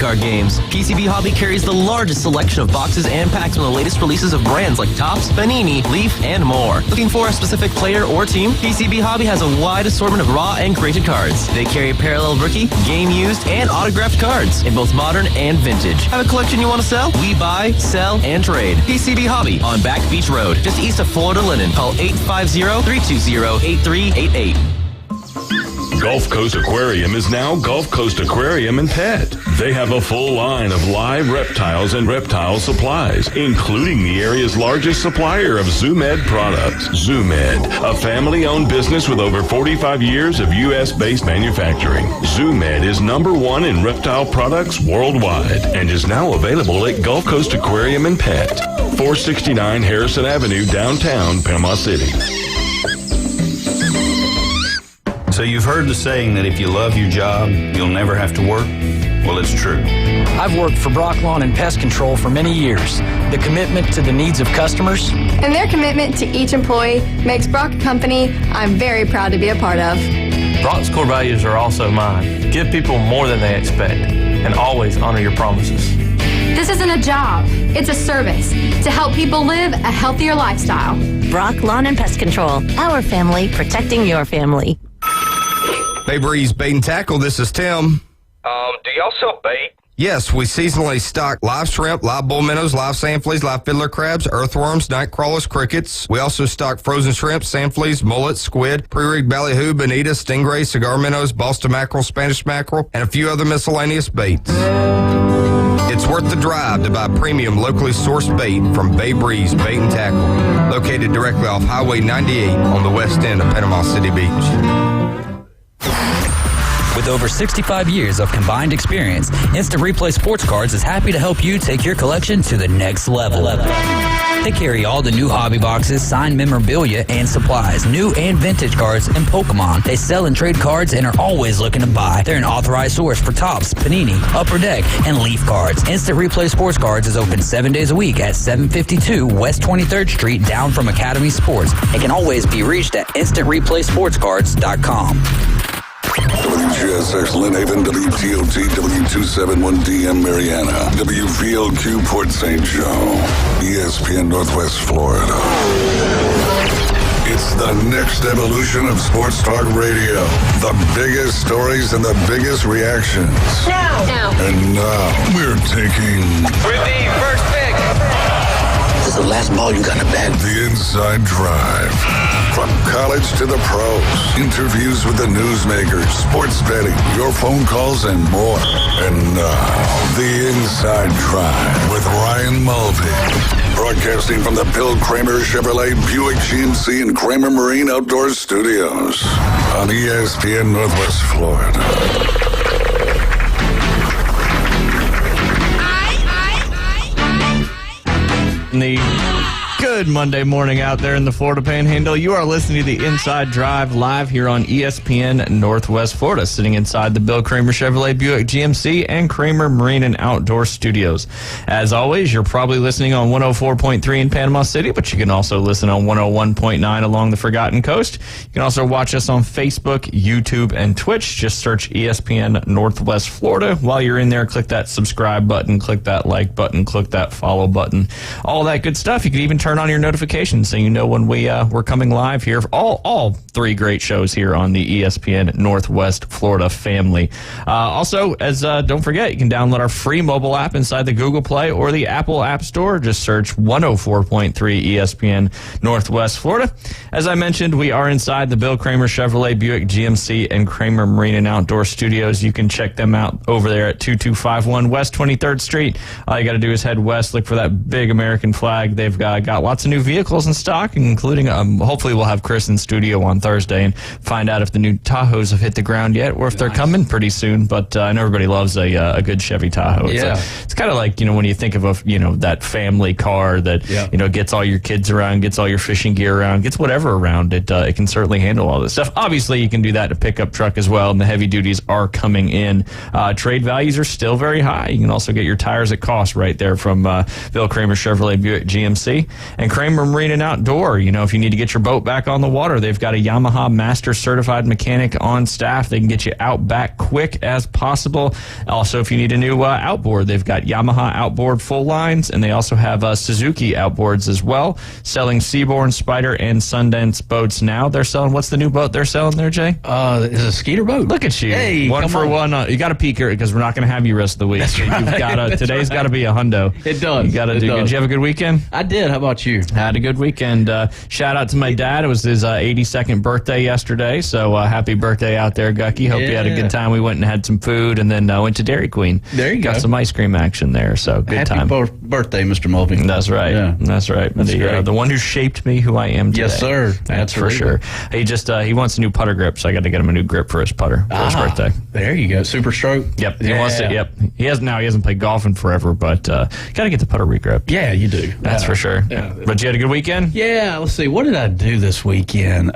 card games. PCB Hobby carries the largest selection of boxes and packs from the latest releases of brands like Topps, Panini, Leaf, and more. Looking for a specific player or team? PCB Hobby has a wide assortment of raw and graded cards. They carry parallel rookie, game used, and autographed cards in both modern and vintage. Have a collection you want to sell? We buy, sell, and trade. PCB Hobby on Back Beach Road, just east of Florida Linen. Call 850-320-8388. Gulf Coast Aquarium is now Gulf Coast Aquarium and Pet. They have a full line of live reptiles and reptile supplies, including the area's largest supplier of ZooMed products. ZooMed, a family-owned business with over 45 years of U.S.-based manufacturing. ZooMed is #1 in reptile products worldwide and is now available at Gulf Coast Aquarium and Pet, 469 Harrison Avenue, downtown Panama City. So you've heard the saying that if you love your job, you'll never have to work? Well, it's true. I've worked for Brock Lawn and Pest Control for many years. The commitment to the needs of customers and their commitment to each employee makes Brock a company I'm very proud to be a part of. Brock's core values are also mine. Give people more than they expect and always honor your promises. This isn't a job. It's a service to help people live a healthier lifestyle. Brock Lawn and Pest Control. Our family protecting your family. Bay Breeze Bait and Tackle, this is Tim. Do y'all sell bait? Yes, we seasonally stock live shrimp, live bull minnows, live sand fleas, live fiddler crabs, earthworms, night crawlers, crickets. We also stock frozen shrimp, sand fleas, mullets, squid, pre-rigged ballyhoo, bonita, stingray, cigar minnows, Boston mackerel, Spanish mackerel, and a few other miscellaneous baits. It's worth the drive to buy premium locally sourced bait from Bay Breeze Bait and Tackle, located directly off Highway 98 on the west end of Panama City Beach. With over 65 years of combined experience, Instant Replay Sports Cards is happy to help you take your collection to the next level. They carry all the new hobby boxes, signed memorabilia, and supplies, new and vintage cards, and Pokemon. They sell and trade cards and are always looking to buy. They're an authorized source for Topps, Panini, Upper Deck, and Leaf cards. Instant Replay Sports Cards is open 7 days a week at 752 West 23rd Street, down from Academy Sports. It can always be reached at instantReplaySportsCards.com. WGSX Lynn Haven, WTOT, W271DM Mariana, WVLQ Port St. Joe, ESPN Northwest Florida. It's the next evolution of sports talk radio. The biggest stories and the biggest reactions. Now. And now we're taking... With the first pick. This is the last ball you got to bat. The Inside Drive. From college to the pros, interviews with the newsmakers, sports betting, your phone calls, and more. And now, The Inside Drive with Ryan Mulvey. Broadcasting from the Bill Kramer Chevrolet Buick GMC and Kramer Marine Outdoor Studios on ESPN Northwest Florida. Good Monday morning out there in the Florida Panhandle. You are listening to the Inside Drive live here on ESPN Northwest Florida, sitting inside the Bill Kramer Chevrolet Buick GMC and Kramer Marine and Outdoor Studios. As always, you're probably listening on 104.3 in Panama City, but you can also listen on 101.9 along the Forgotten Coast. You can also watch us on Facebook, YouTube, and Twitch. Just search ESPN Northwest Florida. While you're in there, click that subscribe button, click that like button, click that follow button, all that good stuff. You can even turn on your notifications so you know when we're coming live here. All three great shows here on the ESPN Northwest Florida family. Also, as don't forget, you can download our free mobile app inside the Google Play or the Apple App Store. Just search 104.3 ESPN Northwest Florida. As I mentioned, we are inside the Bill Kramer Chevrolet Buick GMC and Kramer Marine and Outdoor Studios. You can check them out over there at 2251 West 23rd Street. All you got to do is head west, look for that big American flag. They've got lots of new vehicles in stock, including hopefully we'll have Chris in studio on Thursday and find out if the new Tahoes have hit the ground yet or if they're coming pretty soon. But I know everybody loves a good Chevy Tahoe. It's kind of like, when you think of that family car that gets all your kids around, gets all your fishing gear around, gets whatever around it. It can certainly handle all this stuff. Obviously, you can do that in a pickup truck as well, and the heavy duties are coming in. Trade values are still very high. You can also get your tires at cost right there from Bill Kramer Chevrolet Buick GMC. And Kramer Marine and Outdoor, if you need to get your boat back on the water, they've got a Yamaha Master Certified mechanic on staff. They can get you out back quick as possible. Also, if you need a new outboard, they've got Yamaha outboard full lines, and they also have Suzuki outboards as well, selling Seabourn, Spider, and Sundance boats now. They're selling, what's the new boat they're selling there, Jay? It's a Skeeter boat. Look at you. Hey, one for on. one. You got to peek her because we're not going to have you rest of the week. That's right. You've got today's got to be a hundo. It does. You got to do good. Did you have a good weekend? I did. How about you? Had a good weekend. Shout out to my dad. It was his 82nd birthday yesterday. So happy birthday out there, Gucky. Hope you had a good time. We went and had some food and then went to Dairy Queen. There you go. Got some ice cream action there. So good time. Happy birthday, Mr. Mulvey. That's right. Yeah. That's right. The one who shaped me who I am today. Yes, sir. That's for sure. He wants a new putter grip, so I got to get him a new grip for his putter for his birthday. There you go. Super Stroke. Yep. He wants it. Yep. He hasn't played golf in forever, but got to get the putter regripped. Yeah, you do. That's for sure. Yeah. But you had a good weekend? Yeah. Let's see. What did I do this weekend?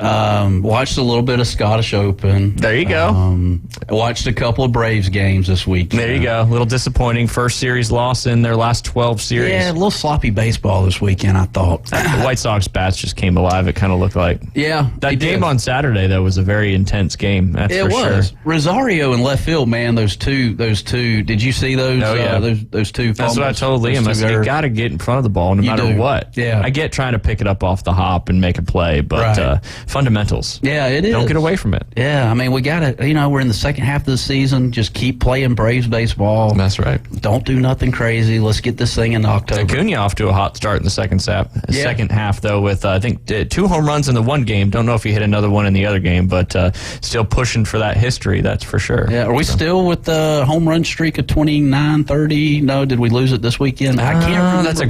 Watched a little bit of Scottish Open. There you go. Watched a couple of Braves games this week. There you go. A little disappointing. First series loss in their last 12 series. Yeah, a little sloppy baseball this weekend, I thought. The White Sox bats just came alive, it kind of looked like. Yeah. That game on Saturday, though, was a very intense game. That's for sure. It was. Rosario in left field, man, those two. Did you see those? Oh, yeah. Those two fumbles? That's what I told Liam. I said, you got to get in front of the ball no matter what. Yeah. I get trying to pick it up off the hop and make a play, but fundamentals. Yeah, it is. Don't get away from it. Yeah, I mean, we got to, we're in the second half of the season. Just keep playing Braves baseball. That's right. Don't do nothing crazy. Let's get this thing in October. Acuna off to a hot start in the second half, though, with, I think, 2 home runs in the one game. Don't know if he hit another one in the other game, but still pushing for that history, that's for sure. Yeah, are we still with the home run streak of 29, 30? No, did we lose it this weekend? I can't remember. That's a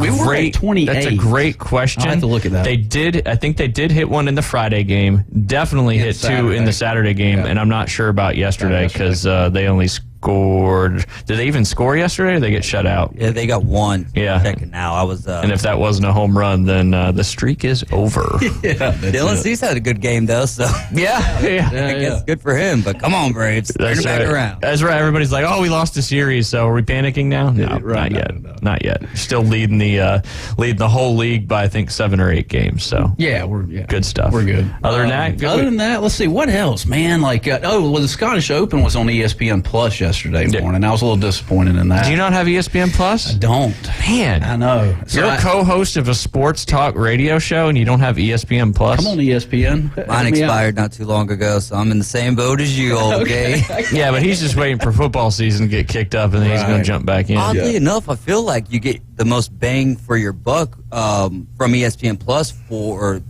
great question. I'll have to look at that. I think they did hit one in the Friday game. Definitely hit 2 in the Saturday game, and I'm not sure about yesterday because they only scored. Did they even score yesterday, or did they get shut out? Yeah, they got 1. Yeah. Checking now. I was. And if that wasn't a home run, then the streak is over. Dylan Cease had a good game, though, so. Yeah. I guess good for him, but come on, Braves. Turn it back around. That's right. Everybody's like, oh, we lost a series, so are we panicking now? No, not yet. Not yet. Still leading the whole league by, I think, 7 or 8 games, so. Yeah, good stuff. We're good. Other than that, let's see, what else, man? The Scottish Open was on ESPN Plus yesterday morning. I was a little disappointed in that. Do you not have ESPN Plus? I don't. Man. I know. You're a co-host of a sports talk radio show and you don't have ESPN Plus? Come on, ESPN. Mine expired not too long ago, so I'm in the same boat as you, old Gay. Yeah, but he's just waiting for football season to get kicked up and then he's going to jump back in. Oddly enough, I feel like you get the most bang for your buck from ESPN Plus for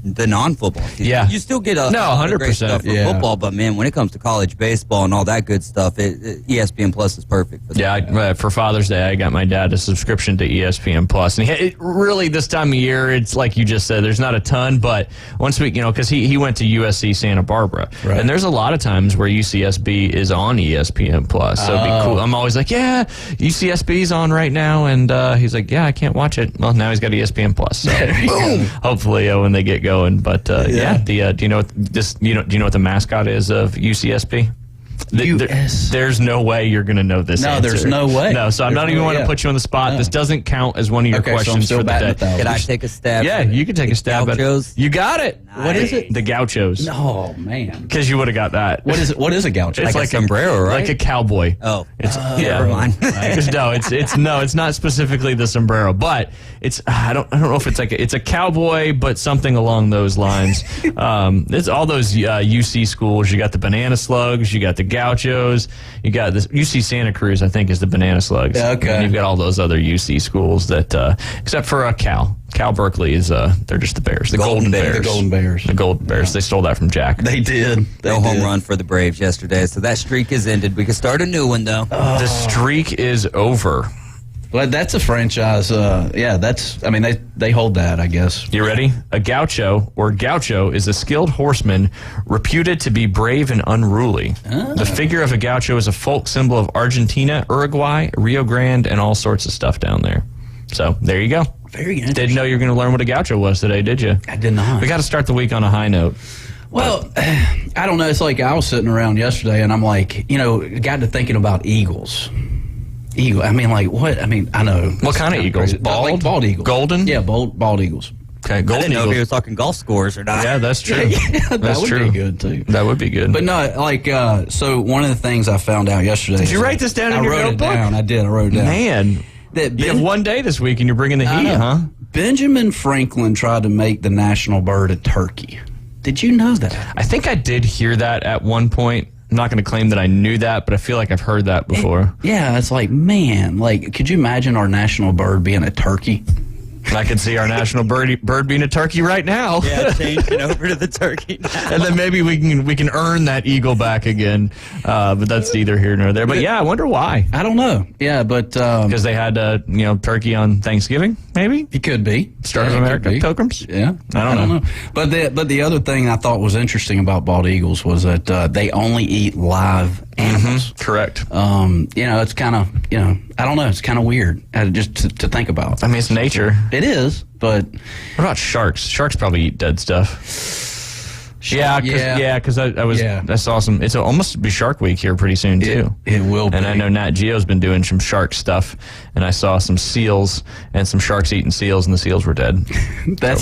the non-football season. Yeah. You still get a 100% great stuff for football, but man, when it comes to college baseball and all that good stuff, ESPN Plus is perfect. For that. For Father's Day, I got my dad a subscription to ESPN Plus, and really this time of year, it's like you just said, there's not a ton, but once we, because he went to USC Santa Barbara, and there's a lot of times where UCSB is on ESPN Plus, so it'd be cool. I'm always like, yeah, UCSB's on right now, and he's like, yeah, I can't watch it. Well, now he's got ESPN Plus, so boom. Hopefully when they get going. But do you know what the mascot is of UCSB? There's no way you're going to know this answer. There's no way. No, so I'm not even going to put you on the spot. This doesn't count as one of your questions for the day. Can I take a stab? Yeah, you can take a stab at it. You got it. Nice. What is it? The Gauchos. Oh, man. Because you would have got that. What is it? What is a gaucho? It's like a sombrero, right? Like a cowboy. Oh. Never mind. It's not specifically the sombrero, but it's I don't know if it's it's a cowboy, but something along those lines. It's all those UC schools. You got the Banana Slugs, you got the Gauchos, you got this UC Santa Cruz, I think, is the Banana Slugs. Yeah, okay. And you've got all those other UC schools that, except for Cal Berkeley is they're just the Bears, the Golden Bears. The Golden Bears. The Golden Bears. They stole that from Jack. They did. No home run for the Braves yesterday, so that streak is ended. We can start a new one though. The streak is over. Well, that's a franchise. They hold that, I guess. You ready? A gaucho, or gaucho, is a skilled horseman reputed to be brave and unruly. The figure of a gaucho is a folk symbol of Argentina, Uruguay, Rio Grande, and all sorts of stuff down there. So there you go. Very interesting. Didn't know you were going to learn what a gaucho was today, did you? I did not. We got to start the week on a high note. Well, I don't know. It's like I was sitting around yesterday, and I'm like, got to thinking about eagles. Eagle. I mean, like what? I mean, I know. What kind of eagles? Bald? Like bald eagles. Golden? Yeah, bald eagles. Okay, I golden didn't know if eagles. he was talking golf scores or not. Yeah, that's true. That That's would true. be good too. That would be good. But no, like, so one of the things I found out yesterday. Did you write this down in your notebook? I notebook? wrote it down. I did. I wrote it down. Man, That you have one day this week and you're bringing the I heat, know. huh? Benjamin Franklin tried to make the national bird a turkey. Did you know that? I think I did hear that at one point. I'm not going to claim that I knew that, but I feel like I've heard that before. Yeah, it's like, man, like, could you imagine our national bird being a turkey? I can see our national bird being a turkey right now. Yeah, changing over to the turkey now. And then maybe we can earn that eagle back again. But that's neither here nor there. But yeah, I wonder why. I don't know. Yeah, but because they had turkey on Thanksgiving, maybe it could be Start of Yeah, it America could be. Pilgrims. Yeah, I don't know. But the other thing I thought was interesting about bald eagles was that they only eat live animals. Correct. It's kind of I don't know. It's kind of weird just to think about. I mean, it's nature. It is, but what about sharks? Sharks probably eat dead stuff. Because I saw some. It's almost be Shark Week here pretty soon too. It will be. And I know Nat Geo's been doing some shark stuff, and I saw some seals and some sharks eating seals, and the seals were dead.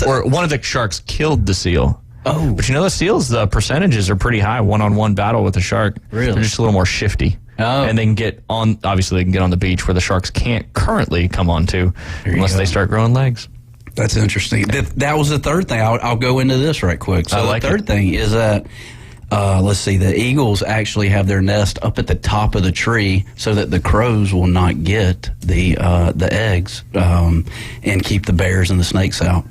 Or one of the sharks killed the seal. Oh, but the seals, the percentages are pretty high. One-on-one battle with a shark. Really? They're just a little more shifty. Oh. And they can get on. Obviously, they can get on the beach where the sharks can't currently come onto unless they start growing legs. That's interesting. That was the third thing. I'll go into this right quick. So the third thing is that, let's see, the eagles actually have their nest up at the top of the tree so that the crows will not get the eggs and keep the bears and the snakes out.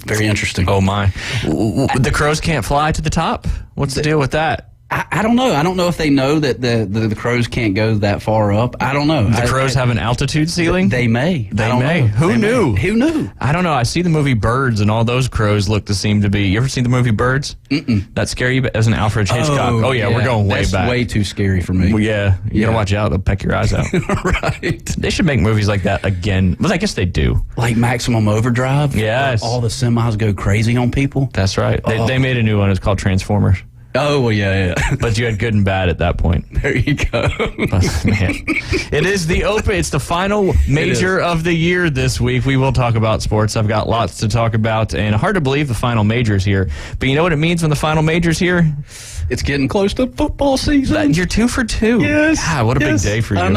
Very interesting. Oh, my. The crows can't fly to the top? What's the deal with that? I don't know. I don't know if they know that the crows can't go that far up. I don't know. The crows have an altitude ceiling? They may. They may. Who knew? Who knew? I don't know. I see the movie Birds, and all those crows look to seem to be. You ever seen the movie Birds? Mm-mm. That scare you as an Alfred Hitchcock? Oh, yeah, we're going way That's back. way too scary for me. Well, yeah, you gotta watch out. They'll peck your eyes out. Right. They should make movies like that again. Well, I guess they do. Like Maximum Overdrive? Yes. All the semis go crazy on people? That's right. They made a new one. It's called Transformers. Oh, well, yeah. But you had good and bad at that point. There you go. Man. It is the open. It's the final major of the year this week. We will talk about sports. I've got lots to talk about, and hard to believe the final major's here. But you know what it means when the final major's here? It's getting close to football season. You're 2 for 2. Yes. God, what a big day for you. I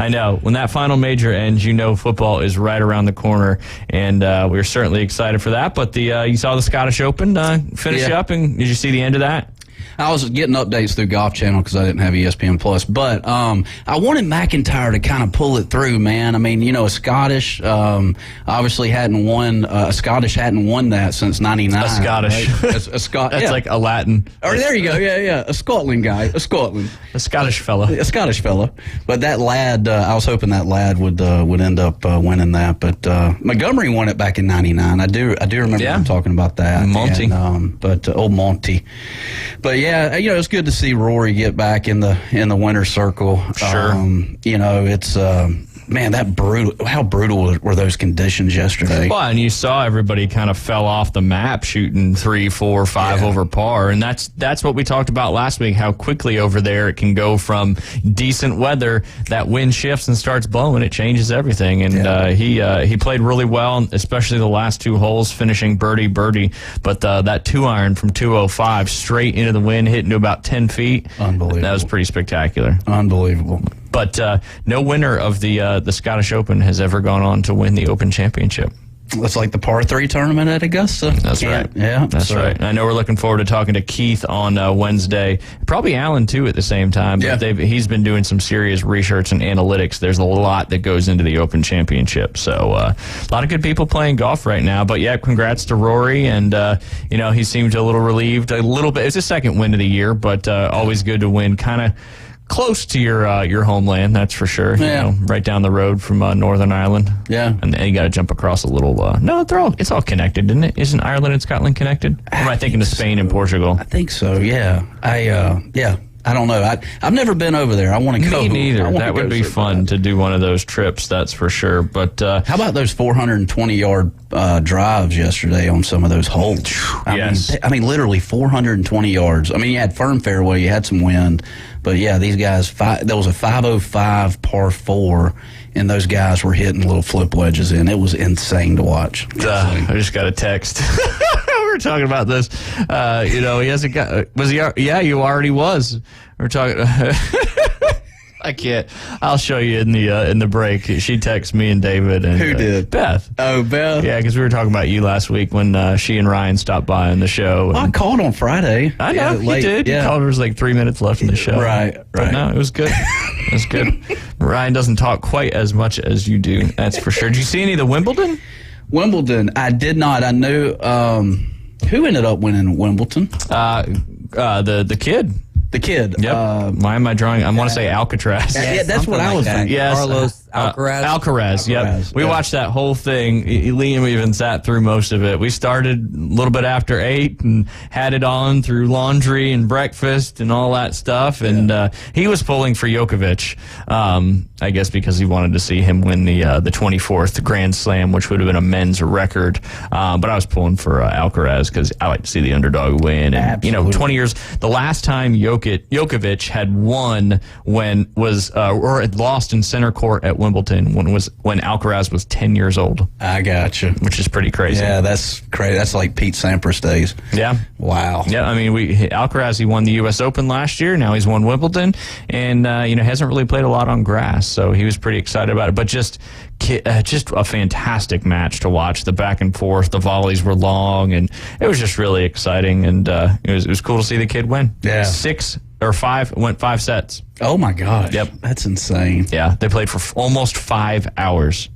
know. When that final major ends, football is right around the corner, and we're certainly excited for that. But you saw the Scottish Open finish up, and did you see the end of that? I was getting updates through Golf Channel because I didn't have ESPN Plus, but I wanted McIntyre to kind of pull it through, man. I mean, a Scottish obviously hadn't won. A Scottish hadn't won that since '99. A Scottish, right? a Scot. That's like a Latin. Oh, there you go. Yeah. A Scotland guy. A Scottish fella. A Scottish fella. But that lad, I was hoping that lad would end up winning that. But Montgomery won it back in '99. I do remember him talking about that. Monty. And, old Monty. But yeah, it's good to see Rory get back in the winner's circle. Sure. It's man, how brutal were those conditions yesterday? Well, and you saw everybody kind of fell off the map shooting 3, 4, 5 over par, and that's what we talked about last week. How quickly over there it can go from decent weather, that wind shifts and starts blowing, it changes everything. And he played really well, especially the last 2 holes, finishing birdie. But that 2-iron from 205 straight into the wind, hitting to about 10 feet. Unbelievable. That was pretty spectacular. Unbelievable. But no winner of the Scottish Open has ever gone on to win the Open Championship. It's like the par 3 tournament at Augusta. That's right. Yeah, that's right. I know we're looking forward to talking to Keith on Wednesday. Probably Alan, too, at the same time. But he's been doing some serious research and analytics. There's a lot that goes into the Open Championship. So a lot of good people playing golf right now. But, yeah, congrats to Rory. And, he seemed a little relieved. A little bit. It's his second win of the year, but always good to win kind of close to your homeland, that's for sure. Yeah. Right down the road from Northern Ireland. Yeah. And then you got to jump across a little. No, it's all connected, isn't it? Isn't Ireland and Scotland connected? Or am I thinking of Spain and Portugal? I think so. Yeah. I I don't know. I've never been over there. I want to go. Me neither. That would be fun to do one of those trips, that's for sure. But how about those 420-yard drives yesterday on some of those holes? Yes. I mean, literally 420 yards. I mean, you had firm fairway, you had some wind. But, yeah, these guys, there was a 505 par 4, and those guys were hitting little flip wedges in. It was insane to watch. I just got a text. We were talking about this. He hasn't got. Was he? Yeah, you already was. We're talking. I can't. I'll show you in the break. She texted me and David. And, who did? Beth. Oh, Beth. Yeah, because we were talking about you last week when she and Ryan stopped by on the show. I called on Friday. I know you did. Yeah. You called. There was like 3 minutes left in the show. Right. But no, it was good. It was good. Ryan doesn't talk quite as much as you do. That's for sure. Did you see any of the Wimbledon? Wimbledon, I did not. I knew who ended up winning Wimbledon. The kid. The kid. Yep. Why am I drawing? I want to say Alcatraz. Yeah, that's what I was thinking. Yes. Carlos Alcaraz. Alcaraz, yep. We watched that whole thing. Liam even sat through most of it. We started a little bit after 8 and had it on through laundry and breakfast and all that stuff. And he was pulling for Djokovic, I guess because he wanted to see him win the 24th Grand Slam, which would have been a men's record. But I was pulling for Alcaraz because I like to see the underdog win. And, 20 years, the last time Djokovic had won or had lost in center court at Wimbledon when Alcaraz was 10 years old. I gotcha. Which is pretty crazy. Yeah, that's crazy. That's like Pete Sampras days. Yeah. Wow. Yeah, I mean, Alcaraz, he won the U.S. Open last year. Now he's won Wimbledon, and hasn't really played a lot on grass, so he was pretty excited about it. But just a fantastic match to watch. The back and forth, the volleys were long, and it was just really exciting. And it was cool to see the kid win. Yeah. 5 sets. Oh my God. Yep. That's insane. Yeah, they played for almost 5 hours.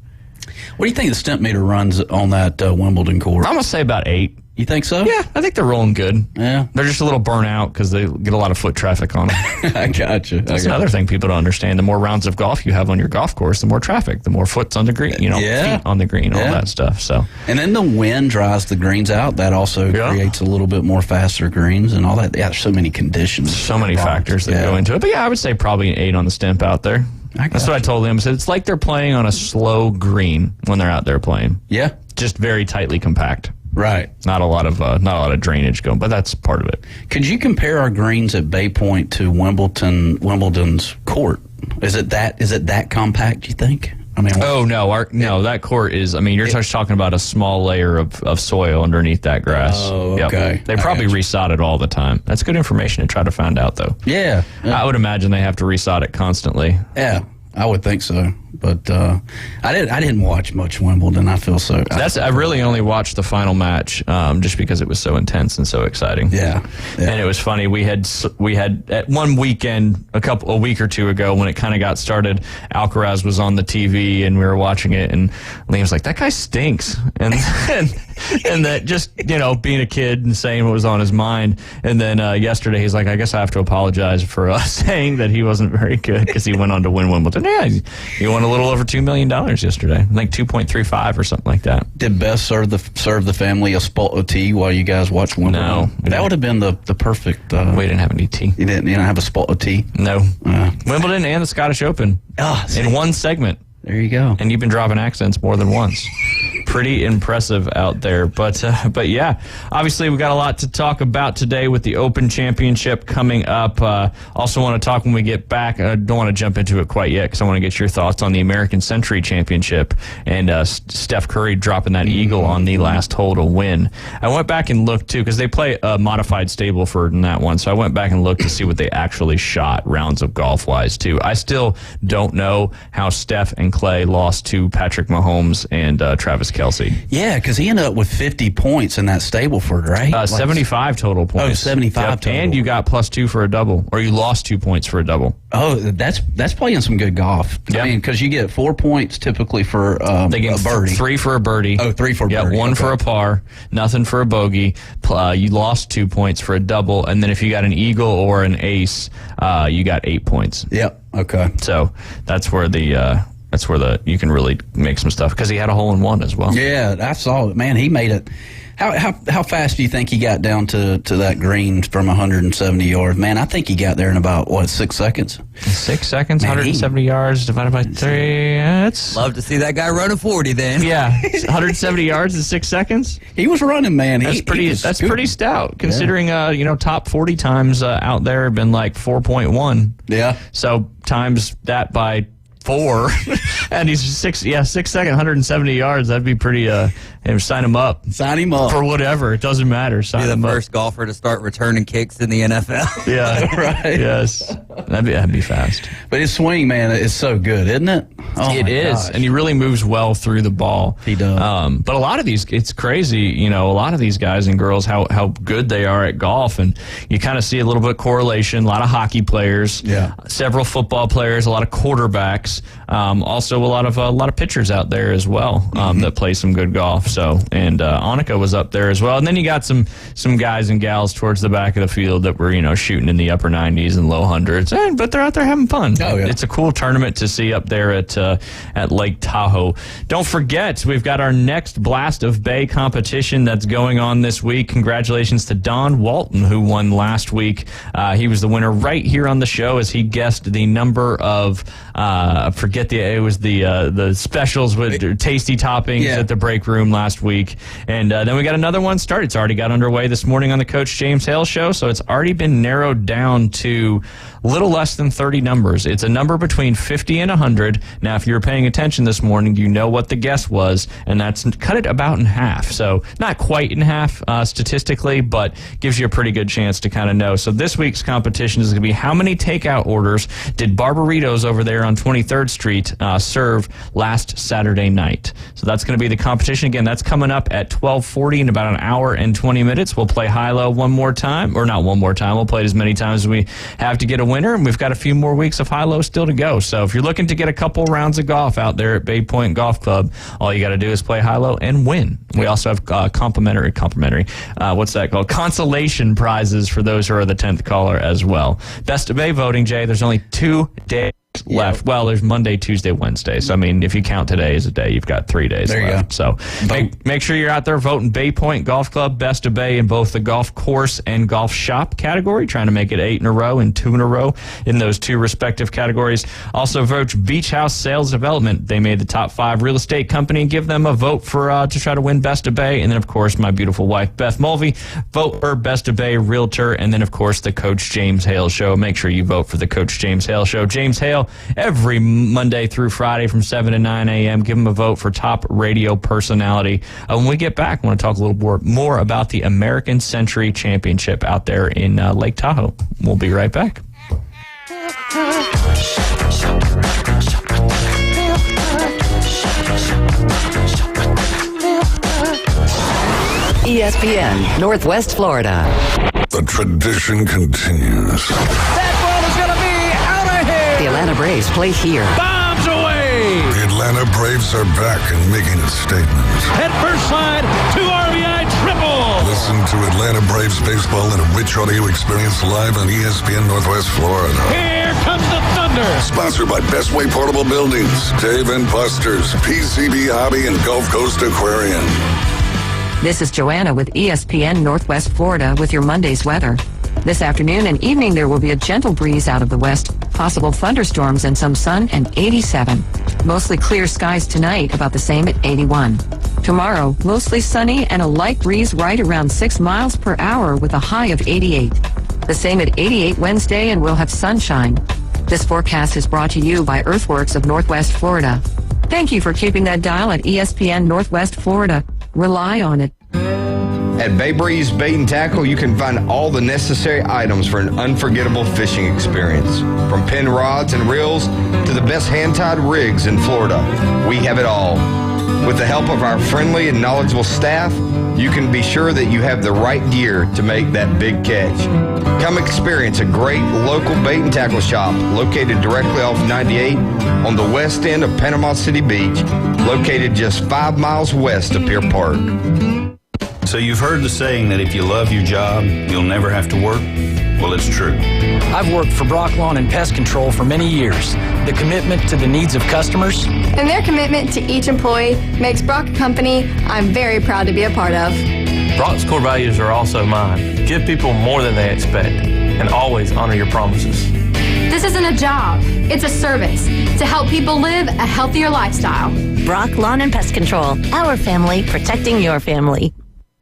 What do you think the stent meter runs on that Wimbledon court? I'm going to say about 8. You think so? Yeah, I think they're rolling good. Yeah. They're just a little burnt out because they get a lot of foot traffic on them. I gotcha. That's another thing people don't understand. The more rounds of golf you have on your golf course, the more traffic, the more foot's on the green, feet on the green, all that stuff. So, and then the wind dries the greens out. That also creates a little bit more faster greens and all that. Yeah, there's so many conditions. So many factors that go into it. But yeah, I would say probably an 8 on the stimp out there. That's what I told him. I said, it's like they're playing on a slow green when they're out there playing. Yeah. Just very tightly compact. Right. Not a lot of drainage going, but that's part of it. Could you compare our greens at Bay Point to Wimbledon's court? Is it that compact, you think? I mean, no, that court is. I mean, you're just talking about a small layer of soil underneath that grass. Oh, okay. Yep. They probably resod it all the time. That's good information to try to find out, though. Yeah. I would imagine they have to resod it constantly. Yeah, I would think so. But I didn't watch much Wimbledon. I feel so. I really only watched the final match just because it was so intense and so exciting. Yeah. And it was funny. We had at one weekend a week or two ago when it kind of got started. Alcaraz was on the TV and we were watching it, and Liam's like, "That guy stinks," and that just being a kid and saying what was on his mind. And then yesterday he's like, "I guess I have to apologize for saying that he wasn't very good because he went on to win Wimbledon." Yeah, he won a little over $2 million yesterday. I think 2.35 or something like that. Did Beth serve the family a spot of tea while you guys watched Wimbledon? No, that would have been the perfect. We didn't have any tea. You didn't have a spot of tea? No. Wimbledon and the Scottish Open in one segment. There you go. And you've been dropping accents more than once. Pretty impressive out there. But yeah, obviously we've got a lot to talk about today with the Open Championship coming up. Also want to talk when we get back. I don't want to jump into it quite yet because I want to get your thoughts on the American Century Championship and Steph Curry dropping that eagle on the last hole to win. I went back and looked too because they play a modified Stableford in that one. So I went back and looked to see what they actually shot rounds of golf-wise too. I still don't know how Steph and Clay lost to Patrick Mahomes and Travis Kelce. Yeah, because he ended up with 50 points in that Stableford, right? 75 total points. 75 total. And you got +2 for a double, or you lost 2 points for a double. Oh, that's playing some good golf. Yep. I mean, because you get 4 points typically for a birdie. 3 for a birdie. Oh, 3 for a birdie. 1 for a par, nothing for a bogey. You lost 2 points for a double, and then if you got an eagle or an ace, you got 8 points. Yep. Okay. So that's where the That's where you can really make some stuff, because he had a hole-in-one as well. Yeah, I saw it. Man, he made it. How fast do you think he got down to that green from 170 yards? Man, I think he got there in about, 6 seconds? 6 seconds, man, 170 yards divided by 3. That's love to see that guy run a 40 then. Yeah, 170 yards in 6 seconds. He was running, man. That's pretty stout, considering top 40 times out there have been like 4.1. Yeah. So times that by 4, and he's 6 second, 170 yards. That'd be pretty. Sign him up. Sign him up for whatever. It doesn't matter. Sign be him the up. First golfer to start returning kicks in the NFL. Yeah, right. Yes, that'd be fast. But his swing, man, is so good, isn't it? Oh, it is, gosh. and he really moves well through the ball. He does. But a lot of these, it's crazy. A lot of these guys and girls, how good they are at golf, and you kind of see a little bit of correlation. A lot of hockey players, several football players, a lot of quarterbacks, also a lot of pitchers out there as well that play some good golf. So, and Annika was up there as well, and then you got some guys and gals towards the back of the field that were shooting in the upper 90s and low hundreds, but they're out there having fun. Oh, yeah. It's a cool tournament to see up there at Lake Tahoe. Don't forget, we've got our next Blast of Bay competition that's going on this week. Congratulations to Don Walton, who won last week. He was the winner right here on the show as he guessed the number of it was the specials with tasty toppings at the break room last week. And then we got another one started. It's already got underway this morning on the Coach James Hale Show, so it's already been narrowed down to a little less than 30 numbers. It's a number between 50 and 100. Now, if you were paying attention this morning, you know what the guess was, and that's cut it about in half. So not quite in half statistically, but gives you a pretty good chance to kind of know. So this week's competition is going to be how many takeout orders did Barbaritos over there on 23rd Street serve last Saturday night? So that's going to be the competition. Again, that's coming up at 12:40 in about an hour and 20 minutes. We'll play high-low one more time, or not one more time. We'll play it as many times as we have to get a winner, and we've got a few more weeks of high-low still to go. So if you're looking to get a couple rounds of golf out there at Bay Point Golf Club, all you got to do is play high-low and win. We also have complimentary, what's that called? Consolation prizes for those who are the 10th caller as well. Best of Bay voting, Jay. There's only 2 days left. Well, there's Monday, Tuesday, Wednesday. So, I mean, if you count today as a day, you've got 3 days there left. So make sure you're out there voting Bay Point Golf Club, Best of Bay in both the golf course and golf shop category, trying to make it 8 in a row and 2 in a row in those 2 respective categories. Also vote Beach House Sales Development. They made the top 5 real estate company and give them a vote for to try to win Best of Bay. And then, of course, my beautiful wife, Beth Mulvey, vote for Best of Bay Realtor. And then, of course, the Coach James Hale Show. Make sure you vote for the Coach James Hale Show. James Hale, every Monday through Friday from 7 to 9 a.m. Give them a vote for top radio personality. When we get back, I want to talk a little more about the American Century Championship out there in Lake Tahoe. We'll be right back. ESPN, Northwest Florida. The tradition continues. That ball is going to be out of here. The Atlanta Braves play here. Bombs away! The Atlanta Braves are back and making a statement. Head first slide, 2 RBI triple. Listen to Atlanta Braves baseball in a rich audio experience live on ESPN Northwest Florida. Here comes the thunder. Sponsored by Bestway Portable Buildings, Dave and Buster's, PCB Hobby, and Gulf Coast Aquarium. This is Joanna with ESPN Northwest Florida with your Monday's weather. This afternoon and evening there will be a gentle breeze out of the west, possible thunderstorms and some sun, and 87. Mostly clear skies tonight, about the same at 81. Tomorrow, mostly sunny and a light breeze right around 6 miles per hour with a high of 88. The same at 88 Wednesday, and we'll have sunshine. This forecast is brought to you by Earthworks of Northwest Florida. Thank you for keeping that dial at ESPN Northwest Florida. Rely on it. At Bay Breeze Bait and Tackle, you can find all the necessary items for an unforgettable fishing experience. From pin rods and reels to the best hand-tied rigs in Florida, we have it all. With the help of our friendly and knowledgeable staff, you can be sure that you have the right gear to make that big catch. Come experience a great local bait and tackle shop located directly off 98 on the west end of Panama City Beach, located just 5 miles west of Pier Park. So you've heard the saying that if you love your job, you'll never have to work? Well, it's true. I've worked for Brock Lawn and Pest Control for many years. The commitment to the needs of customers and their commitment to each employee makes Brock a company I'm very proud to be a part of. Brock's core values are also mine. Give people more than they expect and always honor your promises. This isn't a job. It's a service to help people live a healthier lifestyle. Brock Lawn and Pest Control. Our family protecting your family.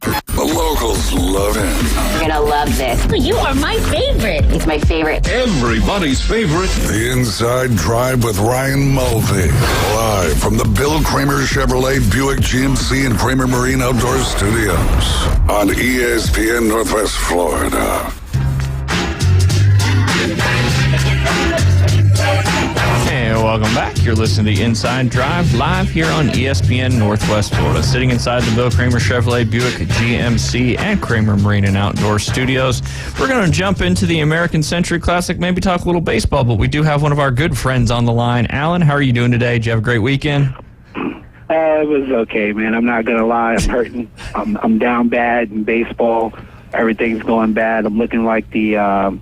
The locals love him. You're gonna love this. You are my favorite. It's my favorite. Everybody's favorite. The Inside Drive with Ryan Mulvey. Live from the Bill Kramer Chevrolet Buick GMC and Kramer Marine Outdoor Studios on ESPN Northwest Florida. And welcome back. You're listening to the Inside Drive live here on ESPN Northwest Florida. Sitting inside the Bill Kramer Chevrolet Buick GMC and Kramer Marine and Outdoor Studios. We're going to jump into the American Century Classic, maybe talk a little baseball, but we do have one of our good friends on the line. Alan, how are you doing today? Did you have a great weekend? It was okay, man. I'm not going to lie. I'm hurting. I'm down bad in baseball. Everything's going bad. I'm looking like the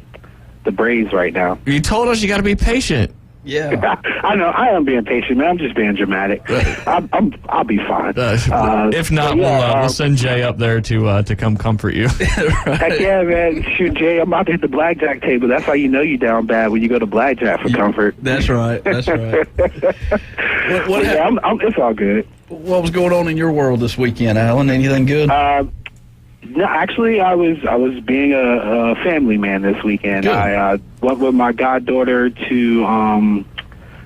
Braves right now. You told us you got to be patient. Yeah, I know. I am being patient, man. I'm just being dramatic. I'll be fine. If not, we'll send Jay up there to come comfort you. Heck yeah, man. Shoot, Jay, I'm about to hit the blackjack table. That's how you know you're down bad, when you go to blackjack for comfort. That's right. That's right. It's all good. What was going on in your world this weekend, Alan? Anything good? No, actually, I was being a family man this weekend. Good. I went with my goddaughter to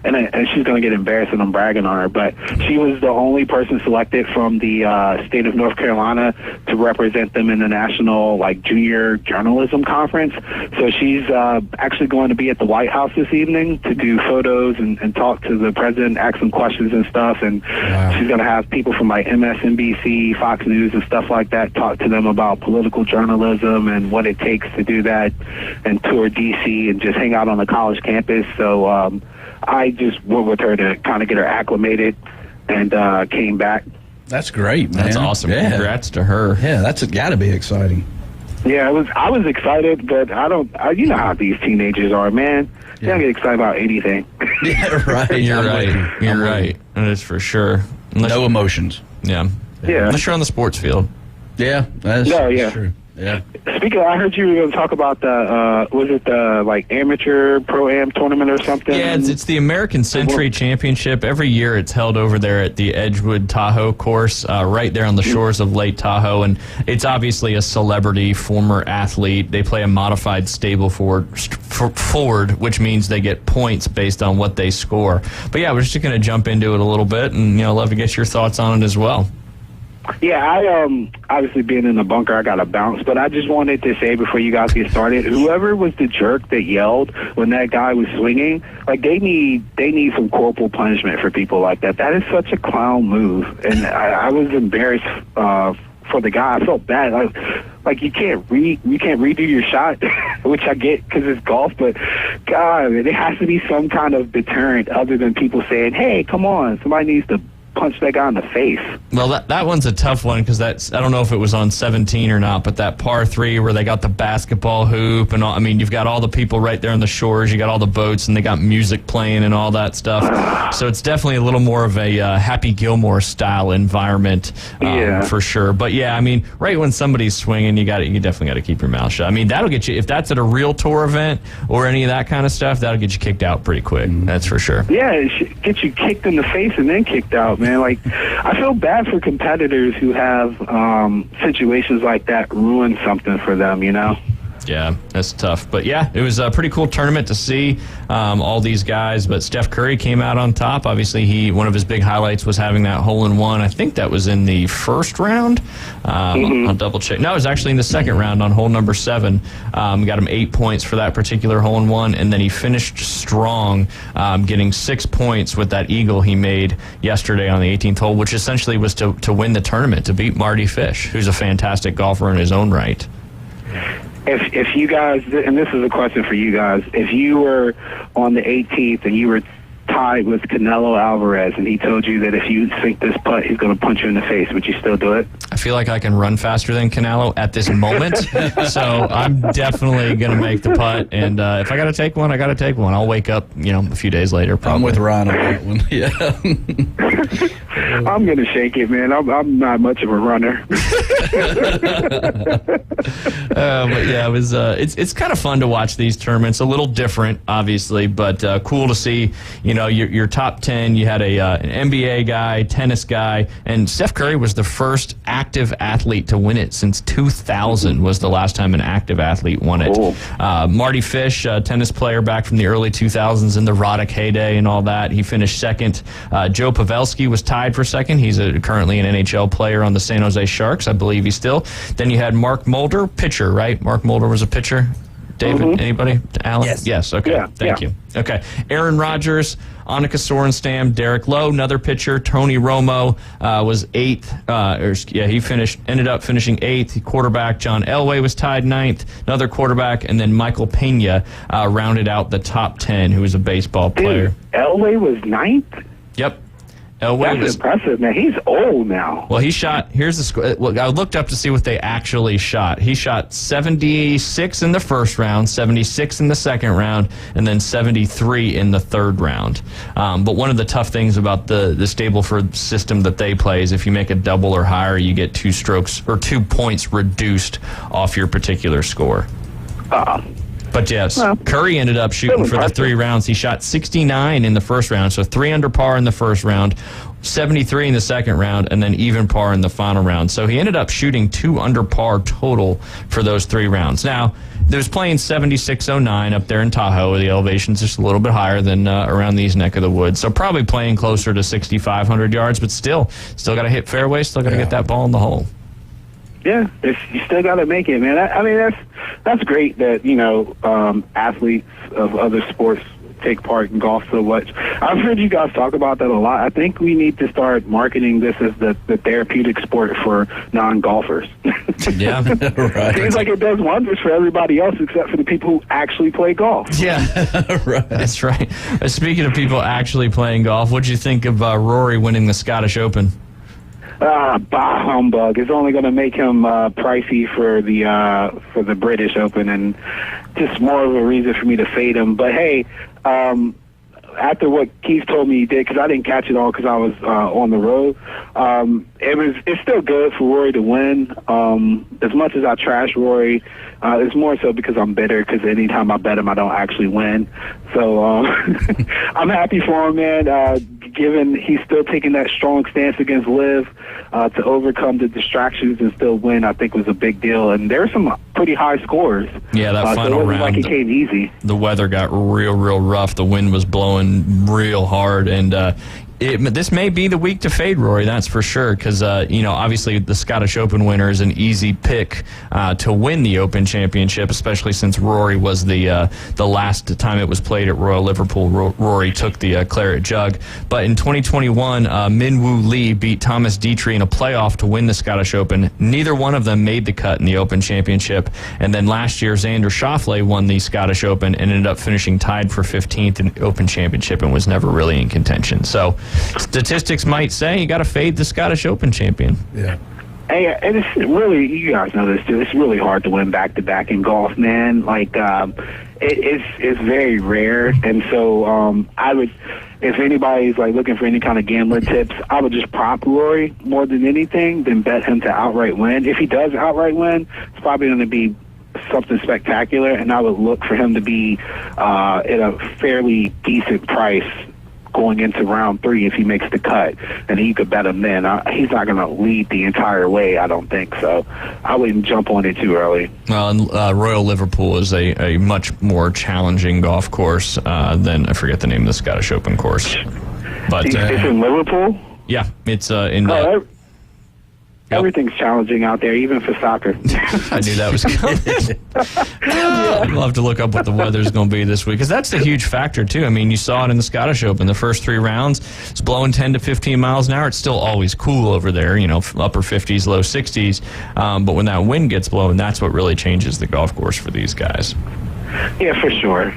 and she's going to get embarrassed and I'm bragging on her, but she was the only person selected from the state of North Carolina to represent them in the national junior journalism conference. So she's actually going to be at the White House this evening to do photos and talk to the president, ask some questions and stuff. And she's going to have people from MSNBC, Fox News and stuff like that talk to them about political journalism and what it takes to do that, and tour D.C. and just hang out on the college campus. So I just went with her to kind of get her acclimated and came back. That's great, man. That's awesome. Yeah. Congrats to her. Yeah, that's got to be exciting. Yeah, I was excited, but you know how these teenagers are, man. They don't get excited about anything. Yeah, right. You're right. You're right. That is for sure. No emotions. Yeah. Yeah. Unless you're on the sports field. Yeah, that's true. Yeah. Speaking of, I heard you were going to talk about the, was it the amateur pro-am tournament or something? Yeah, it's the American Century Championship. Every year it's held over there at the Edgewood Tahoe course, right there on the shores of Lake Tahoe. And it's obviously a celebrity former athlete. They play a modified stable forward, which means they get points based on what they score. But yeah, we're just going to jump into it a little bit and, love to get your thoughts on it as well. Yeah, I obviously being in the bunker, I got to bounce, but I just wanted to say before you guys get started, whoever was the jerk that yelled when that guy was swinging, they need some corporal punishment for people like that. That is such a clown move, and I was embarrassed for the guy. I felt bad. You can't redo your shot, which I get because it's golf, but God, there has to be some kind of deterrent other than people saying, "Hey, come on, somebody needs to punch that guy in the face." Well, that one's a tough one because I don't know if it was on 17 or not, but that par 3 where they got the basketball hoop and all, you've got all the people right there on the shores, you got all the boats and they got music playing and all that stuff. So it's definitely a little more of a Happy Gilmore style environment for sure. But yeah, right when somebody's swinging, you definitely got to keep your mouth shut. That'll get you, if that's at a real tour event or any of that kind of stuff, that'll get you kicked out pretty quick. That's for sure. Yeah, it should get you kicked in the face and then kicked out, man. I feel bad for competitors who have situations like that ruin something for them, Yeah, that's tough. But yeah, it was a pretty cool tournament to see all these guys. But Steph Curry came out on top. Obviously, one of his big highlights was having that hole-in-one. I think that was in the first round. I'll double check. No, it was actually in the second round on hole number 7. Got him 8 points for that particular hole-in-one, and then he finished strong, getting 6 points with that eagle he made yesterday on the 18th hole, which essentially was to win the tournament, to beat Marty Fish, who's a fantastic golfer in his own right. If you guys, and this is a question for you guys, if you were on the 18th and you were tied with Canelo Alvarez, and he told you that if you sink this putt, he's going to punch you in the face, would you still do it? I feel like I can run faster than Canelo at this moment, so I'm definitely going to make the putt. And if I got to take one, I got to take one. I'll wake up, a few days later. Probably. I'm with Ryan on that one. Yeah. I'm going to shake it, man. I'm not much of a runner. But yeah, it was. It's kind of fun to watch these tournaments. A little different, obviously, but cool to see. Your top 10. You had an NBA guy, tennis guy, and Steph Curry was the first active athlete to win it since 2000. Was the last time an active athlete won it. Cool. Marty Fish, tennis player back from the early 2000s in the Roddick heyday and all that. He finished second. Joe Pavelski was tied for second. He's currently an NHL player on the San Jose Sharks. I believe he's still. Then you had Mark Mulder, pitcher, right? Mark Mulder was a pitcher. David, anybody? Alan? Yes. Okay. Yeah, Thank you. Okay. Aaron Rodgers, Annika Sorenstam, Derek Lowe, another pitcher. Tony Romo was eighth. He ended up finishing eighth. Quarterback John Elway was tied ninth. Another quarterback, and then Michael Pena rounded out the top 10, who was a baseball player. Dude, Elway was ninth? Yep. Elway That's impressive, man. He's old now. Well, he shot. Here's the score. I looked up to see what they actually shot. He shot 76 in the first round, 76 in the second round, and then 73 in the third round. But one of the tough things about the Stableford system that they play is if you make a double or higher, you get 2 strokes or 2 points reduced off your particular score. But yes, Curry ended up shooting for the 3 rounds. He shot 69 in the first round, so 3 under par in the first round, 73 in the second round, and then even par in the final round. So he ended up shooting 2 under par total for those 3 rounds. Now, there's playing 7609 up there in Tahoe. The elevation's just a little bit higher than around these neck of the woods. So probably playing closer to 6,500 yards, but still got to hit fairway, still got to get that ball in the hole. Yeah, you still got to make it, man. I mean, that's great that athletes of other sports take part in golf so much. I've heard you guys talk about that a lot. I think we need to start marketing this as the therapeutic sport for non-golfers. Yeah, right. Seems like it does wonders for everybody else except for the people who actually play golf. Yeah, right. That's right. Speaking of people actually playing golf, what'd you think of Rory winning the Scottish Open? Bah humbug. It's only going to make him pricey for the British Open, and just more of a reason for me to fade him. But hey, after what Keith told me he did, because I didn't catch it all because I was on the road, it's still good for Rory to win. As much as I trash Rory, it's more so because I'm bitter, because anytime I bet him, I don't actually win. So I'm happy for him, man. Given he's still taking that strong stance against Liv to overcome the distractions and still win, I think was a big deal. And there were some pretty high scores. Yeah, that final so it round, like it came easy. The weather got real rough. The wind was blowing real hard, and this may be the week to fade Rory, that's for sure, because obviously the Scottish Open winner is an easy pick to win the Open Championship, especially since Rory was the last time it was played at Royal Liverpool. Rory took the claret jug. But in 2021, Min Woo Lee beat Thomas Dietrich in a playoff to win the Scottish Open. Neither one of them made the cut in the Open Championship. And then last year, Xander Schauffele won the Scottish Open and ended up finishing tied for 15th in the Open Championship and was never really in contention. So statistics might say you got to fade the Scottish Open champion. Yeah. Hey, and it's really, you guys know this too, it's really hard to win back-to-back in golf, man. Like, it's very rare. And so I would, if anybody's like looking for any kind of gambling tips, I would just prop Rory more than anything than bet him to outright win. If he does outright win, it's probably going to be something spectacular, and I would look for him to be at a fairly decent price going into round 3 if he makes the cut, and you could bet him then. He's not going to lead the entire way, I don't think, so I wouldn't jump on it too early. Well, and Royal Liverpool is a much more challenging golf course than, I forget the name of the Scottish Open course. But it's in Liverpool? Yeah, it's in... Everything's challenging out there, even for soccer. I knew that was coming. We'll have to look up what the weather's going to be this week, because that's the huge factor, too. I mean, you saw it in the Scottish Open. The first 3 rounds, it's blowing 10 to 15 miles an hour. It's still always cool over there, upper 50s, low 60s. But when that wind gets blowing, that's what really changes the golf course for these guys. Yeah, for sure.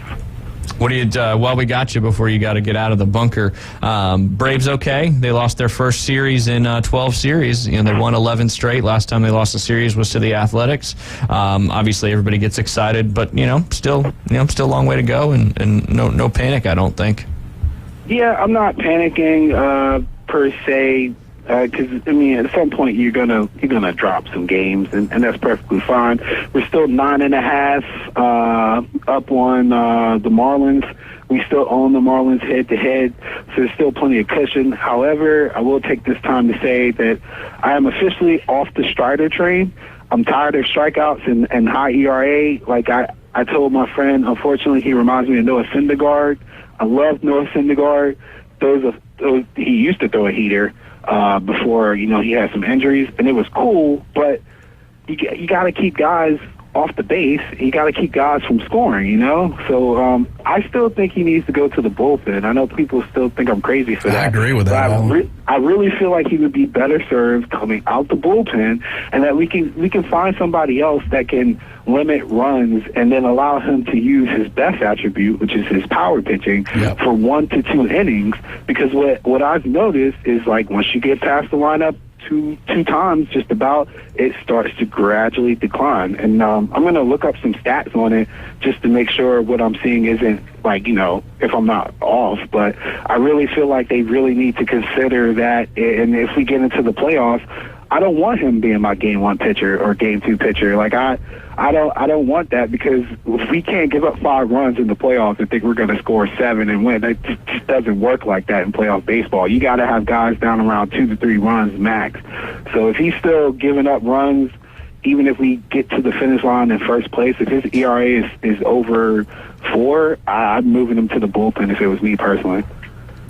What do you? While we got you before you got to get out of the bunker, Braves okay? They lost their first series in 12 series. They won 11 straight. Last time they lost a series was to the Athletics. Obviously, everybody gets excited, but still a long way to go, and no panic. I don't think. Yeah, I'm not panicking per se. Because at some point you're gonna drop some games, and that's perfectly fine. We're still 9.5 up on the Marlins. We still own the Marlins head-to-head, so there's still plenty of cushion. However, I will take this time to say that I am officially off the Strider train. I'm tired of strikeouts and high ERA. Like I told my friend, unfortunately, he reminds me of Noah Syndergaard. I love Noah Syndergaard. He used to throw a heater. Before he had some injuries, and it was cool, but you got to keep guys off the base. You got to keep guys from scoring, So I still think he needs to go to the bullpen. I know people still think I'm crazy for that. I agree with that. I really feel like he would be better served coming out the bullpen, and that we can find somebody else that can limit runs and then allow him to use his best attribute, which is his power pitching, for 1 to 2 innings. Because what I've noticed is, like, once you get past the lineup two times, just about, it starts to gradually decline. And I'm going to look up some stats on it just to make sure what I'm seeing isn't, like, if I'm not off. But I really feel like they really need to consider that. And if we get into the playoffs, I don't want him being my game 1 pitcher or game 2 pitcher. Like, I don't want that, because if we can't give up 5 runs in the playoffs and think we're going to score 7 and win, that just doesn't work like that in playoff baseball. You got to have guys down around 2 to 3 runs max. So if he's still giving up runs, even if we get to the finish line in first place, if his ERA is over 4, I'm moving him to the bullpen if it was me personally.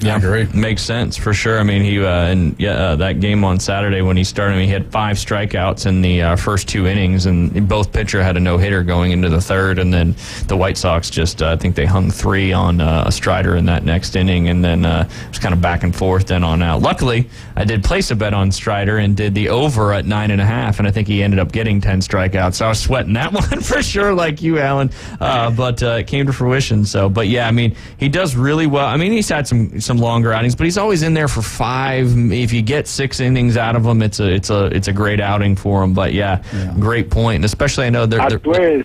Yeah, makes sense for sure. I mean, that game on Saturday when he started, he had 5 strikeouts in the first 2 innings, and both pitcher had a no-hitter going into the third, and then the White Sox just, I think they hung 3 on a Strider in that next inning, and then it was kind of back and forth then on out. Luckily, I did place a bet on Strider and did the over at 9.5, and I think he ended up getting 10 strikeouts, so I was sweating that one for sure, like you, Alan, but it came to fruition. So, but yeah, I mean, he does really well. I mean, he's had some longer outings, but he's always in there for 5. If you get 6 innings out of him, it's a great outing for him. But yeah. Great point. And especially I know I swear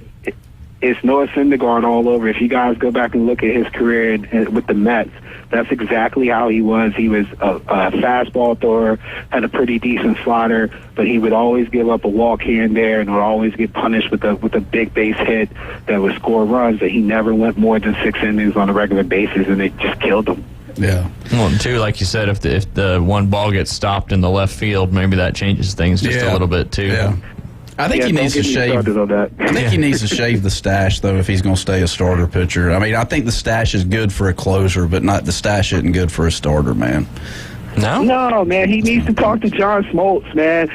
it's Noah Syndergaard all over. If you guys go back and look at his career with the Mets, that's exactly how he was. He was a fastball thrower, had a pretty decent slider, but he would always give up a walk here and there, and would always get punished with a big base hit that would score runs. That he never went more than 6 innings on a regular basis, and it just killed him. Yeah. Well, too, like you said, if the one ball gets stopped in the left field, maybe that changes things just a little bit too. Yeah. I think he needs to shave. I think he needs to shave the stash, though, if he's going to stay a starter pitcher. I mean, I think the stash is good for a closer, but the stash isn't good for a starter, man. No, man. He needs to talk to John Smoltz, man.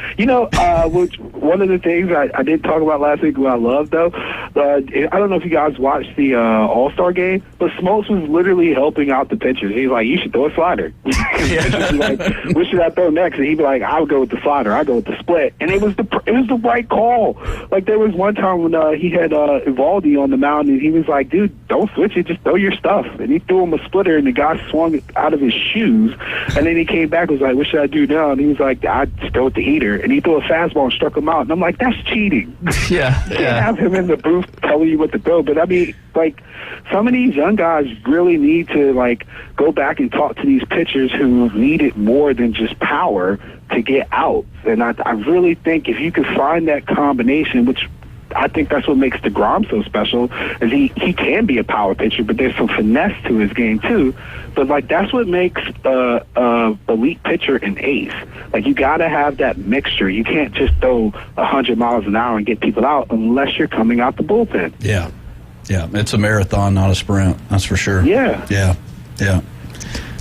Which one of the things I did talk about last week, what I love, though, I don't know if you guys watched the All-Star game, but Smoltz was literally helping out the pitchers. He's like, you should throw a slider. Like, what should I throw next? And he'd be like, I would go with the slider. I go with the split. And it was the right call. Like, there was one time when he had Evaldi on the mound, and he was like, dude, don't switch it. Just throw your stuff. And he threw him a splitter, and the guy swung it out of his shoes. And then he came back and was like, what should I do now? And he was like, I'd just throw it the heater. And he threw a fastball and struck him out. And I'm like, that's cheating. Yeah. You can't have him in the booth telling you what to throw. But I mean, like, some of these young guys really need to, like, go back and talk to these pitchers who need it more than just power to get out. And I really think if you could find that combination, which I think that's what makes DeGrom so special, is he can be a power pitcher, but there's some finesse to his game too. But, like, that's what makes a elite pitcher an ace. Like, you got to have that mixture. You can't just throw 100 miles an hour and get people out unless you're coming out the bullpen. Yeah. Yeah, it's a marathon, not a sprint. That's for sure. Yeah. Yeah. Yeah.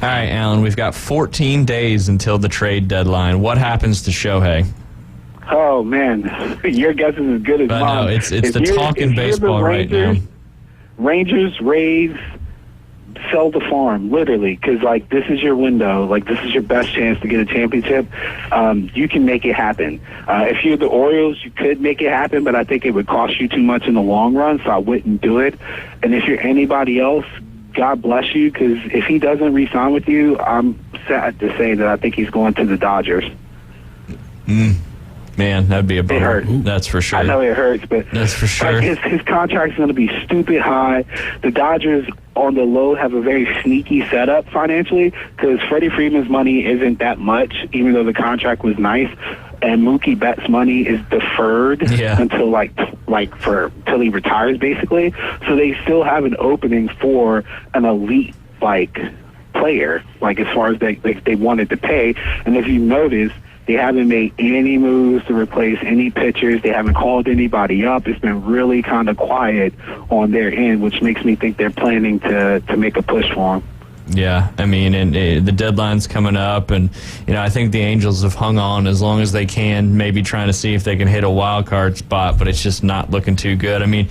All right, Alan, we've got 14 days until the trade deadline. What happens to Shohei? Oh, man. Your guess is as good as mine. No, it's the talk in baseball right now. Rangers, Rays, sell the farm, literally, because, like, this is your window. Like, this is your best chance to get a championship. You can make it happen. If you're the Orioles, you could make it happen, but I think it would cost you too much in the long run, so I wouldn't do it. And if you're anybody else, God bless you, because if he doesn't re-sign with you, I'm sad to say that I think he's going to the Dodgers. Man, that'd be a bummer. It hurts. That's for sure. I know it hurts, but that's for sure. Like, his contract's going to be stupid high. The Dodgers, on the low, have a very sneaky setup financially, because Freddie Freeman's money isn't that much, even though the contract was nice. And Mookie Betts' money is deferred until till he retires, basically. So they still have an opening for an elite player, as far as they wanted to pay. And if you notice, they haven't made any moves to replace any pitchers. They haven't called anybody up. It's been really kind of quiet on their end, which makes me think they're planning to make a push for him. Yeah, I mean, and the deadline's coming up, and I think the Angels have hung on as long as they can, maybe trying to see if they can hit a wild card spot, but it's just not looking too good. I mean,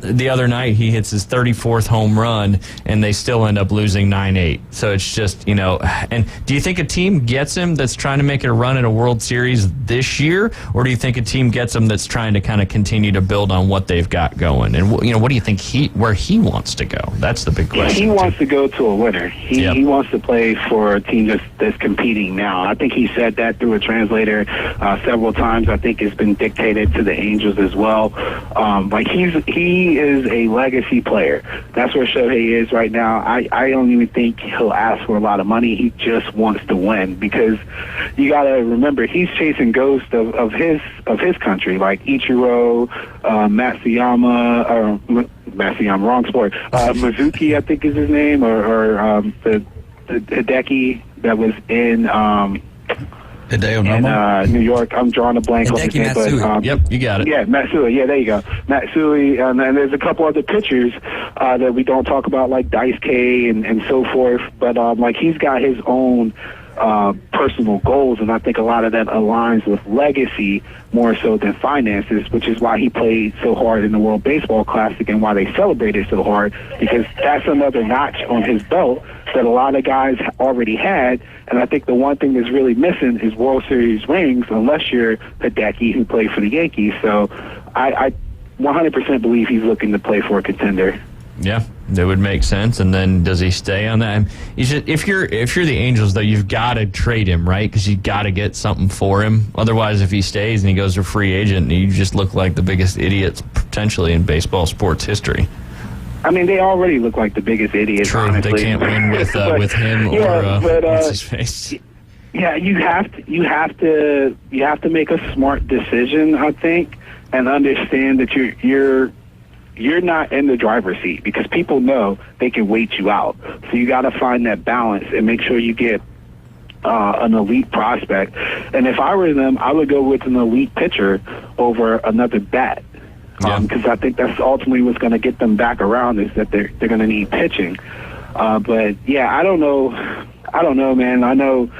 the other night he hits his 34th home run, and they still end up losing 9-8. So it's just, and do you think a team gets him that's trying to make it a run at a World Series this year, or do you think a team gets him that's trying to kind of continue to build on what they've got going? And what do you think where he wants to go? That's the big question. He wants to go to a winner. He wants to play for a team that's competing now. I think he said that through a translator several times. I think it's been dictated to the Angels as well. He is a legacy player. That's where Shohei is right now. I don't even think he'll ask for a lot of money. He just wants to win, because you got to remember, he's chasing ghosts of his country, like Ichiro, Matsuyama, wrong sport. Mizuki, I think is his name, or the Hideki that was in New York. I'm drawing a blank on his name, but yep, you got it. Yeah, Matsui. Yeah, there you go, Matsui. And there's a couple other pitchers that we don't talk about, like Daisuke and so forth. But he's got his own personal goals, and I think a lot of that aligns with legacy more so than finances, which is why he played so hard in the World Baseball Classic and why they celebrated so hard, because that's another notch on his belt that a lot of guys already had. And I think the one thing that's really missing is World Series rings, unless you're Hideki, who played for the Yankees. So I 100% believe he's looking to play for a contender. Yeah, that would make sense. And then does he stay on that? If you're the Angels, though, you've got to trade him, right? Because you got to get something for him. Otherwise, if he stays and he goes to free agent, you just look like the biggest idiots potentially in baseball sports history. I mean, they already look like the biggest idiots. True, honestly. They can't win with him or what's his face. Yeah, you have to make a smart decision, I think, and understand that you're not in the driver's seat, because people know they can wait you out. So you got to find that balance and make sure you get an elite prospect. And if I were them, I would go with an elite pitcher over another bat. Because I think that's ultimately what's going to get them back around, is that they're going to need pitching. But yeah, I don't know, man. I know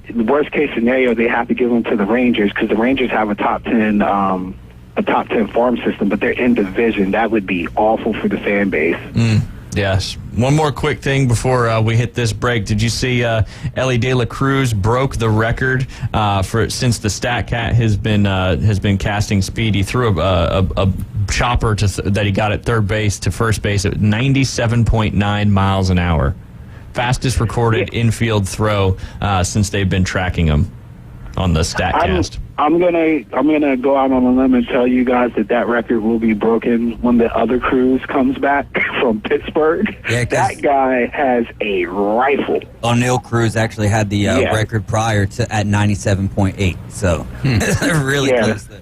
in the worst case scenario, they have to give them to the Rangers, because the Rangers have a top 10 farm system, but they're in division. That would be awful for the fan base. Yes. One more quick thing before we hit this break. Did you see Elly De La Cruz broke the record since the StatCat has been casting speed? He threw a chopper that he got at third base to first base at 97.9 miles an hour. Fastest recorded infield throw since they've been tracking him on the StatCast. I'm gonna go out on a limb and tell you guys that record will be broken when the other Cruz comes back from Pittsburgh. Yeah, that guy has a rifle. O'Neal Cruz actually had the record prior to at 97.8. So really close there.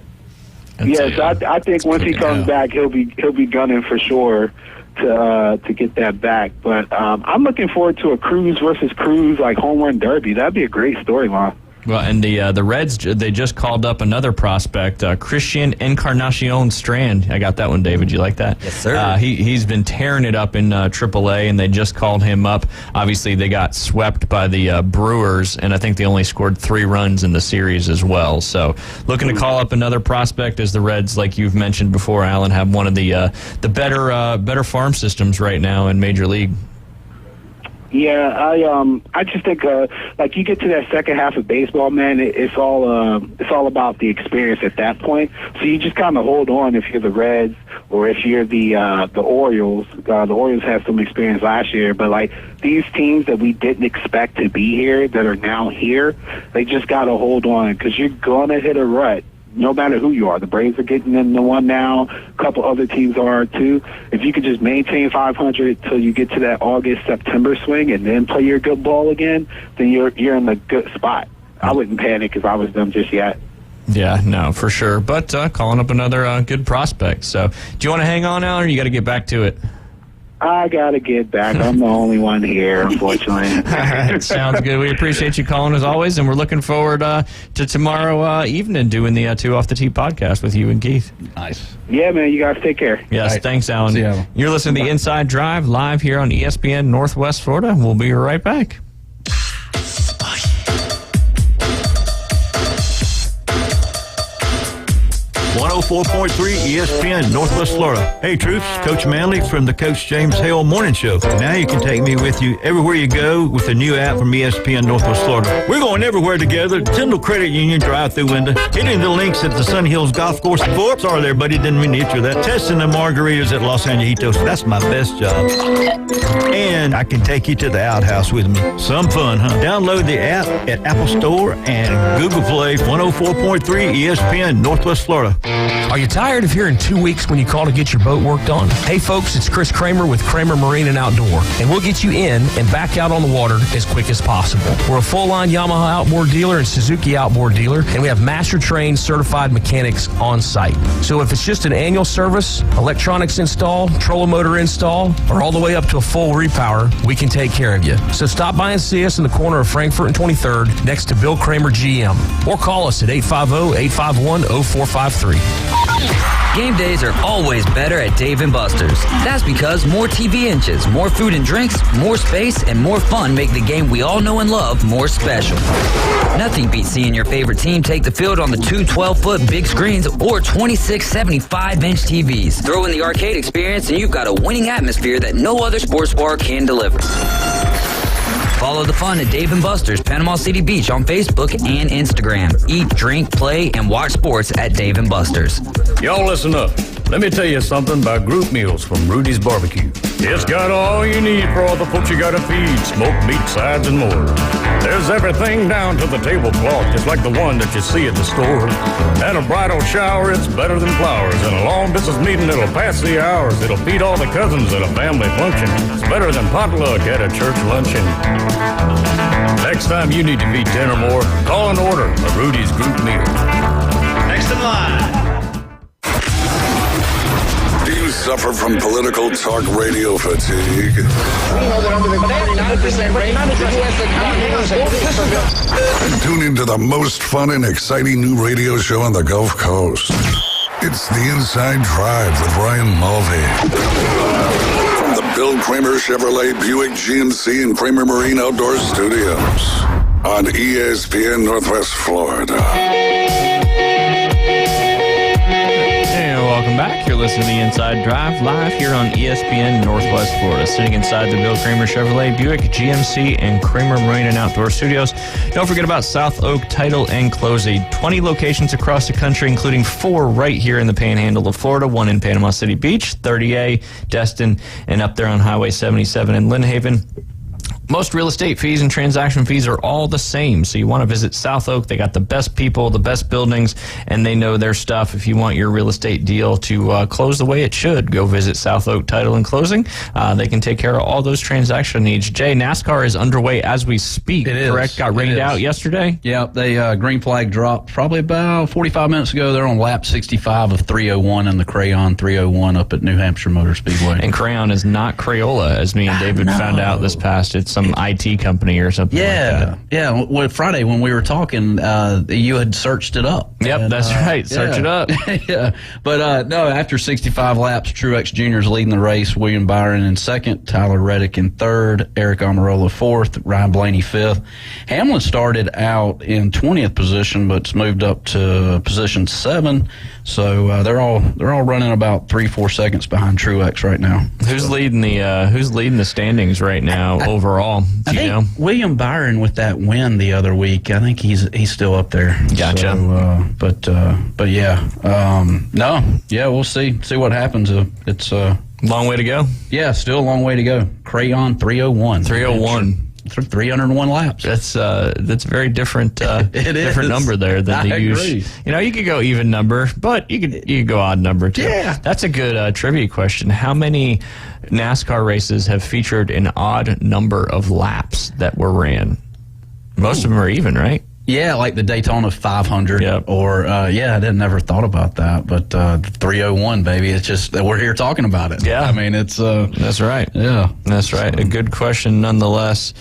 Yes, I think once he comes back, he'll be gunning for sure to get that back. But I'm looking forward to a Cruz versus Cruz home run derby. That'd be a great storyline. Well, and the Reds, they just called up another prospect, Christian Encarnacion Strand. I got that one, David. You like that? Yes, sir. He's been tearing it up in AAA, and they just called him up. Obviously, they got swept by the Brewers, and I think they only scored 3 runs in the series as well. So looking to call up another prospect, as the Reds, like you've mentioned before, Alan, have one of the better farm systems right now in Major League. Yeah, I just think like you get to that second half of baseball, man, it's all about the experience at that point. So you just kind of hold on if you're the Reds or if you're the Orioles. The Orioles had some experience last year, but like these teams that we didn't expect to be here that are now here, they just got to hold on because you're gonna hit a rut. No matter who you are, the Braves are getting in the one now. A couple other teams are too. If you could just maintain 500 till you get to that August-September swing and then play your good ball again, then you're in a good spot. I wouldn't panic if I was them just yet. Yeah, no, for sure. But calling up another good prospect. So, do you want to hang on, Alan, or you got to get back to it? I got to get back. I'm the only one here, unfortunately. All right, sounds good. We appreciate you calling as always, and we're looking forward to tomorrow evening doing the 2 Off the Tee podcast with you and Keith. Nice. Yeah, man, you guys take care. Yes, right. Thanks, Alan. See you, Alan. You're listening to the Inside Drive live here on ESPN Northwest Florida. We'll be right back. 104.3 ESPN Northwest Florida. Hey troops, Coach Manley from the Coach James Hale Morning Show. Now you can take me with you everywhere you go with the new app from ESPN Northwest Florida. We're going everywhere together. Tyndall Credit Union drive-through window, hitting the links at the Sunny Hills Golf Course. Sorry there, buddy, didn't mean to hit you with that. Testing the margaritas at Los Angeles. That's my best job. And I can take you to the outhouse with me. Some fun, huh? Download the app at Apple Store and Google Play. 104.3 ESPN Northwest Florida. Are you tired of hearing 2 weeks when you call to get your boat worked on? Hey folks, it's Chris Kramer with Kramer Marine and Outdoor, and we'll get you in and back out on the water as quick as possible. We're a full-line Yamaha outboard dealer and Suzuki outboard dealer, and we have master-trained certified mechanics on site. So if it's just an annual service, electronics install, trolling motor install, or all the way up to a full repower, we can take care of you. So stop by and see us in the corner of Frankfurt and 23rd next to Bill Kramer GM, or call us at 850-851-0453. Game days are always better at Dave & Buster's. That's because more TV inches, more food and drinks, more space, and more fun make the game we all know and love more special. Nothing beats seeing your favorite team take the field on the two 12-foot big screens or 26 75-inch TVs. Throw in the arcade experience and you've got a winning atmosphere that no other sports bar can deliver. Follow the fun at Dave & Buster's, Panama City Beach on Facebook and Instagram. Eat, drink, play, and watch sports at Dave & Buster's. Y'all listen up. Let me tell you something about group meals from Rudy's Barbecue. It's got all you need for all the folks you gotta feed, smoked meat, sides, and more. There's everything down to the tablecloth, just like the one that you see at the store. And a bridal shower, it's better than flowers. And a long business meeting, it'll pass the hours. It'll feed all the cousins at a family function. It's better than potluck at a church luncheon. Next time you need to feed 10 or more, call and order a Rudy's group meal. Next in line. Do you suffer from political talk radio fatigue? We know that over the 99% rate, the U.S. Tune into the most fun and exciting new radio show on the Gulf Coast. It's The Inside Drive with Ryan Mulvey. From the Bill Kramer Chevrolet Buick GMC and Kramer Marine Outdoor Studios on ESPN Northwest Florida. Welcome back. You're listening to the Inside Drive live here on ESPN Northwest Florida. Sitting inside the Bill Kramer Chevrolet Buick GMC and Kramer Marine and Outdoor Studios. Don't forget about South Oak Title and Closing. 20 locations across the country, including 4 right here in the Panhandle of Florida. 1 in Panama City Beach, 30A, Destin, and up there on Highway 77 in Lynn Haven. Most real estate fees and transaction fees are all the same, so you want to visit South Oak. They got the best people, the best buildings, and they know their stuff. If you want your real estate deal to close the way it should, go visit South Oak Title and Closing. They can take care of all those transaction needs. Jay, NASCAR is underway as we speak, correct? Got rained out yesterday? Yeah, they green flag dropped probably about 45 minutes ago. They're on lap 65 of 301 in the Crayon 301 up at New Hampshire Motor Speedway. And Crayon is not Crayola, as me and David found out this past. It's some IT company or something like that. Yeah. Well, Friday when we were talking, you had searched it up. Yep, and, that's right. Search it up. Yeah. But no, after 65 laps, Truex Jr. is leading the race. William Byron in second, Tyler Reddick in third, Eric Almirola fourth, Ryan Blaney fifth. Hamlin started out in 20th position, but it's moved up to position 7. So they're all running about 3-4 seconds behind Truex right now. Who's leading the standings right now overall? overall. I think William Byron with that win the other week. I think he's still up there. Gotcha. So, but yeah, we'll see what happens. It's a long way to go. Yeah, still a long way to go. Crayon 301. 301. 301 laps. That's a very different different number there than I they use. agree. You know, you could go even number, but you could go odd number too. Yeah. That's a good trivia question. How many NASCAR races have featured an odd number of laps that were ran? Most of them are even, right? Yeah, like the Daytona 500. Yep. Or, I didn't never thought about that. But the 301, baby, it's just that we're here talking about it. Yeah. I mean, it's... That's right. Yeah. That's right. A good question nonetheless.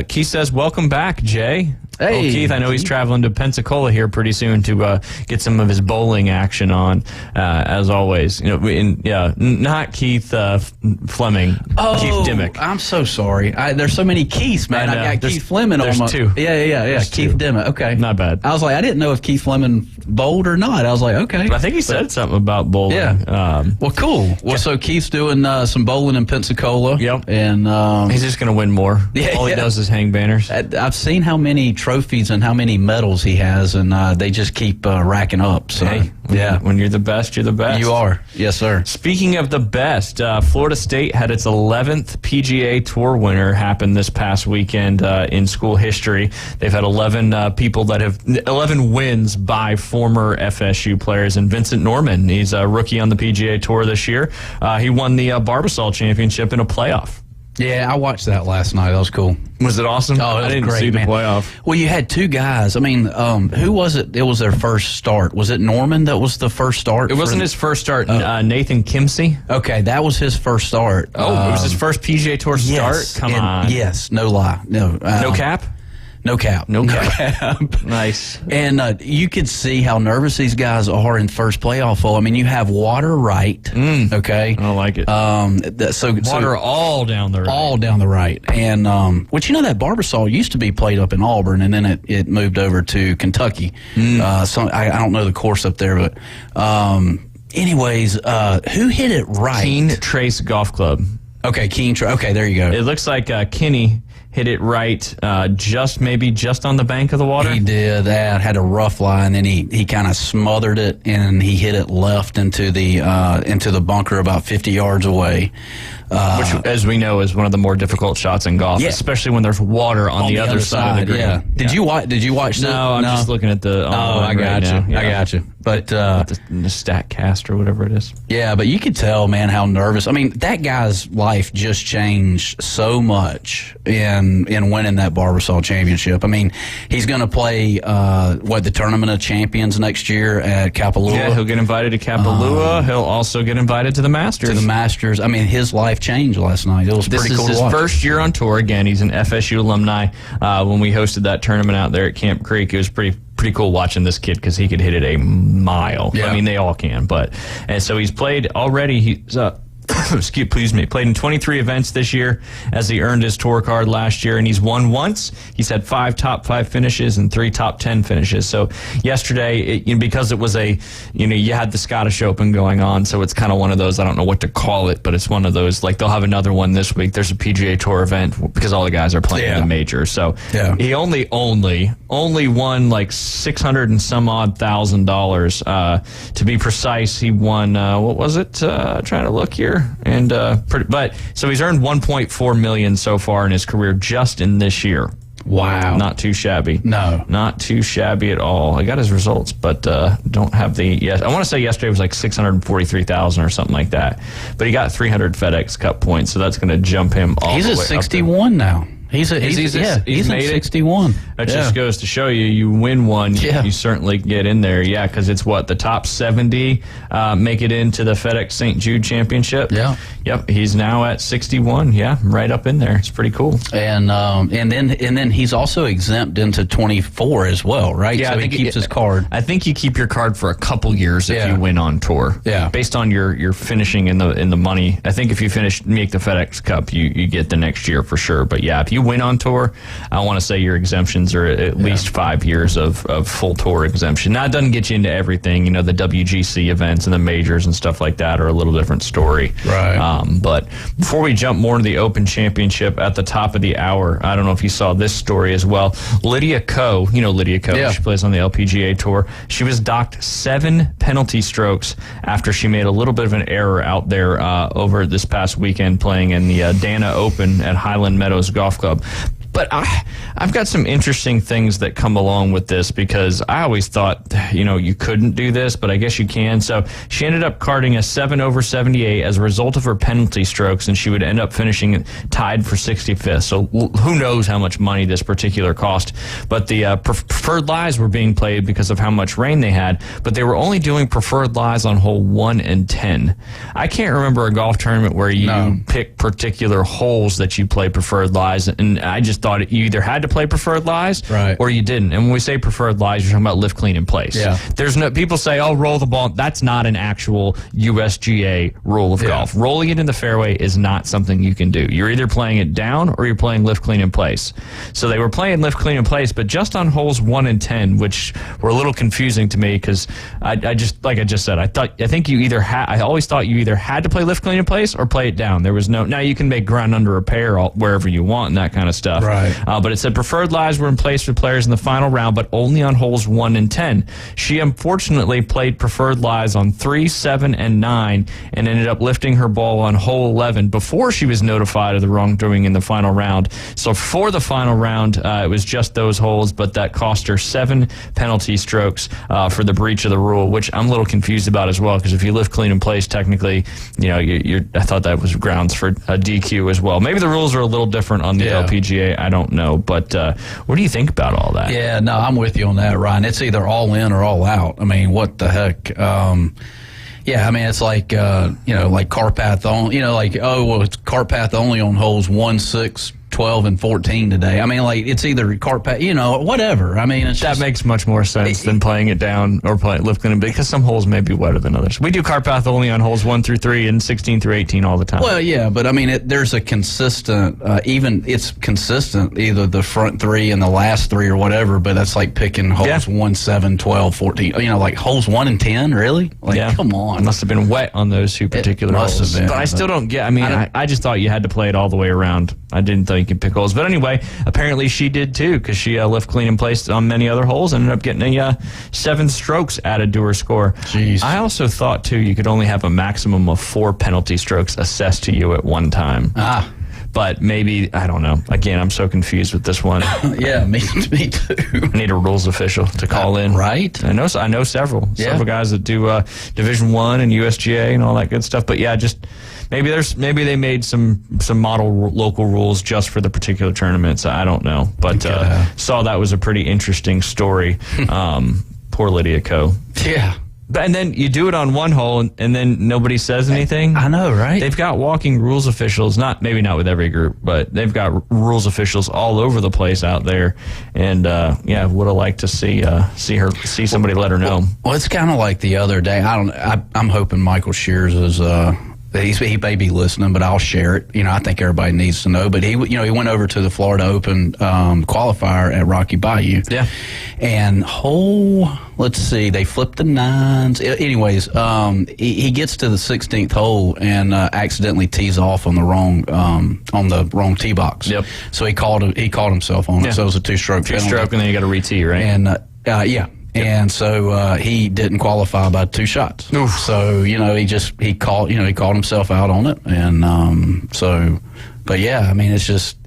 Keith says, welcome back, Jay. Hey, Keith, I know he's traveling to Pensacola here pretty soon to get some of his bowling action on, as always. You know, not Keith Fleming, Keith Dimmick. I'm so sorry. There's so many Keiths, man. I got Keith Fleming on my... There's two. Yeah. Keith Dimmick. Okay. Not bad. I was like, I didn't know if Keith Fleming bowled or not. I was like, okay. I think he said something about bowling. Yeah. Well, cool. Well, so Keith's doing some bowling in Pensacola. Yep. And he's just going to win more. Yeah, All he does is hang banners. I've seen how many trophies and how many medals he has, and they just keep racking up. So, when you're the best, you're the best. You are. Yes, sir. Speaking of the best, Florida State had its 11th PGA Tour winner happen this past weekend in school history. They've had 11 people that have 11 wins by former FSU players, and Vincent Norman, he's a rookie on the PGA Tour this year. He won the Barbasol Championship in a playoff. Yeah, I watched that last night. That was cool. Was it awesome? Oh, it was I didn't great, see the man. playoff. Well, you had two guys. I mean, who was it? It was their first start. Was it Norman that was the first start? It wasn't his first start. Nathan Kimsey. Okay, that was his first start. Oh, it was his first PGA Tour start? Yes, Come on. Yes, no lie. No cap? No cap. No cap. Nice. And you could see how nervous these guys are in first playoff hole. I mean, you have water right. Okay. I don't like it. Water all down the right. All down the right. And, which, you know, that Barbasol used to be played up in Auburn, and then it moved over to Kentucky. So I don't know the course up there, but anyways, who hit it right? Keene Trace Golf Club. Okay, okay, there you go. It looks like Kenny hit it right, just on the bank of the water. He did that. Had a rough lie, and then he kind of smothered it, and he hit it left into the bunker about 50 yards away. Which, as we know, is one of the more difficult shots in golf, especially when there's water on the other side of the green. Yeah. Did you watch? No, I'm just looking at the. I got you. I got you. But the StatCast or whatever it is. Yeah, but you could tell, man, how nervous. I mean, that guy's life just changed so much in winning that Barbasol Championship. I mean, he's going to play the Tournament of Champions next year at Kapalua. Yeah, he'll get invited to Kapalua. He'll also get invited to the Masters. I mean, his life changed last night. It was pretty cool to watch. This is his first year on tour. Again, he's an FSU alumni. When we hosted that tournament out there at Camp Creek, it was pretty cool watching this kid because he could hit it a mile. Yeah. I mean, they all can. And so he's played already. He's played in 23 events this year as he earned his tour card last year, and he's won once. He's had 5 top 5 finishes and 3 top 10 finishes. So yesterday, because it was you had the Scottish Open going on, so it's kind of one of those, I don't know what to call it, but it's one of those, like they'll have another one this week. There's a PGA Tour event because all the guys are playing in the major. So he only won like $600 and some odd $1,000. To be precise, he won, what was it? Trying to look here. And so he's earned $1.4 million so far in his career just in this year. Wow, not too shabby. No, not too shabby at all. I got his results, but don't have the. Yes, I want to say yesterday was like 643,000 or something like that. But he got 300 FedEx Cup points, so that's going to jump him all the way up. He's at 61 now. He's at 61. That just goes to show you win one, you certainly get in there. Yeah, because it's the top 70 make it into the FedEx St. Jude Championship. Yeah. Yep. He's now at 61. Yeah, right up in there. It's pretty cool. And then he's also exempt into 24 as well, right? Yeah, so he keeps his card. I think you keep your card for a couple years if you win on tour. Yeah. Based on your finishing in the money. I think if you make the FedEx Cup, you get the next year for sure. But yeah, if you you win on tour, I want to say your exemptions are at least 5 years of full tour exemption. Now, it doesn't get you into everything. You know, the WGC events and the majors and stuff like that are a little different story. Right. But before we jump more into the Open Championship at the top of the hour, I don't know if you saw this story as well. Lydia Ko, you know Lydia Ko, she plays on the LPGA Tour. She was docked 7 penalty strokes after she made a little bit of an error out there over this past weekend playing in the Dana Open at Highland Meadows Golf Club. But I've got some interesting things that come along with this, because I always thought, you know, you couldn't do this, but I guess you can. So she ended up carding a 7 over 78 as a result of her penalty strokes, and she would end up finishing tied for 65th. So who knows how much money this particular cost. But the preferred lies were being played because of how much rain they had, but they were only doing preferred lies on hole 1 and 10. I can't remember a golf tournament where you pick particular holes that you play preferred lies, and I just thought you either had to play preferred lies or you didn't. And when we say preferred lies, you're talking about lift, clean, in place. There's no, people say, oh, roll the ball. That's not an actual USGA rule of golf. Rolling it in the fairway is not something you can do. You're either playing it down or you're playing lift, clean, in place. So they were playing lift, clean, in place, but just on holes 1 and 10, which were a little confusing to me, because I just, like I just said, I think you either I always thought you either had to play lift, clean, in place or play it down. There was no, now you can make ground under repair wherever you want and that kind of stuff. But it said preferred lies were in place for players in the final round, but only on holes 1 and 10. She unfortunately played preferred lies on 3, 7, and 9 and ended up lifting her ball on hole 11 before she was notified of the wrongdoing in the final round. So for the final round, it was just those holes, but that cost her 7 penalty strokes for the breach of the rule, which I'm a little confused about as well, because if you lift, clean, in place, technically, you know, I thought that was grounds for a DQ as well. Maybe the rules are a little different on the LPGA. I don't know, but what do you think about all that? Yeah, no, I'm with you on that, Ryan. It's either all in or all out. I mean, what the heck? Yeah, I mean, it's like, you know, like cart path only, you know, like, oh, well, it's cart path only on holes 1, 6, 12, and 14 today. I mean, like, it's either cart path, you know, whatever. I mean, it's that makes much more sense than playing it down or playing lift, clean, because some holes may be wetter than others. We do cart path only on holes 1 through 3 and 16 through 18 all the time. Well, yeah, but I mean, there's a consistent, it's consistent, either the front 3 and the last 3 or whatever, but that's like picking holes 1, 7, 12, 14, you know, like holes 1 and 10, really? Like, come on. It must have been wet on those 2 particular holes. Must have been. But I still don't get, I mean, I just thought you had to play it all the way around. I didn't think you could pick holes. But anyway, apparently she did too, because she lift, clean, in place on many other holes, ended up getting a 7 strokes added to her score. Jeez. I also thought too you could only have a maximum of 4 penalty strokes assessed to you at one time. But maybe, I don't know. Again, I'm so confused with this one. Yeah, me too. I need a rules official to call in. Right? I know several guys that do Division I and USGA and all that good stuff. But yeah, just maybe they made some model local rules just for the particular tournaments. I don't know, but saw that was a pretty interesting story. Poor Lydia Ko. Yeah. And then you do it on one hole, and then nobody says anything. I know, right? They've got walking rules officials, maybe not with every group, but they've got rules officials all over the place out there. And would have liked to see somebody let her know. Well, it's kind of like the other day. I'm hoping Michael Shears is. He may be listening, but I'll share it. You know, I think everybody needs to know. But he went over to the Florida Open qualifier at Rocky Bayou. Yeah. And let's see, they flipped the 9s. Anyways, he gets to the 16th hole and accidentally tees off on the wrong tee box. Yep. So he called himself on it. So it was a 2-stroke penalty. 2-stroke, and then you got to re-tee, right? And yeah. And so he didn't qualify by 2 shots. Oof. So he called himself out on it, and but yeah, I mean, it's just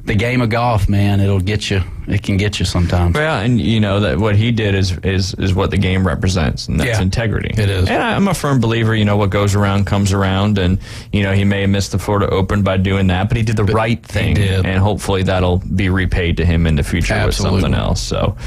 the game of golf, man. It'll get you. It can get you sometimes. Yeah, and you know that what he did is what the game represents, and that's integrity. It is. And I'm a firm believer. You know, what goes around comes around, and you know he may have missed the Florida Open by doing that, but he did the right thing, and hopefully that'll be repaid to him in the future with something else. So,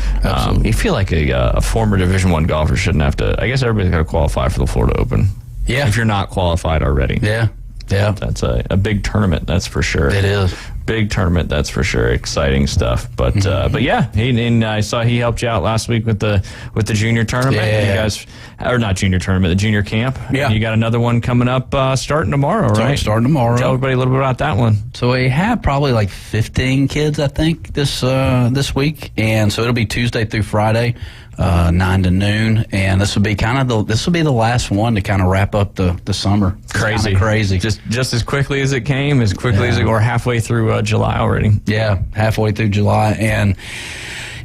you feel like a former Division I golfer shouldn't have to. I guess everybody's got to qualify for the Florida Open. Yeah, if you're not qualified already. Yeah. That's a big tournament, that's for sure. It is. Big tournament, that's for sure. Exciting stuff. But yeah, I saw he helped you out last week with the junior tournament. Yeah. You guys, or not junior tournament, the junior camp. Yeah. You got another one coming up starting tomorrow, right? Starting tomorrow. Tell everybody a little bit about that one. So we have probably like 15 kids, I think, this week, and so it'll be Tuesday through Friday, 9 to noon, and this will be the last one to kind of wrap up the summer. Crazy. Just as quickly as it came, or halfway through July already. Yeah, halfway through July, and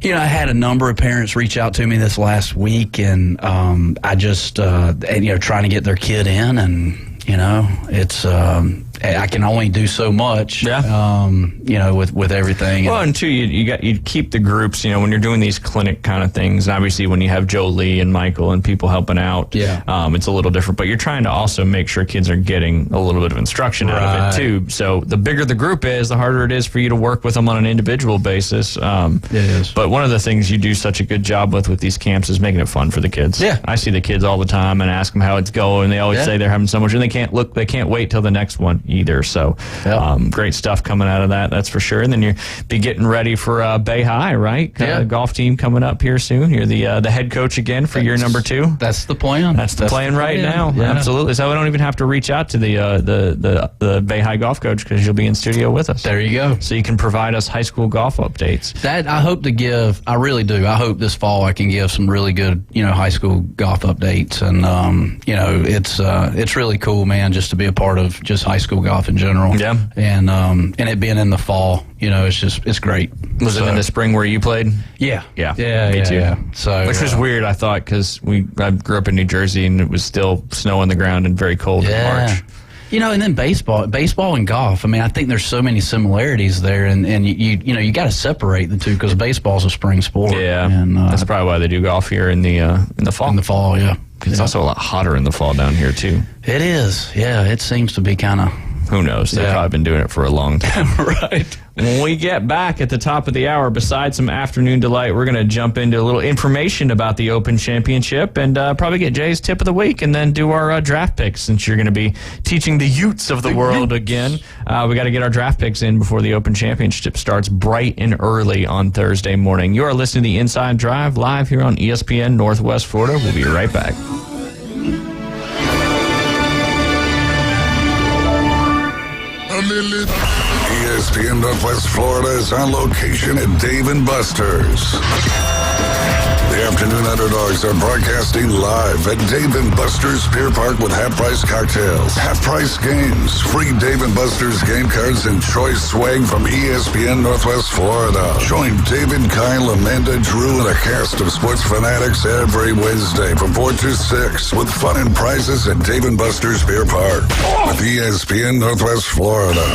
I had a number of parents reach out to me this last week, and I just trying to get their kid in, and it's I can only do so much. Yeah. With everything. Well, and two, you keep the groups. When you're doing these clinic kind of things, and obviously when you have Jolie and Michael and people helping out, it's a little different. But you're trying to also make sure kids are getting a little bit of instruction out of it too. So the bigger the group is, the harder it is for you to work with them on an individual basis. It is. But one of the things you do such a good job with these camps is making it fun for the kids. Yeah. I see the kids all the time and ask them how it's going. They always say they're having so much, and they can't wait till the next one either. So great stuff coming out of that, that's for sure. And then you'll be getting ready for Bay High, right? Golf team coming up here soon. You're the head coach again for year number 2. That's the plan. That's the plan right now. Yeah. Absolutely. So we don't even have to reach out to the Bay High golf coach, because you'll be in studio with us. There you go. So you can provide us high school golf updates. That I hope to give. I really do. I hope this fall I can give some really good high school golf updates, and it's really cool, man, just to be a part of just high school golf in general. Yeah. And it being in the fall, it's great. Was it in the spring where you played? Yeah. Me too. Yeah. So which was weird, I thought, because I grew up in New Jersey and it was still snow on the ground and very cold in March. And then baseball and golf. I mean, I think there's so many similarities there, and you got to separate the two, because baseball's a spring sport. Yeah, and that's probably why they do golf here in the fall. In the fall, yeah. Because it's also a lot hotter in the fall down here too. It is. Yeah, it seems to be kind of. Who knows? They've probably been doing it for a long time. Right. When we get back at the top of the hour, besides some afternoon delight, we're going to jump into a little information about the Open Championship, and probably get Jay's tip of the week, and then do our draft picks, since you're going to be teaching the Utes of the world again. We got to get our draft picks in before the Open Championship starts bright and early on Thursday morning. You are listening to the Inside Drive live here on ESPN Northwest Florida. We'll be right back. ESPN Northwest Florida is on location at Dave & Buster's. The afternoon underdogs are broadcasting live at Dave & Buster's Pier Park with half-price cocktails, half-price games, free Dave & Buster's game cards, and choice swag from ESPN Northwest Florida. Join David, Kyle, Amanda, Drew, and a cast of sports fanatics every Wednesday from 4 to 6 with fun and prizes at Dave & Buster's Pier Park with ESPN Northwest Florida.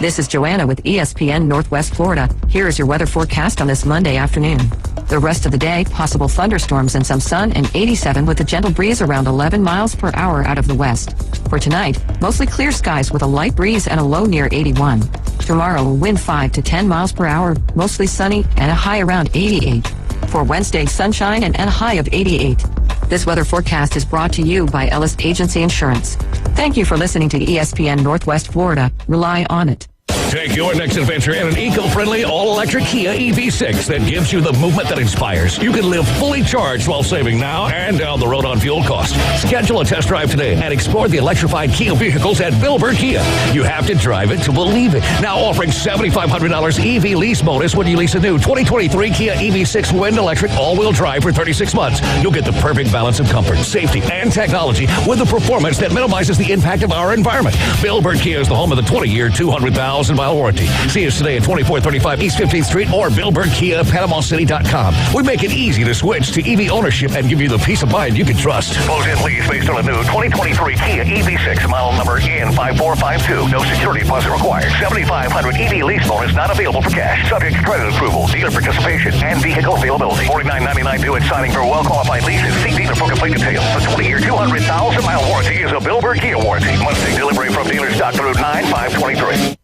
This is Joanna with ESPN Northwest Florida. Here is your weather forecast on this Monday afternoon. The rest of the day, possible thunderstorms and some sun, and 87 with a gentle breeze around 11 miles per hour out of the west. For tonight, mostly clear skies with a light breeze and a low near 81. Tomorrow, wind 5 to 10 miles per hour, mostly sunny, and a high around 88. For Wednesday, sunshine and a high of 88. This weather forecast is brought to you by Ellis Agency Insurance. Thank you for listening to ESPN Northwest Florida. Rely on it. Take your next adventure in an eco-friendly, all-electric Kia EV6 that gives you the movement that inspires. You can live fully charged while saving now and down the road on fuel costs. Schedule a test drive today and explore the electrified Kia vehicles at Bilbert Kia. You have to drive it to believe it. Now offering $7,500 EV lease bonus when you lease a new 2023 Kia EV6 wind electric all-wheel drive for 36 months. You'll get the perfect balance of comfort, safety, and technology with a performance that minimizes the impact of our environment. Bilbert Kia is the home of the 20-year, 200,000-mile warranty. See us today at 2435 East 15th Street or BillBirdKia@PanamaCity.com. We make it easy to switch to EV ownership and give you the peace of mind you can trust. Close-in lease based on a new 2023 Kia EV6, model number N5452. No security deposit required. $7,500 EV lease bonus not available for cash. Subject to credit approval, dealer participation, and vehicle availability. $49.99 due at signing for well-qualified leases. See dealer for complete details. The 20-year, 200,000-mile warranty is a Bilbert Kia warranty. Must take delivery from dealer stock through 9/5/23.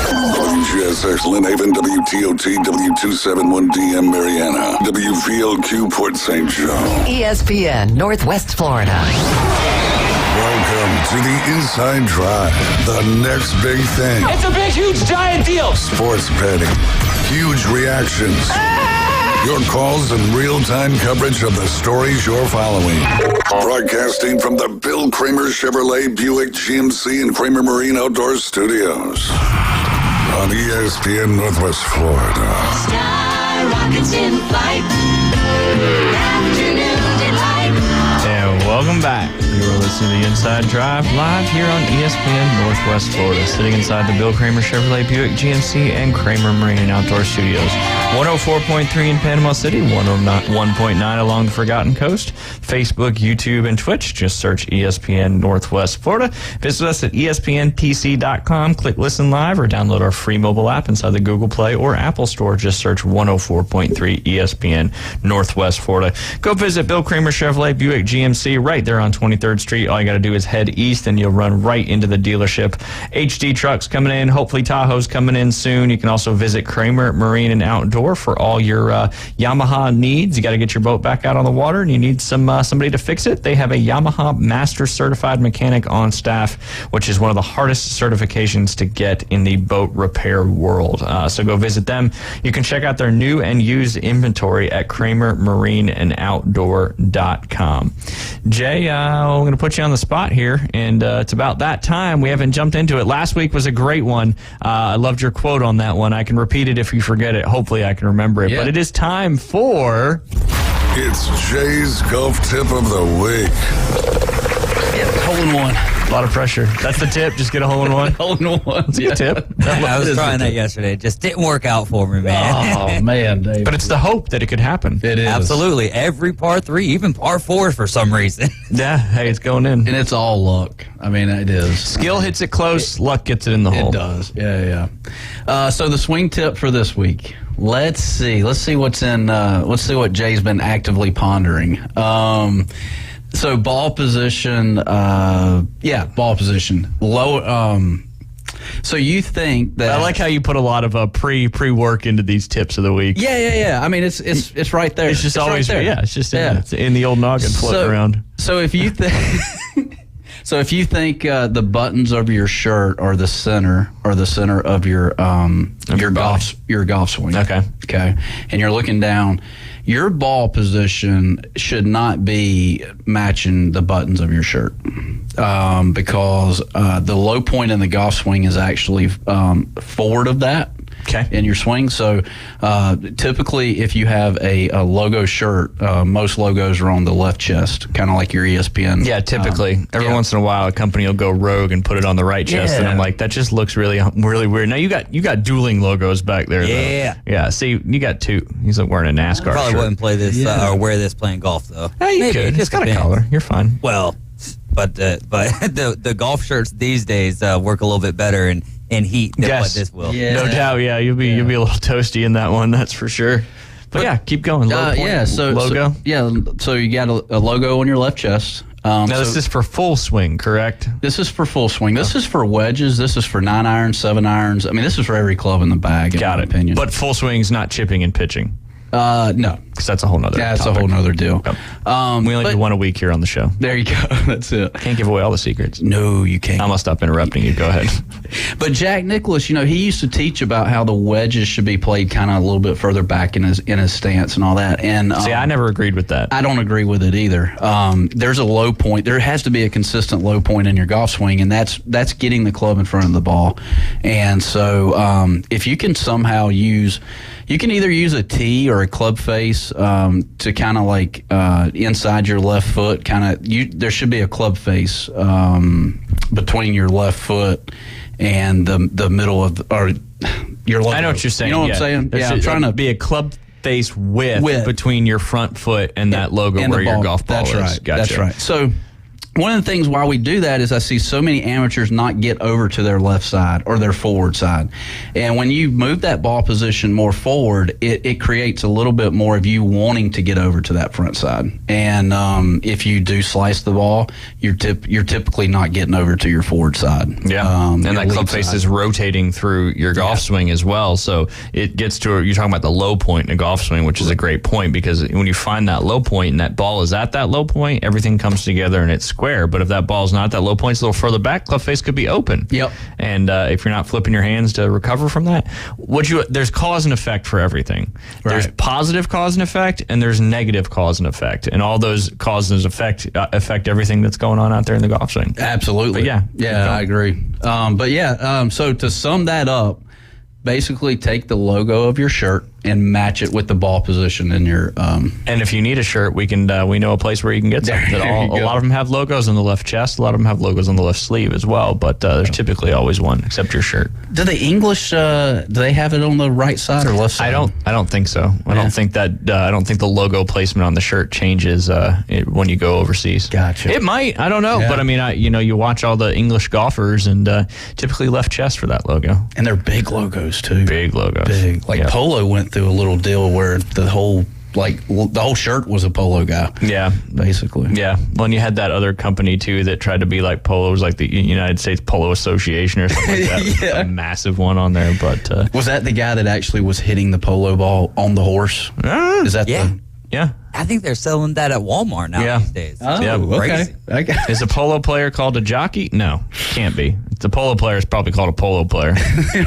WGSX Lynn Haven, WTOT, W271DM Mariana, WVLQ Port St. Joe. ESPN Northwest Florida. Welcome to the Inside Drive, the next big thing. It's a big, huge, giant deal. Sports betting, huge reactions, your calls and real-time coverage of the stories you're following. Broadcasting from the Bill Kramer Chevrolet Buick GMC and Kramer Marine Outdoor Studios on ESPN Northwest Florida. Sky rockets in flight. Afternoon delight. And welcome back. You are listening to the Inside Drive live here on ESPN Northwest Florida, sitting inside the Bill Kramer Chevrolet Buick GMC and Kramer Marine and Outdoor Studios. 104.3 in Panama City, 101.9 along the Forgotten Coast. Facebook, YouTube, and Twitch. Just search ESPN Northwest Florida. Visit us at ESPNPC.com. Click Listen Live or download our free mobile app inside the Google Play or Apple Store. Just search 104.3 ESPN Northwest Florida. Go visit Bill Kramer Chevrolet Buick GMC right there on 23rd Street. All you got to do is head east and you'll run right into the dealership. HD trucks coming in. Hopefully Tahoe's coming in soon. You can also visit Kramer Marine and Outdoor for all your Yamaha needs. You got to get your boat back out on the water and you need somebody to fix it. They have a Yamaha Master Certified Mechanic on staff, which is one of the hardest certifications to get in the boat repair world. So go visit them. You can check out their new and used inventory at KramerMarineandOutdoor.com. Jay, I'm going to put you on the spot here, and it's about that time. We haven't jumped into it. Last week was a great one. I loved your quote on that one. I can repeat it if you forget it. Hopefully I can remember it. Yeah. But it is time for... It's Jay's Golf Tip of the Week. Yeah, hole-in-one. A lot of pressure. That's the tip. Just get a hole-in-one. Hole-in-one. It's a good tip. I was trying that yesterday. It just didn't work out for me, man. Oh, man, Dave. But it's the hope that it could happen. It is. Absolutely. Every par 3, even par 4 for some reason. Yeah. Hey, it's going in. And it's all luck. I mean, it is. Skill hits it close. Luck gets it in the hole. It does. Yeah. So the swing tip for this week. Let's see what's in. Let's see what Jay's been actively pondering. So ball position. Ball position. Low. So you think that? I like how you put a lot of pre-work into these tips of the week. Yeah. I mean, it's right there. It's just it's always right there. Yeah. It's just it's in the old noggin floating around. So if you think. So if you think the buttons of your shirt are the center of your golf swing, okay, and you're looking down, your ball position should not be matching the buttons of your shirt, because the low point in the golf swing is actually forward of that. In your swing. So typically if you have a logo shirt, most logos are on the left chest, kind of like your ESPN. Yeah, typically. Every once in a while a company will go rogue and put it on the right chest, and I'm like, that just looks really weird. Now you got dueling logos back there, though. Yeah, see, you got two. He's like wearing a NASCAR Probably shirt. wouldn't play this or wear this playing golf, though. Yeah, you could. It's got a collar. You're fine. Well, but the golf shirts these days work a little bit better in heat than what this will. No doubt. Yeah, you'll be a little toasty in that one. That's for sure. But yeah, keep going. Low point, logo. So you got a logo on your left chest. Now this is for full swing, correct? This is for full swing. This is for wedges. This is for 9 irons, 7 irons. I mean, this is for every club in the bag. Got it. Opinion. But full swing's not chipping and pitching. No, because that's a whole nother. Yeah, it's topic. a whole nother deal. Okay. We only do one a week here on the show. There you go. That's it. Can't give away all the secrets. No, you can't. I'm gonna stop interrupting you. Go ahead. But Jack Nicklaus, he used to teach about how the wedges should be played kind of a little bit further back in his stance and all that. And see, I never agreed with that. I don't agree with it either. There's a low point. There has to be a consistent low point in your golf swing, and that's getting the club in front of the ball. And so, if you can somehow you can either use a tee or a club face to kind of like inside your left foot. There should be a club face between your left foot and the middle of your logo. I know what you're saying. You know what I'm saying? There I'm trying to be a club face width between your front foot and that logo and where your golf ball is. That's right. Gotcha. That's right. So one of the things why we do that is I see so many amateurs not get over to their left side or their forward side. And when you move that ball position more forward, it creates a little bit more of you wanting to get over to that front side. And if you do slice the ball, you're typically not getting over to your forward side. Yeah, and that club face is rotating through your golf swing as well. So it gets to, you're talking about the low point in a golf swing, which is a great point, because when you find that low point and that ball is at that low point, everything comes together and it's square. square. But if that ball's not that low point's a little further back, club face could be open. Yep. And if you're not flipping your hands to recover from that, there's cause and effect for everything. Right. There's positive cause and effect, and there's negative cause and effect. And all those causes affect everything that's going on out there in the golf swing. Absolutely. But yeah, I agree. So to sum that up, basically take the logo of your shirt and match it with the ball position in your. And if you need a shirt, we know a place where you can get some. A lot of them have logos on the left chest. A lot of them have logos on the left sleeve as well. But there's typically always one, except your shirt. Do the English? Do they have it on the right side or left side? I don't think so. I don't think that. I don't think the logo placement on the shirt changes when you go overseas. Gotcha. It might. I don't know. Yeah. But I mean, you watch all the English golfers and typically left chest for that logo. And they're big logos too. Big logos. Big. Like Polo went through a little deal where the whole shirt was a Polo guy. Yeah, basically. Yeah. Well, and you had that other company too that tried to be like Polo. It was like the United States Polo Association or something like that. Yeah. A massive one on there. But was that the guy that actually was hitting the polo ball on the horse? Is that Yeah. I think they're selling that at Walmart now these days. Oh, yeah, okay. Is a polo player called a jockey? No, can't be. The polo player is probably called a polo player.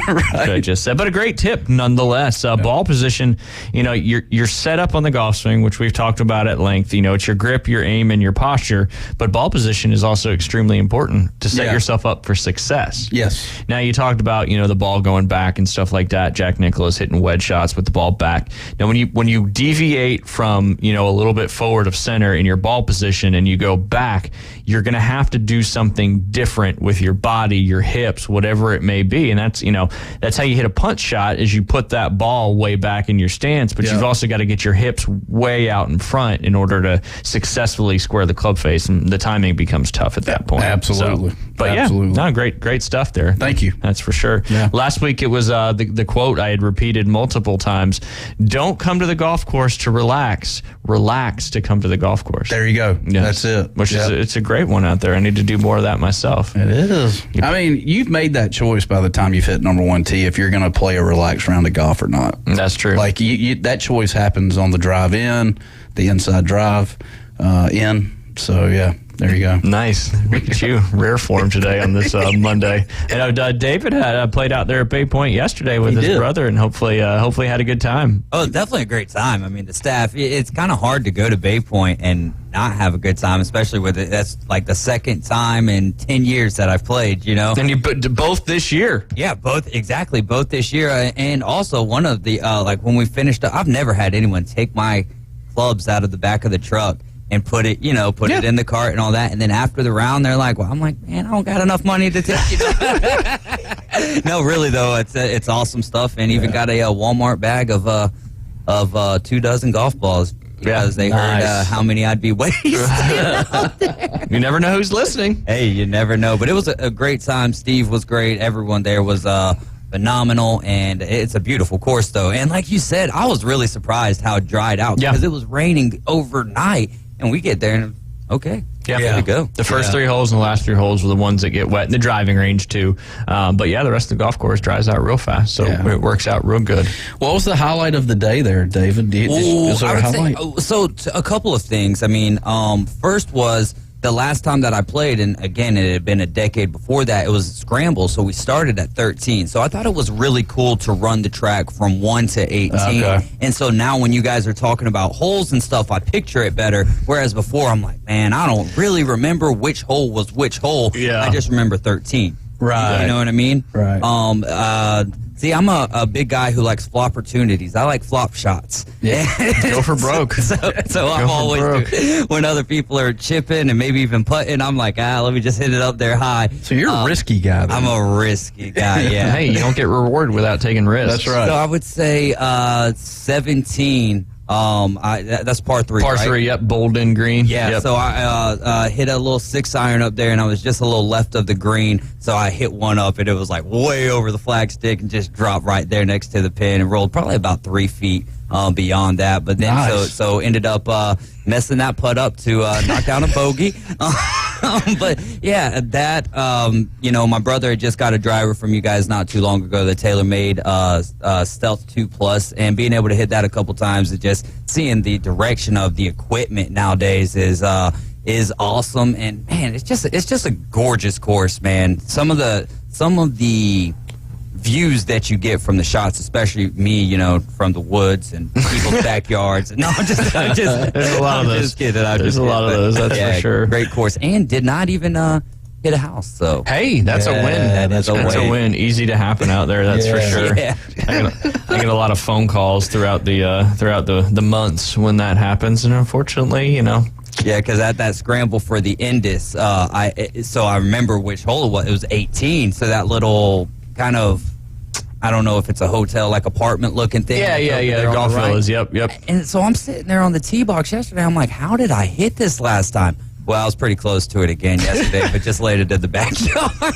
Right. I just said, but a great tip nonetheless. Ball position, you're set up on the golf swing, which we've talked about at length. It's your grip, your aim, and your posture. But ball position is also extremely important to set yourself up for success. Yes. Now you talked about the ball going back and stuff like that. Jack Nicklaus hitting wedge shots with the ball back. Now when you deviate from a little bit forward of center in your ball position and you go back, you're going to have to do something different with your body, your hips, whatever it may be. And that's how you hit a punch shot, is you put that ball way back in your stance, but you've also got to get your hips way out in front in order to successfully square the club face, and the timing becomes tough at that point. Absolutely. But great stuff there. Thank you. That's for sure. Yeah. Last week it was the quote I had repeated multiple times: "Don't come to the golf course to relax to come to the golf course." There you go. Yes. That's it. Which is it's a great one out there. I need to do more of that myself. It is. I mean, you've made that choice by the time you've hit number one tee if you're going to play a relaxed round of golf or not. That's true. Like that choice happens on the drive in, the inside drive in. So yeah. There you go. Nice. Look at you. Rare form today on this Monday. And David had played out there at Bay Point yesterday with his brother, and hopefully had a good time. Oh, definitely a great time. I mean, the staff, it's kind of hard to go to Bay Point and not have a good time, especially with it. That's like the second time in 10 years that I've played, And you both this year. Yeah, both this year. And also one of the, when we finished up, I've never had anyone take my clubs out of the back of the truck and put it in the cart and all that. And then after the round, they're like, well, I'm like, man, I don't got enough money to take No, really, though, it's awesome stuff. And even got a Walmart bag of 24 golf balls because they heard how many I'd be wasting out there. You never know who's listening. Hey, you never know. But it was a great time. Steve was great. Everyone there was phenomenal, and it's a beautiful course, though. And like you said, I was really surprised how it dried out because it was raining overnight. And we get there and good to go. The first 3 holes and the last 3 holes were the ones that get wet in the driving range too. But the rest of the golf course dries out real fast, so it works out real good. What was the highlight of the day there, David? Is there a highlight? A couple of things. I mean, first was the last time that I played, and again, it had been a decade before that, it was a scramble, so we started at 13. So I thought it was really cool to run the track from 1 to 18. Okay. And so now when you guys are talking about holes and stuff, I picture it better, whereas before I'm like, man, I don't really remember which hole was which hole. Yeah. I just remember 13. Right. You know what I mean? Right. See, I'm a big guy who likes flop opportunities. I like flop shots. Yeah. Go for broke. So I'm always, when other people are chipping and maybe even putting, I'm like, let me just hit it up there high. So you're a risky guy, then. I'm a risky guy, yeah. Hey, you don't get rewarded without taking risks. That's right. So I would say 17. That's par 3. Par 3, yep. Bolden green. Yeah. Yep. So I hit a little 6-iron up there, and I was just a little left of the green. So I hit one up, and it was like way over the flagstick, and just dropped right there next to the pin, and rolled probably about 3 feet beyond that. But then so ended up messing that putt up to knock down a bogey. But yeah, that my brother had just got a driver from you guys not too long ago, the TaylorMade Stealth 2 Plus, and being able to hit that a couple times, and just seeing the direction of the equipment nowadays is is awesome, and man, it's just a gorgeous course, man. Some of the views that you get from the shots, especially me, you know, from the woods and people's backyards. No, I'm just there's a lot of those. Just kidding. There's a lot of those. That's for sure. Great course, and did not even hit a house. So hey, that's a win. That's a win. Easy to happen out there. That's for sure. Yeah. I get a lot of phone calls throughout the months when that happens, and unfortunately, you know. Yeah, because at that scramble for the Indus, I remember which hole it was. It was 18. So that little kind of, I don't know if it's a hotel, like apartment looking thing. Yeah. Golf villas. Yep. And so I'm sitting there on the tee box yesterday. I'm like, how did I hit this last time? Well, I was pretty close to it again yesterday, but just laid it in the backyard.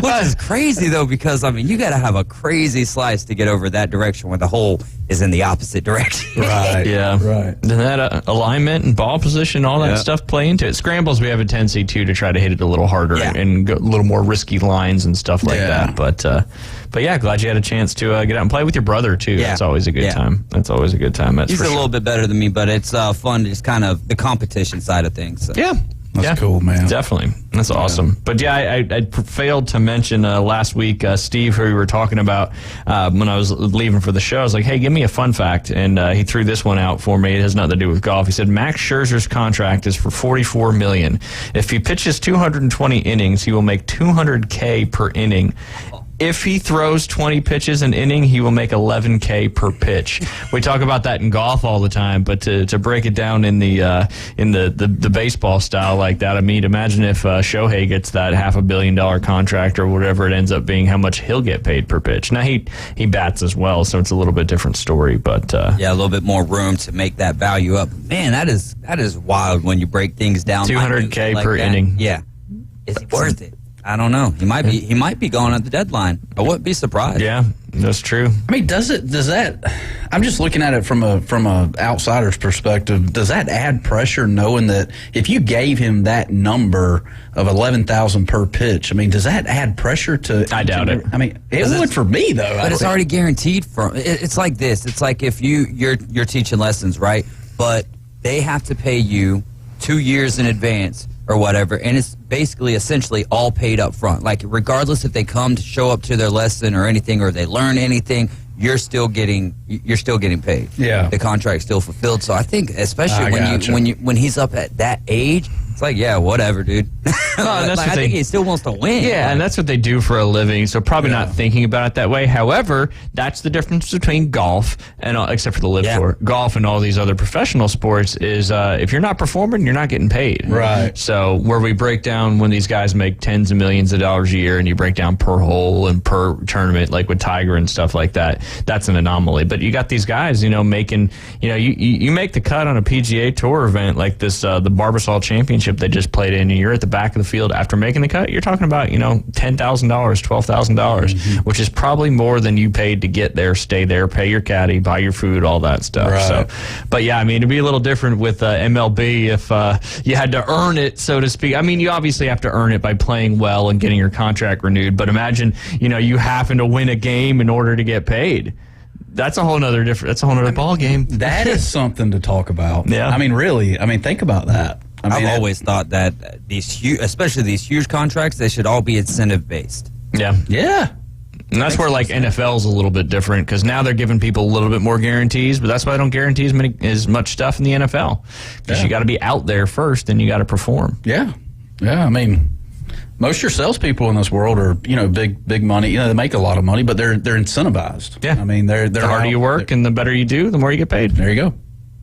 Which is crazy, though, because, I mean, you got to have a crazy slice to get over that direction when the hole is in the opposite direction. Right. Yeah. Right. And that alignment and ball position, all that stuff play into it. Scrambles, we have a tendency, too, to try to hit it a little harder and go a little more risky lines and stuff like that. But yeah, glad you had a chance to get out and play with your brother, too. Yeah. That's always a good time. That's always a good time. He's a little bit better than me, but it's fun, just kind of the competition side of things. So. Yeah. That's cool, man. Definitely. That's awesome. But yeah, I failed to mention last week, Steve, who we were talking about when I was leaving for the show. I was like, hey, give me a fun fact. And he threw this one out for me. It has nothing to do with golf. He said Max Scherzer's contract is for $44 million. If he pitches 220 innings, he will make $200K per inning. If he throws 20 pitches an inning, he will make $11K per pitch. We talk about that in golf all the time, but to break it down in the baseball style like that, I mean, imagine if Shohei gets that $500 million contract or whatever it ends up being, how much he'll get paid per pitch. Now he bats as well, so it's a little bit different story, but a little bit more room to make that value up. Man, that is wild when you break things down. $200K like per that. inning. Yeah, is it worth it? I don't know. He might be gone at the deadline. I wouldn't be surprised. Yeah, that's true. I mean, does that? I'm just looking at it from a outsider's perspective. Does that add pressure, knowing that if you gave him that number of 11,000 per pitch? I mean, does that add pressure to? I doubt it. I mean, it would for me though. But it's already guaranteed. It's like this. It's like if you're teaching lessons, right? But they have to pay you 2 years in advance or whatever, and it's basically essentially all paid up front. Like, regardless if they come to show up to their lesson or anything, or they learn anything, you're still getting paid. Yeah, the contract's still fulfilled. So I think, especially when he's up at that age, it's like, yeah, whatever, dude. I think he still wants to win. Yeah, and that's what they do for a living. So probably not thinking about it that way. However, that's the difference between golf and except for the live tour, golf and all these other professional sports is if you're not performing, you're not getting paid. Right. So where we break down when these guys make tens of millions of dollars a year, and you break down per hole and per tournament, like with Tiger and stuff like that, that's an anomaly. But you got these guys, making, you make the cut on a PGA Tour event like this, the Barbasol Championship they just played in, and you're at the back of the field after making the cut, you're talking about, $10,000, $12,000, which is probably more than you paid to get there, stay there, pay your caddy, buy your food, all that stuff. Right. So, but yeah, I mean, it'd be a little different with MLB if you had to earn it, so to speak. I mean, you obviously have to earn it by playing well and getting your contract renewed, but imagine, you happen to win a game in order to get paid. That's a whole nother ball game. That is something to talk about. Yeah. I mean, really, think about that. I've always thought that especially these huge contracts, they should all be incentive based. Yeah. Yeah. And that's where NFL's a little bit different, because now they're giving people a little bit more guarantees, but that's why they don't guarantee as much stuff in the NFL, because you got to be out there first and you got to perform. Yeah. Yeah. I mean, most of your salespeople in this world are, big money. They make a lot of money, but they're incentivized. Yeah. I mean, they're the harder you work and the better you do, the more you get paid. There you go.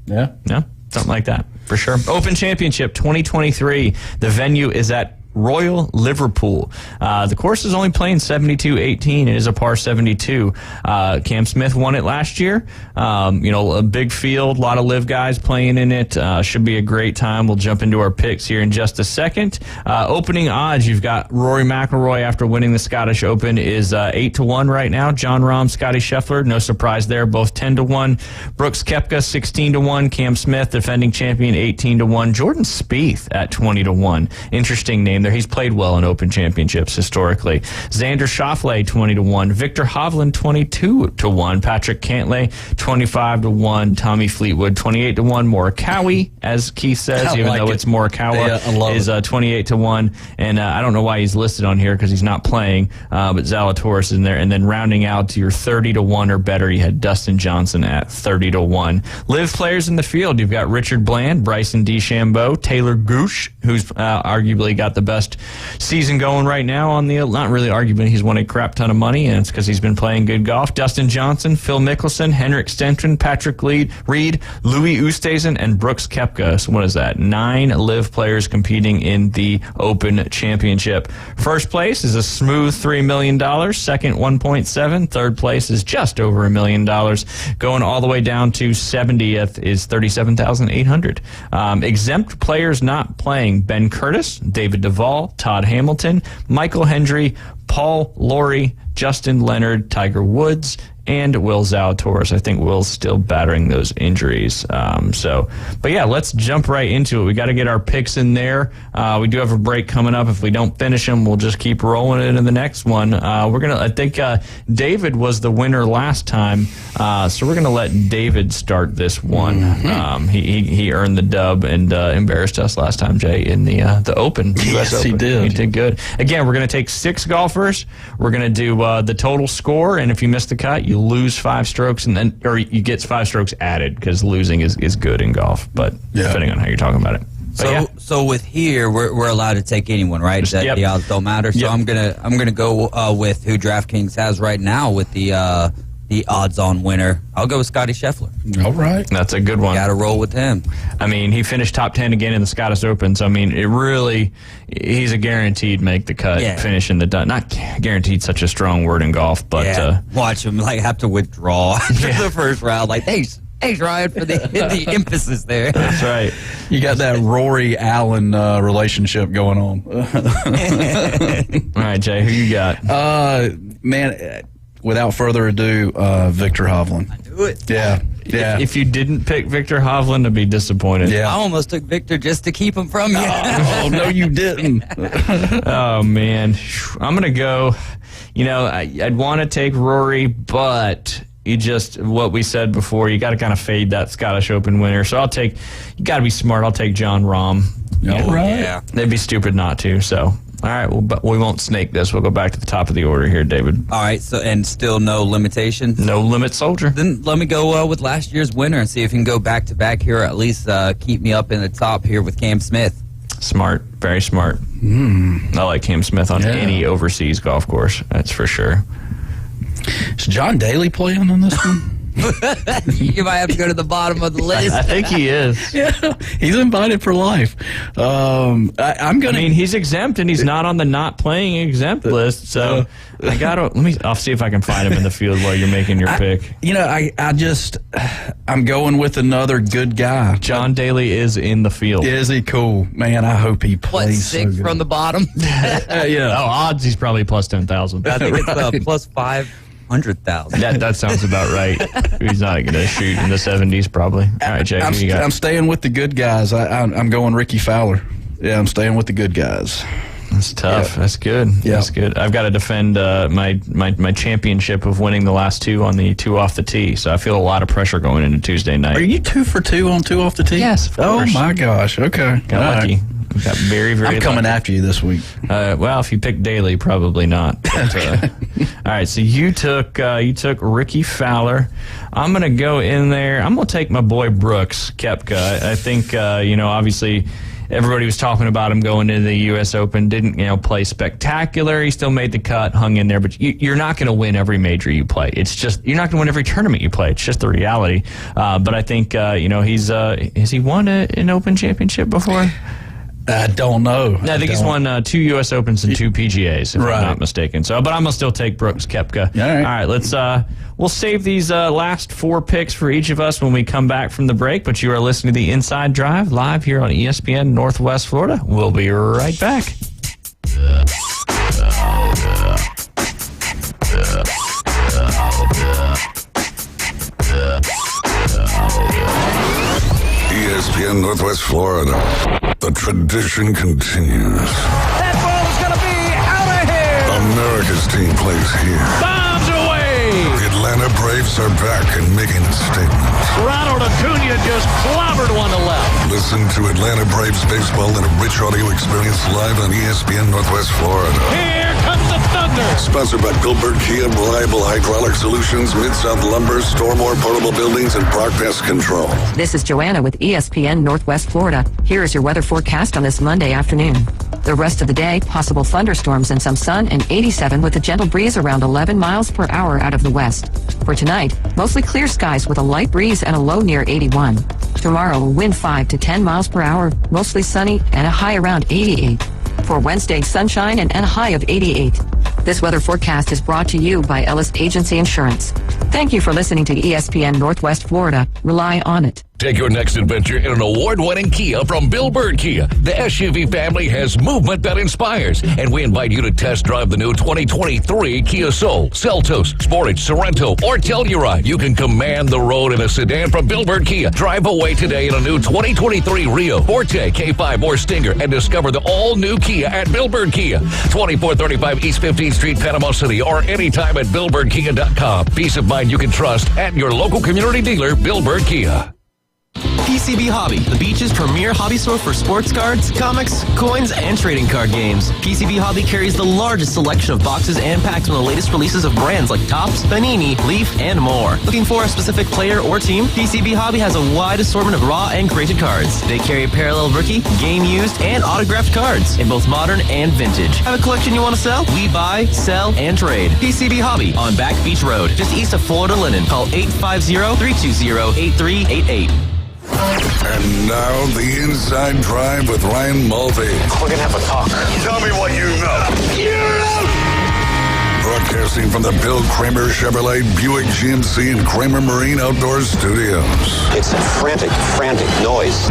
Yeah. Yeah. Something like that, for sure. Open Championship 2023. The venue is at Royal Liverpool. The course is only playing 72-18. It is a par 72. Cam Smith won it last year. A big field, a lot of live guys playing in it. Should be a great time. We'll jump into our picks here in just a second. Opening odds, you've got Rory McIlroy after winning the Scottish Open is 8-1 right now. Jon Rahm, Scotty Scheffler, no surprise there, both 10-1. Brooks Koepka 16-1. Cam Smith, defending champion, 18-1. Jordan Spieth at 20-1. Interesting name there. there. He's played well in Open Championships historically. Xander Schauffele 20-1, Victor Hovland 22-1, Patrick Cantlay 25-1, Tommy Fleetwood 28-1, Morikawa, as Keith says, even though it's Morikawa, is 28-1, and I don't know why he's listed on here because he's not playing, but Zalatoris in there, and then rounding out to your 30-1 or better, you had Dustin Johnson at 30-1. Live players in the field, you've got Richard Bland, Bryson DeChambeau, Taylor Gooch, who's arguably got the best season going right now on the, not really arguably, he's won a crap ton of money, and it's because he's been playing good golf. Dustin Johnson, Phil Mickelson, Henrik Stenson, Patrick Reed, Louis Oosthuizen, and Brooks Koepka. So what is that? 9 live players competing in the Open Championship. First place is a smooth $3 million. Second, 1.7. Third place is just over $1 million. Going all the way down to 70th is $37,800. Exempt players not playing: Ben Curtis, David Duval, Todd Hamilton, Michael Hendry, Paul Lawrie, Justin Leonard, Tiger Woods, and Will Zalatoris. I think Will's still battering those injuries. But yeah, let's jump right into it. We got to get our picks in there. We do have a break coming up. If we don't finish them, we'll just keep rolling it in the next one. I think David was the winner last time, so we're gonna let David start this one. He earned the dub and embarrassed us last time, Jay, in the Open. Yes, US Open. he did. He did good. Again, we're gonna take 6 golfers. We're gonna do the total score, and if you miss the cut, you lose 5 strokes, or you get 5 strokes added, because losing is good in golf, but depending on how you're talking about it. So with here, we're allowed to take anyone, right? The odds don't matter. So I'm gonna go with who DraftKings has right now with the odds-on winner. I'll go with Scotty Scheffler. All right, that's a good one. Got to roll with him. I mean, he finished top 10 again in the Scottish Open, so I mean, he's a guaranteed make the cut. Finish in the not guaranteed, such a strong word in golf, but watch him have to withdraw after the first round. Like, thanks Ryan for the emphasis there. That's right. You got that Rory Allen relationship going on. All right, Jay, who you got? Man, without further ado, Victor Hovland. I do it. Yeah. If you didn't pick Victor Hovland, I'd be disappointed. I almost took Victor just to keep him from you. Oh, no, you didn't. Oh, man. I'm going to go, I'd want to take Rory, but what we said before, you got to kind of fade that Scottish Open winner. So you got to be smart. I'll take Jon Rahm. All right. Yeah. They'd be stupid not to, so. All right, well, we won't snake this. We'll go back to the top of the order here, David. All right, and still no limitation? No limit, soldier. Then let me go with last year's winner and see if you can go back-to-back here, or at least keep me up in the top here with Cam Smith. Smart, very smart. I like Cam Smith on any overseas golf course, that's for sure. Is John Daly playing on this one? You might have to go to the bottom of the list. I think he is. Yeah, he's invited for life. He's exempt, and he's not on the not playing exempt list. So I'll see if I can find him in the field while you're making your pick. I'm going with another good guy. John Daly is in the field. Is he cool? Man, I hope he plays. 6 from the bottom? Yeah. Oh, odds he's probably plus 10,000. I think it's plus 500,000. That sounds about right. He's not going to shoot in the 70s, probably. All right, Jay, who you got? I'm staying with the good guys. I'm going Ricky Fowler. Yeah, I'm staying with the good guys. That's tough. Yeah. That's good. Yeah. That's good. I've got to defend my championship of winning the last 2 on the 2 off the tee, so I feel a lot of pressure going into Tuesday night. Are you 2 for 2 on 2 off the tee? Yes, of course. Oh, my gosh. Okay. Got lucky. Right. Got very, very I'm coming after you this week. Well, if you pick Daly, probably not. But, all right, so you took Ricky Fowler. I'm going to go in there. I'm going to take my boy Brooks Koepka. I think, obviously everybody was talking about him going into the U.S. Open. Didn't, play spectacular. He still made the cut, hung in there. But you're not going to win every major you play. It's just, you're not going to win every tournament you play. It's just the reality. But I think, has he won an Open championship before? I don't know. I think he's won 2 U.S. Opens and 2 PGAs, if I'm not mistaken. So, but I'm gonna still take Brooks Koepka. All right, let's. We'll save these last 4 picks for each of us when we come back from the break. But you are listening to the Inside Drive live here on ESPN Northwest Florida. We'll be right back. ESPN Northwest Florida. The tradition continues. That's America's team plays here. Bombs away! The Atlanta Braves are back and making a statement. Ronald Acuna just clobbered one to left. Listen to Atlanta Braves baseball in a rich audio experience live on ESPN Northwest Florida. Here comes the thunder. Sponsored by Billbird Kia, Reliable Hydraulic Solutions, Mid-South Lumber, Stormore Portable Buildings, and Brock Pest Control. This is Joanna with ESPN Northwest Florida. Here is your weather forecast on this Monday afternoon. The rest of the day, possible thunderstorms and some sun, and 87 with a gentle breeze around 11 miles per hour out of the west. For tonight, mostly clear skies with a light breeze and a low near 81. Tomorrow, wind 5 to 10 miles per hour, mostly sunny, and a high around 88. For Wednesday, sunshine and a high of 88. This weather forecast is brought to you by Ellis Agency Insurance. Thank you for listening to ESPN Northwest Florida. Rely on it. Take your next adventure in an award-winning Kia from Bill Bird Kia. The SUV family has movement that inspires, and we invite you to test drive the new 2023 Kia Soul, Seltos, Sportage, Sorento, or Telluride. You can command the road in a sedan from Bill Bird Kia. Drive away today in a new 2023 Rio, Forte, K5, or Stinger, and discover the all-new Kia at Bill Bird Kia. 2435 East 15th Street, Panama City, or anytime at BillBirdKia.com. Peace of mind you can trust at your local community dealer, Bill Bird Kia. PCB Hobby, the beach's premier hobby store for sports cards, comics, coins, and trading card games. PCB Hobby carries the largest selection of boxes and packs from the latest releases of brands like Topps, Panini, Leaf, and more. Looking for a specific player or team? PCB Hobby has a wide assortment of raw and graded cards. They carry parallel rookie, game used, and autographed cards in both modern and vintage. Have a collection you want to sell? We buy, sell, and trade. PCB Hobby on Back Beach Road, just east of Florida Linen. Call 850-320-8388. And now, the Inside Drive with Ryan Mulvey. We're going to have a talk. Tell me what you know. You're out! Broadcasting from the Bill Kramer Chevrolet Buick GMC and Kramer Marine Outdoor Studios. It's a frantic noise.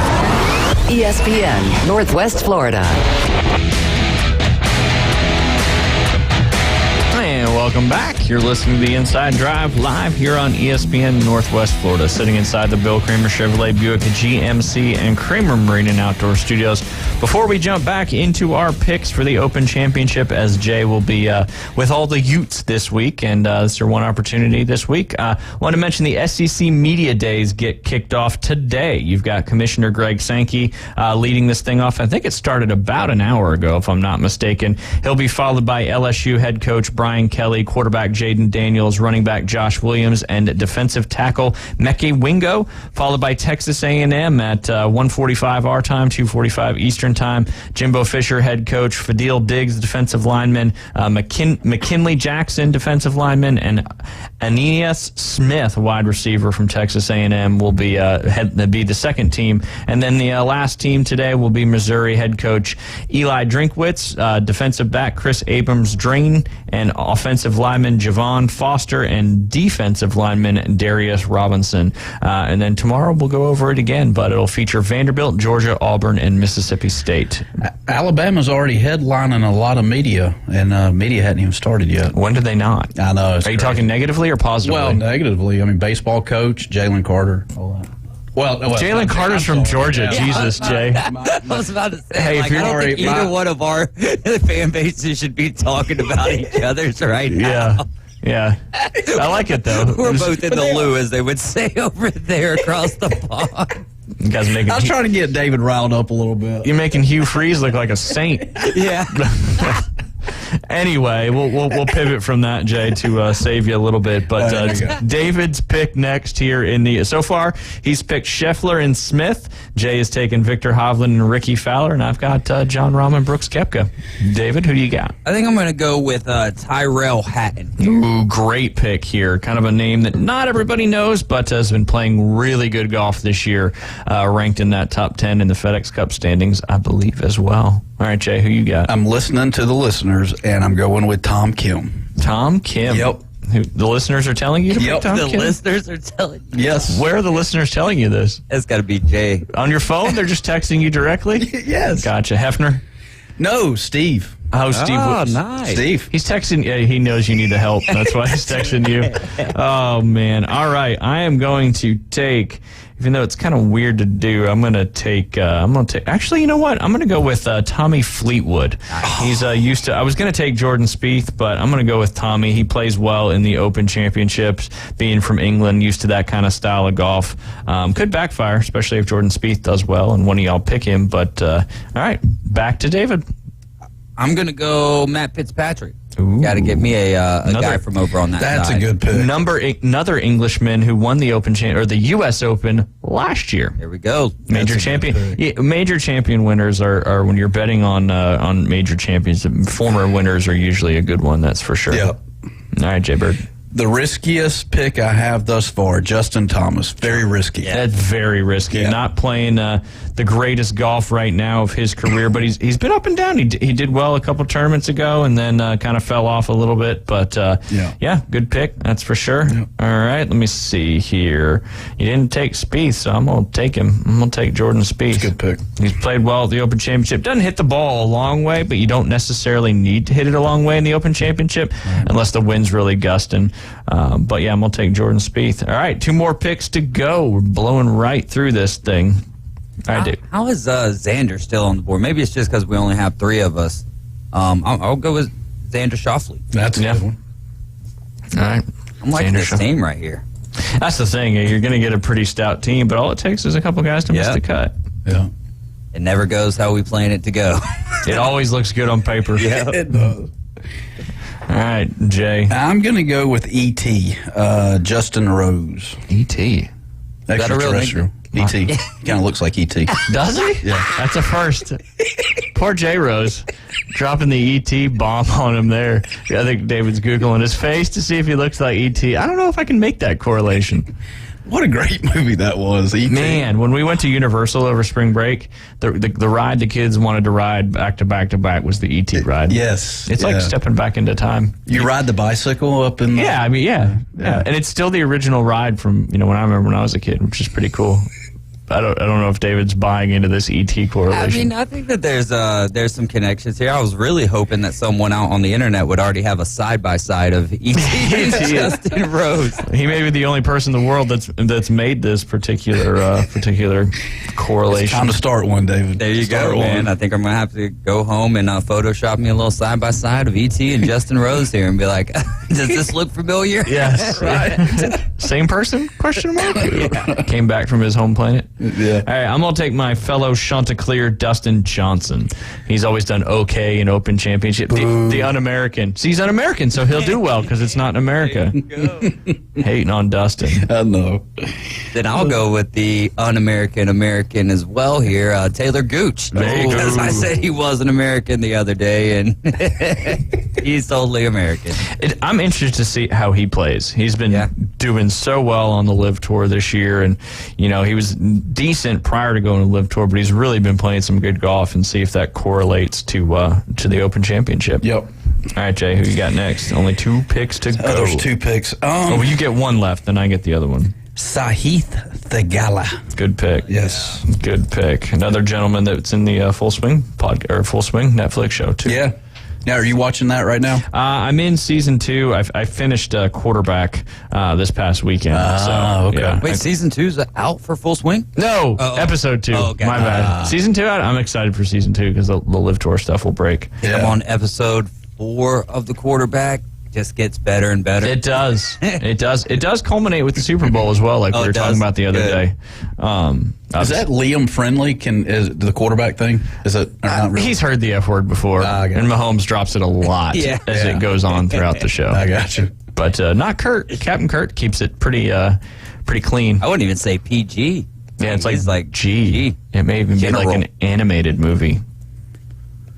ESPN Northwest Florida. And welcome back. You're listening to the Inside Drive live here on ESPN Northwest Florida, sitting inside the Bill Kramer Chevrolet Buick GMC and Kramer Marine and Outdoor Studios. Before we jump back into our picks for the Open Championship, as Jay will be with all the Utes this week, and this is your one opportunity this week. I want to mention the SEC Media Days get kicked off today. You've got Commissioner Greg Sankey leading this thing off. I think it started about an hour ago, if I'm not mistaken. He'll be followed by LSU head coach Brian Kelly, quarterback Jaden Daniels, running back Josh Williams, and defensive tackle Mekhi Wingo, followed by Texas A&M at 1:45 our time, 2:45 Eastern time. Jimbo Fisher, head coach, Fadil Diggs, defensive lineman, McKinley Jackson, defensive lineman, and Aeneas Smith, wide receiver from Texas A&M, will be the second team. And then the last team today will be Missouri head coach Eli Drinkwitz, defensive back Chris Abrams-Drain, and offensive lineman Javon Foster, and defensive lineman Darius Robinson. And then tomorrow we'll go over it again, but it'll feature Vanderbilt, Georgia, Auburn, and Mississippi State. Alabama's already headlining a lot of media, and media hadn't even started yet. When did they not? I know. Are you talking negatively or positively? Well, negatively. I mean, baseball coach, Jalen Carter, all that. Well, Jalen Carter's from Georgia. Yeah. Jesus, Jay. I was about to say, hey, I don't think either one of our fan bases should be talking about each other's right now. Yeah. I like it, though. We're both in the loo, as they would say over there across the pond. You guys making I was trying to get David riled up a little bit. You're making Hugh Freeze look like a saint. Yeah. Anyway, we'll pivot from that, Jay, to save you a little bit. But David's pick next here in the. So far, he's picked Scheffler and Smith. Jay has taken Victor Hovland and Ricky Fowler, and I've got John Rahm and Brooks Koepka. David, who do you got? I think I'm going to go with Tyrell Hatton. Ooh, great pick here. Kind of a name that not everybody knows, but has been playing really good golf this year. Ranked in that top 10 in the FedEx Cup standings, I believe, as well. All right, Jay, who you got? I'm listening to the listeners, and I'm going with Tom Kim. Tom Kim? Yep. Who, the listeners are telling you to pick Tom Kim? The listeners are telling you. Yes. Where are the listeners telling you this? It's got to be Jay. On your phone? They're just texting you directly? Yes. Gotcha. Hefner? No, Steve. Oh, Steve. Oh, nice. Steve. He's texting. Yeah, he knows you need the help. That's why he's texting you. Oh, man. All right. I am going to take even though it's kind of weird to do, I'm gonna take. Actually, you know what? I'm gonna go with Tommy Fleetwood. He's used to. I was gonna take Jordan Spieth, but I'm gonna go with Tommy. He plays well in the Open Championships. Being from England, used to that kind of style of golf, could backfire, especially if Jordan Spieth does well and one of y'all pick him. But all right, back to David. I'm gonna go Matt Fitzpatrick. Got to get me a guy from over on that side. That's a good pick. Another Englishman who won the the U.S. Open last year. There we go. Major champion. Yeah, major champion winners are when you're betting on major champions. Former winners are usually a good one. That's for sure. Yep. All right, Jay Bird. The riskiest pick I have thus far, Justin Thomas. Very risky. Yeah. That's very risky. Yeah. Not playing the greatest golf right now of his career, but he's been up and down. He did well a couple tournaments ago, and then kind of fell off a little bit. But yeah, good pick. That's for sure. Yeah. All right, let me see here. You didn't take Spieth, so I'm gonna take him. I'm gonna take Jordan Spieth. Good pick. He's played well at the Open Championship. Doesn't hit the ball a long way, but you don't necessarily need to hit it a long way in the Open Championship unless the wind's really gusting. But yeah, I'm going to take Jordan Spieth. All right, 2 more picks to go. We're blowing right through this thing. All right, dude. How is Xander still on the board? Maybe it's just because we only have 3 of us. I'll go with Xander Schauffele. That's a good one. All right. I'm liking this team right here. That's the thing. You're going to get a pretty stout team, but all it takes is a couple guys to miss the cut. Yeah. It never goes how we plan it to go. It always looks good on paper. Yeah, it does. All right, Jay. I'm going to go with E.T., Justin Rose. E.T.? Is that a real nickname? E.T. Kind of looks like E.T. Does he? Yeah. That's a first. Poor J. Rose dropping the E.T. bomb on him there. I think David's Googling his face to see if he looks like E.T. I don't know if I can make that correlation. What a great movie that was, E.T. Man, when we went to Universal over spring break, the ride the kids wanted to ride back to back to back was the E.T. ride. Yes. It's like stepping back into time. You ride the bicycle up in the... Yeah, I mean, yeah. And it's still the original ride from, when I remember when I was a kid, which is pretty cool. I don't know if David's buying into this ET correlation. I think that there's some connections here. I was really hoping that someone out on the internet would already have a side-by-side of ET and Justin Rose. He may be the only person in the world that's made this particular correlation. It's time to start one, David. There you go, man. I think I'm going to have to go home and Photoshop me a little side-by-side of ET and Justin Rose here and be like, does this look familiar? Yes. Right. Same person? Question mark? Yeah. Came back from his home planet. Yeah. All right, I'm going to take my fellow Chanticleer, Dustin Johnson. He's always done okay in Open Championship. The un-American. See, he's un-American, so he'll do well because it's not in America. Hating on Dustin. I know. Then I'll go with the un-American American as well here, Taylor Gooch. Because I said he was an American the other day, and he's totally American. I'm interested to see how he plays. He's been doing so well on the LIV Tour this year, and, he was decent prior to going to LIV Tour, but he's really been playing some good golf, and see if that correlates to the Open Championship. Yep. All right, Jay, who you got next? Only 2 picks to go. There's 2 picks. Well, you get one left, then I get the other one. Sahith Theegala. Good pick. Yes. Good pick. Another gentleman that's in the Full Swing Full Swing Netflix show, too. Yeah. Now, are you watching that right now? I'm in season 2. I finished Quarterback this past weekend. Okay. Yeah. Wait, season 2's out for Full Swing? No, episode 2. Oh, okay. My bad. Season 2 out. I'm excited for season 2 because the LIV Tour stuff will break. I'm on episode 4 of the Quarterback. Just gets better and better. It does. It does. It does culminate with the Super Bowl as well, like we were talking about the other day. Is that Liam Friendly? Is the quarterback thing? Is it? Not really? He's heard the F word before, and Mahomes drops it a lot as it goes on throughout the show. I got you. But not Kurt. Captain Kurt keeps it pretty clean. I wouldn't even say PG. Yeah, it's like G. It may even be like an animated movie.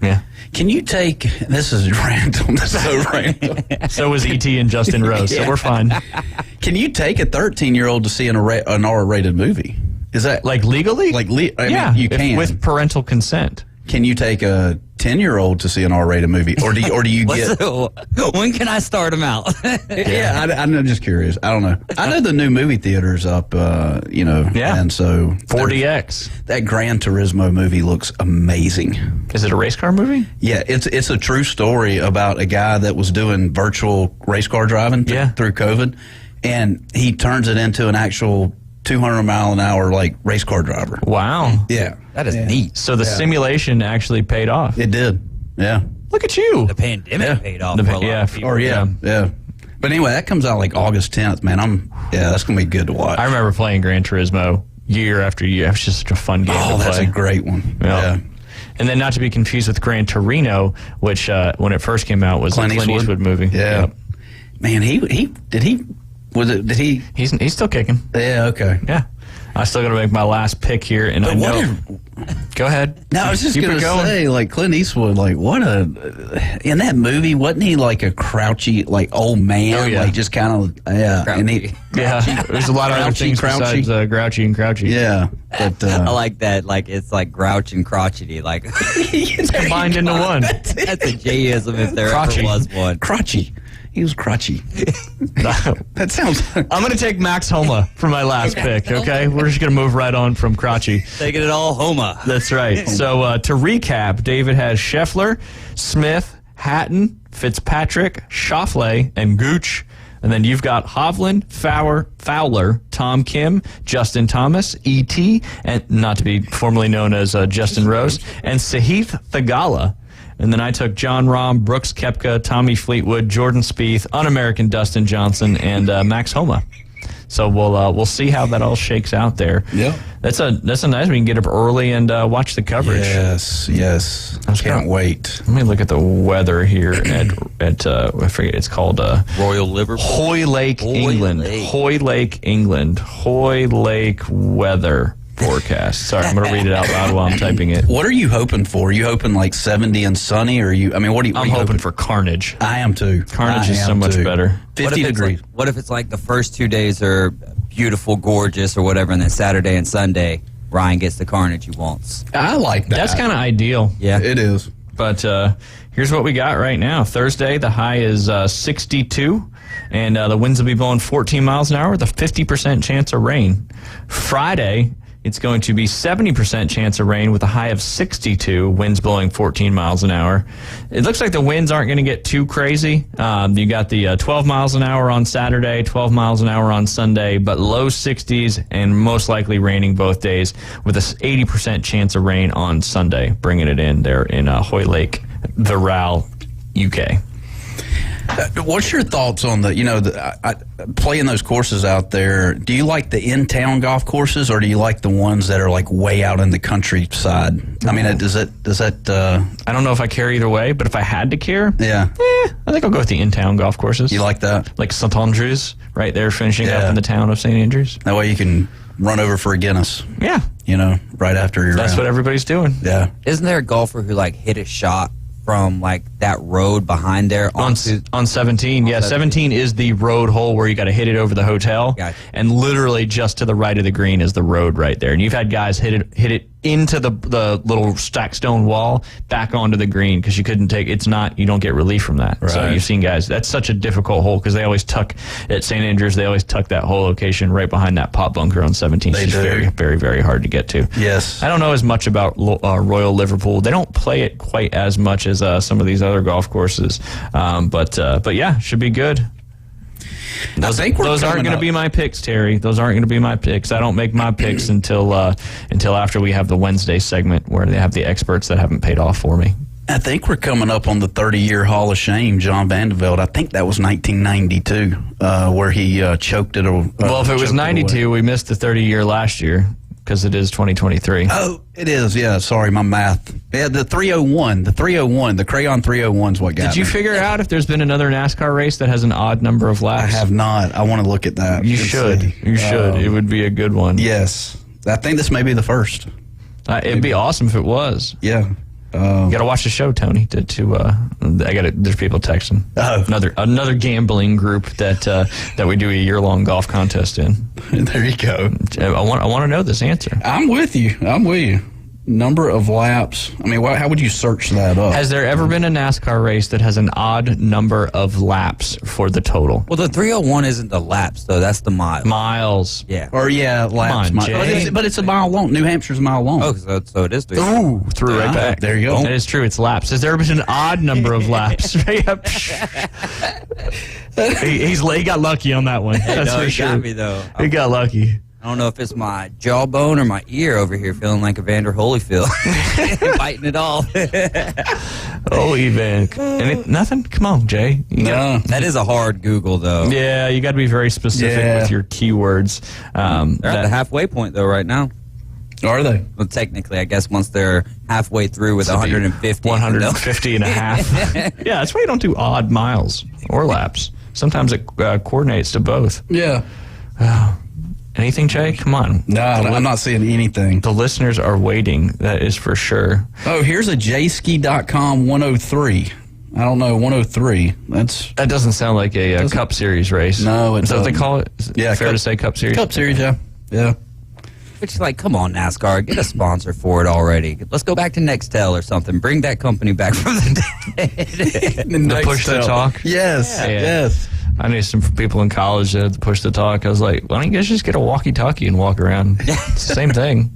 Yeah. Can you take, this is random, so random. So was E.T. and Justin Rose, so we're fine. Can you take a 13-year-old to see an R-rated movie? Is that like legally? I mean, you can. With parental consent. Can you take a 10-year-old to see an R-rated movie, or do you get? When can I start them out? I'm just curious. I don't know. I know the new movie theater's up. And so 4DX. That Gran Turismo movie looks amazing. Is it a race car movie? Yeah, it's a true story about a guy that was doing virtual race car driving through COVID, and he turns it into an actual 200 mile an hour like race car driver. Wow. Yeah. That is neat. So the simulation actually paid off. It did. Yeah. Look at you. The pandemic paid off for a lot of people. Yeah. But anyway, that comes out like August 10th, man. That's going to be good to watch. I remember playing Gran Turismo year after year. It was just such a fun game to play. That's a great one. Yeah. And then not to be confused with Gran Torino, which when it first came out was a Clint Eastwood movie. Yeah. Yep. Man, he's still kicking. Yeah, okay. Yeah. I still got to make my last pick here, and I know. Go ahead. No, I was just going to say, like, Clint Eastwood, like, in that movie, wasn't he like a crouchy, like, old man? Oh, yeah. Like, just kind of, And there's a lot of other things besides Grouchy and Crouchy. Yeah. But, I like that. Like, it's like grouch and crotchety. Like, it's combined into one. That's a J-ism if there ever was one. Crotchy. He was crotchy. That sounds. I'm going to take Max Homa for my last pick, okay? We're just going to move right on from crotchy. Taking it all Homa. That's right. So to recap, David has Scheffler, Smith, Hatton, Fitzpatrick, Schauffele, and Gooch. And then you've got Hovland, Fowler, Tom Kim, Justin Thomas, E.T., and not to be formerly known as Justin Rose, and Sahith Theegala. And then I took John Rahm, Brooks Koepka, Tommy Fleetwood, Jordan Spieth, Un-American Dustin Johnson, and Max Homa. So we'll see how that all shakes out there. Yeah, that's a nice. We can get up early and watch the coverage. Yes. I can't wait. Let me look at the weather here at I forget it's called Royal Liverpool, Hoylake, England. Hoylake, England. Hoylake weather forecast. Sorry, I'm going to read it out loud while I'm typing it. What are you hoping for? Are you hoping like 70 and sunny, or are you? I mean, what are you? I'm hoping for carnage. I am too. Carnage is so much better. 50 degrees. What if it's like the first 2 days are beautiful, gorgeous, or whatever, and then Saturday and Sunday, Ryan gets the carnage he wants? I like that. That's kind of ideal. Yeah, it is. But here's what we got right now. Thursday, the high is 62, and the winds will be blowing 14 miles an hour with a 50% chance of rain. Friday, it's going to be 70% chance of rain with a high of 62, winds blowing 14 miles an hour. It looks like the winds aren't going to get too crazy. You got the 12 miles an hour on Saturday, 12 miles an hour on Sunday, but low 60s and most likely raining both days with a 80% chance of rain on Sunday, bringing it in there in Hoylake, Virral, UK. What's your thoughts on playing those courses out there? Do you like the in-town golf courses, or do you like the ones that are like way out in the countryside? I mean, does that? I don't know if I care either way, but if I had to care, I think I'll go with the in-town golf courses. You like that? Like St. Andrews, right there, finishing up in the town of St. Andrews. That way you can run over for a Guinness. Yeah, right after you're. That's what everybody's doing. Yeah. Isn't there a golfer who hit a shot from that road behind there on 17? Yeah, 17 is the road hole where you got to hit it over the hotel. Gotcha. And literally just to the right of the green is the road right there. And you've had guys hit it into the little stacked stone wall back onto the green because you couldn't you don't get relief from that. Right. So you've seen guys, that's such a difficult hole because they always tuck at St. Andrews, they always tuck that hole location right behind that pot bunker on 17. It's very, very, very hard to get to. Yes. I don't know as much about Royal Liverpool. They don't play it quite as much as some of these other golf courses. But yeah, should be good. Those aren't going to be my picks, Terry. Those aren't going to be my picks. I don't make my picks until after we have the Wednesday segment where they have the experts that haven't paid off for me. I think we're coming up on the 30-year Hall of Shame, John Vandeveld. I think that was 1992, where he choked it. Well, if it was 92, we missed the 30-year last year because it is 2023. Oh, it is. Yeah, sorry, my math. Yeah, the 301, the Crayon 301 is what got Did you figure out if there's been another NASCAR race that has an odd number of laps? I have not. I want to look at that. You should. You should. It would be a good one. Yes. I think this may be the first. It'd be awesome if it was. Yeah. You got to watch the show, Tony. There's people texting. Another gambling group that we do a year-long golf contest in. There you go. I want to know this answer. I'm with you. Number of laps. I mean, how would you search that up? Has there ever been a NASCAR race that has an odd number of laps for the total? Well, the 301 isn't the laps, though. That's the miles. Miles. Yeah. Or, laps. But it's a mile long. New Hampshire's a mile long. Oh, so it is. Ooh, threw right back. There you go. That is true. It's laps. Has there ever been an odd number of laps? He got lucky on that one. Hey, That's no, for he sure. got me, though. He got lucky. I don't know if it's my jawbone or my ear over here feeling like Evander Holyfield. Biting it off. Oh, Evan. Nothing? Come on, Jay. That is a hard Google, though. Yeah, you got to be very specific with your keywords. They're at the halfway point, though, right now. Are they? Well, technically, I guess once they're halfway through with 150. 150 and a half. Yeah, that's why you don't do odd miles or laps. Sometimes it coordinates to both. Yeah. Anything, Jay? Come on. No, I'm not seeing anything. The listeners are waiting. That is for sure. Oh, here's a jski.com 103. I don't know, 103. That doesn't sound like a Cup Series race. No, it's is that what they call it? Is it fair to say Cup Series? Cup Series, yeah. Which is like, come on, NASCAR, get a sponsor for it already. Let's go back to Nextel or something. Bring that company back from the dead. The push to talk? Yes. I knew some people in college that had to push to talk. I was like, why don't you guys just get a walkie-talkie and walk around? It's the same thing.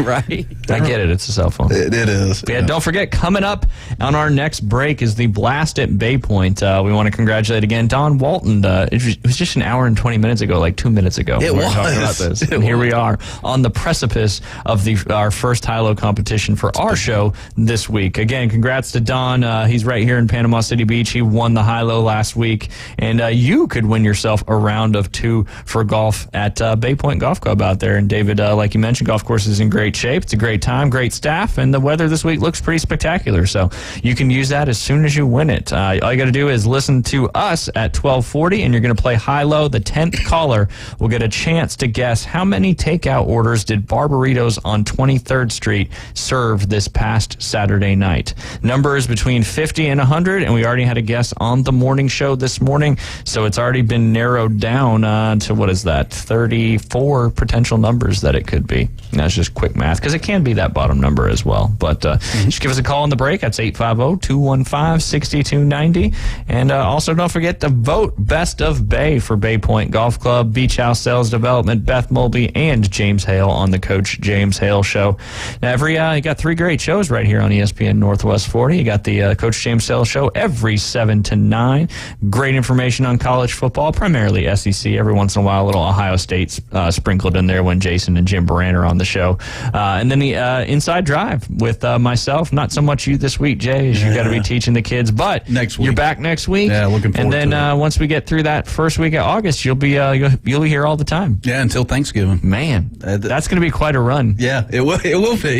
Right? I get it. It's a cell phone. It is. Yeah, don't forget, coming up on our next break is the Blast at Bay Point. We want to congratulate again Don Walton. It was just an hour and 20 minutes ago, like 2 minutes ago. We were talking about this. And here we are on the precipice of our first high-low competition for our show this week. Again, congrats to Don. He's right here in Panama City Beach. He won the high-low last week. And you could win yourself a round of 2 for golf at Bay Point Golf Club out there. And David, like you mentioned, golf course is in great shape. It's a great time, great staff, and the weather this week looks pretty spectacular. So you can use that as soon as you win it. All you got to do is listen to us at 1240, and you're going to play high-low. The 10th caller will get a chance to guess how many takeout orders did Barbaritos on 23rd Street serve this past Saturday night. Number is between 50 and 100, and we already had a guess on the morning show this morning, so it's already been narrowed down to, what is that, 34 potential numbers that it could be. And that's just quick math, because it can be that bottom number as well. But just give us a call on the break. That's 850-215-6290. And also don't forget to vote Best of Bay for Bay Point Golf Club, Beach House Sales Development, Beth Mulby, and James Hale on the Coach James Hale Show. Now, you got 3 great shows right here on ESPN Northwest Florida. You got the Coach James Hale Show every 7 to 9. Great information on college football, primarily SEC. Every once in a while, a little Ohio State sprinkled in there when Jason and Jim Baran are on the show. And then the Inside Drive with myself. Not so much you this week, Jay, as you got to be teaching the kids. But next week. You're back next week. Yeah, looking forward to it. And then once we get through that first week of August, you'll be here all the time. Yeah, until Thanksgiving. Man, that's going to be quite a run. Yeah, it will be.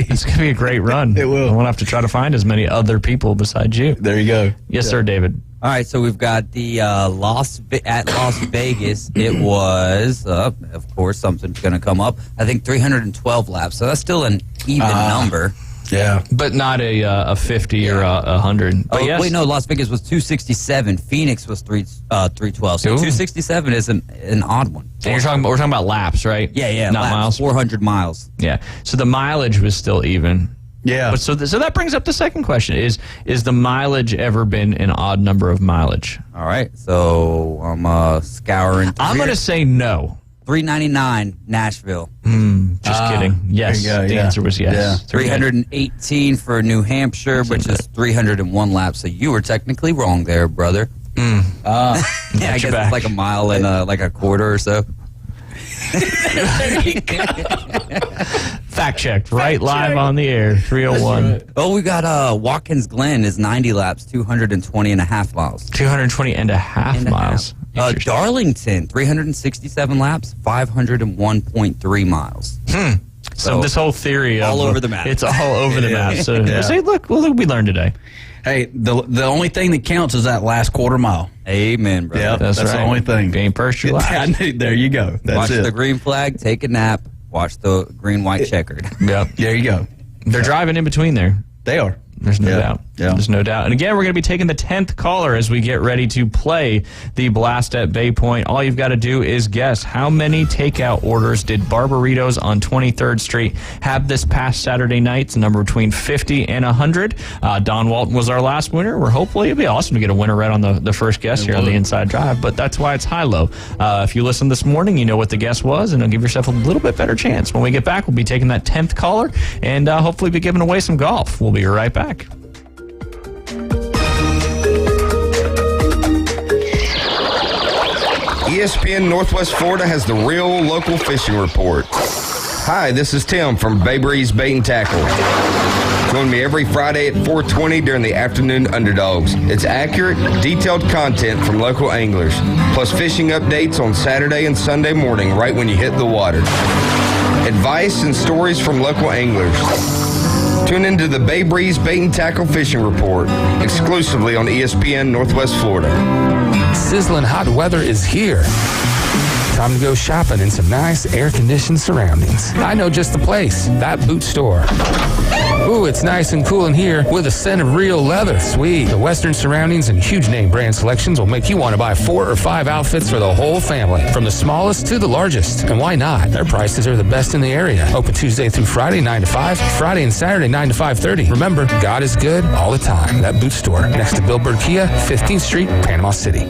It's going to be a great run. It will. We'll have to try to find as many other people besides you. There you go. Yes, sir, David. All right, so we've got the Las Vegas. It was, of course, something's going to come up. I think 312 laps. So that's still an even number. Yeah, but not a 50 or a 100. But yes. Wait, no, Las Vegas was 267. Phoenix was 312. So 267 is an odd one. And we're talking about laps, right? Yeah, not laps, miles. 400 miles. Yeah. So the mileage was still even. Yeah. But so that brings up the second question: is the mileage ever been an odd number of mileage? All right. So I'm scouring. I'm going to say no. 399 Nashville. Just kidding. Yes. The answer was yes. Yeah. 318 for New Hampshire, which is 301 laps. So you were technically wrong there, brother. Yeah, I guess it's like a mile and like a quarter or so. Fact checked, live on the air, 301. Right. Oh, we got Watkins Glen is 90 laps, 220 and a half miles. 220 and a half miles. Darlington, 367 laps, 501.3 miles. So this whole theory all over the map. It's all over the map. So say, look what we learned today. Hey, the only thing that counts is that last quarter mile. Amen, brother. Yeah, that's right. The only thing. Being first, your life. There you go. That's Watch it. the green flag, take a nap, watch the green-white checkered. Yep. There you go. They're driving in between there. They are. There's no doubt. Yeah. There's no doubt. And again, we're going to be taking the 10th caller as we get ready to play the Blast at Bay Point. All you've got to do is guess how many takeout orders did Barbaritos on 23rd Street have this past Saturday night. It's a number between 50 and 100. Don Walton was our last winner. Hopefully it'll be awesome to get a winner right on the first guess here on the Inside Drive, but that's why it's high-low. If you listened this morning, you know what the guess was, and it'll give yourself a little bit better chance. When we get back, we'll be taking that 10th caller and hopefully be giving away some golf. We'll be right back. ESPN Northwest Florida has the real local fishing report. Hi, this is Tim from Bay Breeze Bait and Tackle. Join me every Friday at 4:20 during the afternoon Underdogs. It's accurate, detailed content from local anglers, plus fishing updates on Saturday and Sunday morning right when you hit the water. Advice and stories from local anglers. Tune into the Bay Breeze Bait and Tackle Fishing Report, exclusively on ESPN Northwest Florida. Sizzling hot weather is here. Time to go shopping in some nice air-conditioned surroundings. I know just the place, that boot store. Ooh, it's nice and cool in here with a scent of real leather. Sweet. The Western surroundings and huge name brand selections will make you want to buy 4 or 5 outfits for the whole family, from the smallest to the largest. And why not? Their prices are the best in the area. Open Tuesday through Friday, 9 to 5. Friday and Saturday, 9 to 5:30. Remember, God is good all the time. That boot store next to Bill Bird Kia, 15th Street, Panama City.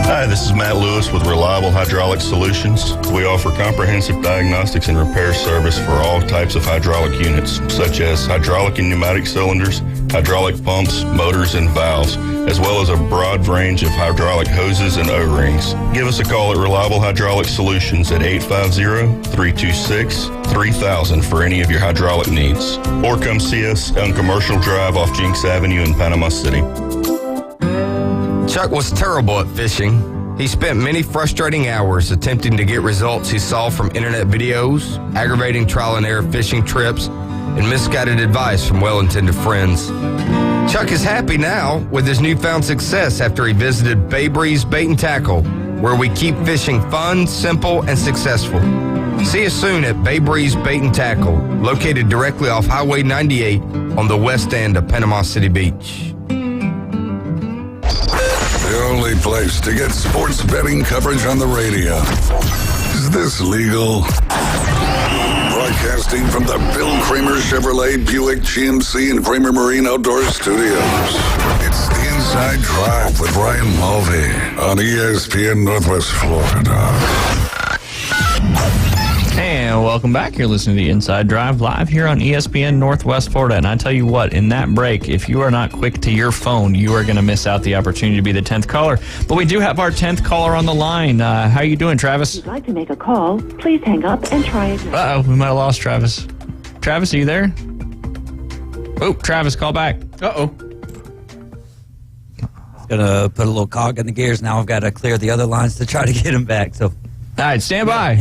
Hi, this is Matt Lewis with Reliable Hydraulic Solutions. We offer comprehensive diagnostics and repair service for all types of hydraulic units, such as hydraulic and pneumatic cylinders, hydraulic pumps, motors, and valves, as well as a broad range of hydraulic hoses and O-rings. Give us a call at Reliable Hydraulic Solutions at 850-326-3000 for any of your hydraulic needs. Or come see us on Commercial Drive off Jinx Avenue in Panama City. Chuck was terrible at fishing. He spent many frustrating hours attempting to get results he saw from internet videos, aggravating trial and error fishing trips, and misguided advice from well-intended friends. Chuck is happy now with his newfound success after he visited Bay Breeze Bait and Tackle, where we keep fishing fun, simple, and successful. See us soon at Bay Breeze Bait and Tackle, located directly off Highway 98 on the west end of Panama City Beach. The only place to get sports betting coverage on the radio. Is this legal? Broadcasting from the Bill Kramer Chevrolet Buick GMC and Kramer Marine Outdoor Studios. It's the Inside Drive with Ryan Mulvey on ESPN Northwest Florida. And welcome back. You're listening to the Inside Drive live here on ESPN Northwest Florida. And I tell you what, in that break, if you are not quick to your phone, you are going to miss out the opportunity to be the 10th caller. But we do have our 10th caller on the line. How are you doing, Travis? If you'd like to make a call, please hang up and try again. Uh-oh, we might have lost Travis. Travis, are you there? Oh, Travis, call back. Uh-oh. Gonna put a little cog in the gears. Now I've got to clear the other lines to try to get him back. So. All right, stand by.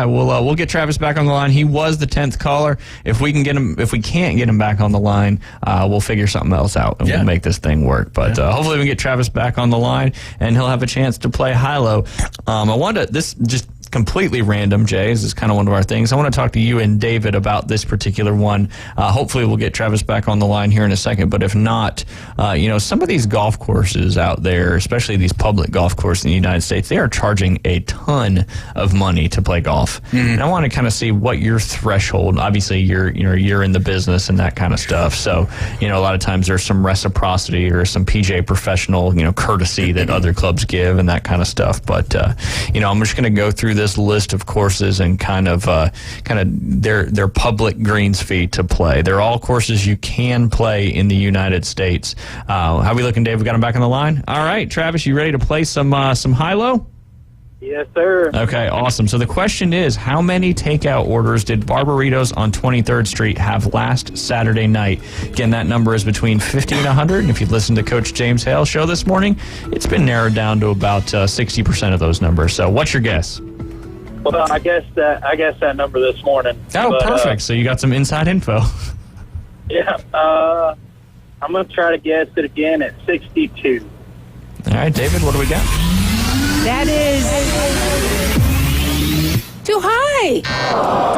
We'll get Travis back on the line. He was the 10th caller. If we can't get him back on the line, we'll figure something else out and we'll make this thing work. But hopefully we can get Travis back on the line and he'll have a chance to play high-low. This just completely random, Jay. This is kind of one of our things. I want to talk to you and David about this particular one. Hopefully we'll get Travis back on the line here in a second. But if not, some of these golf courses out there, especially these public golf courses in the United States, they are charging a ton of money to play golf. Mm-hmm. And I want to kind of see what your threshold. Obviously, you're in the business and that kind of stuff. So, a lot of times there's some reciprocity or some PGA professional, courtesy that other clubs give and that kind of stuff. But, I'm just going to go through this list of courses and kind of their public greens fee to play. They're all courses you can play in the United States. How are we looking, Dave? We got him back on the line. All right, Travis, you ready to play some high-low? Yes, sir. Okay, awesome. So the question is, how many takeout orders did Barbaritos on 23rd Street have last Saturday night? Again, that number is between 50 and 100. And if you've listened to Coach James Hale's show this morning, it's been narrowed down to about 60% of those numbers. So what's your guess? Well, I guess that number this morning. Oh, perfect. So you got some inside info. Yeah. I'm going to try to guess it again at 62. All right, David, what do we got? That is too high.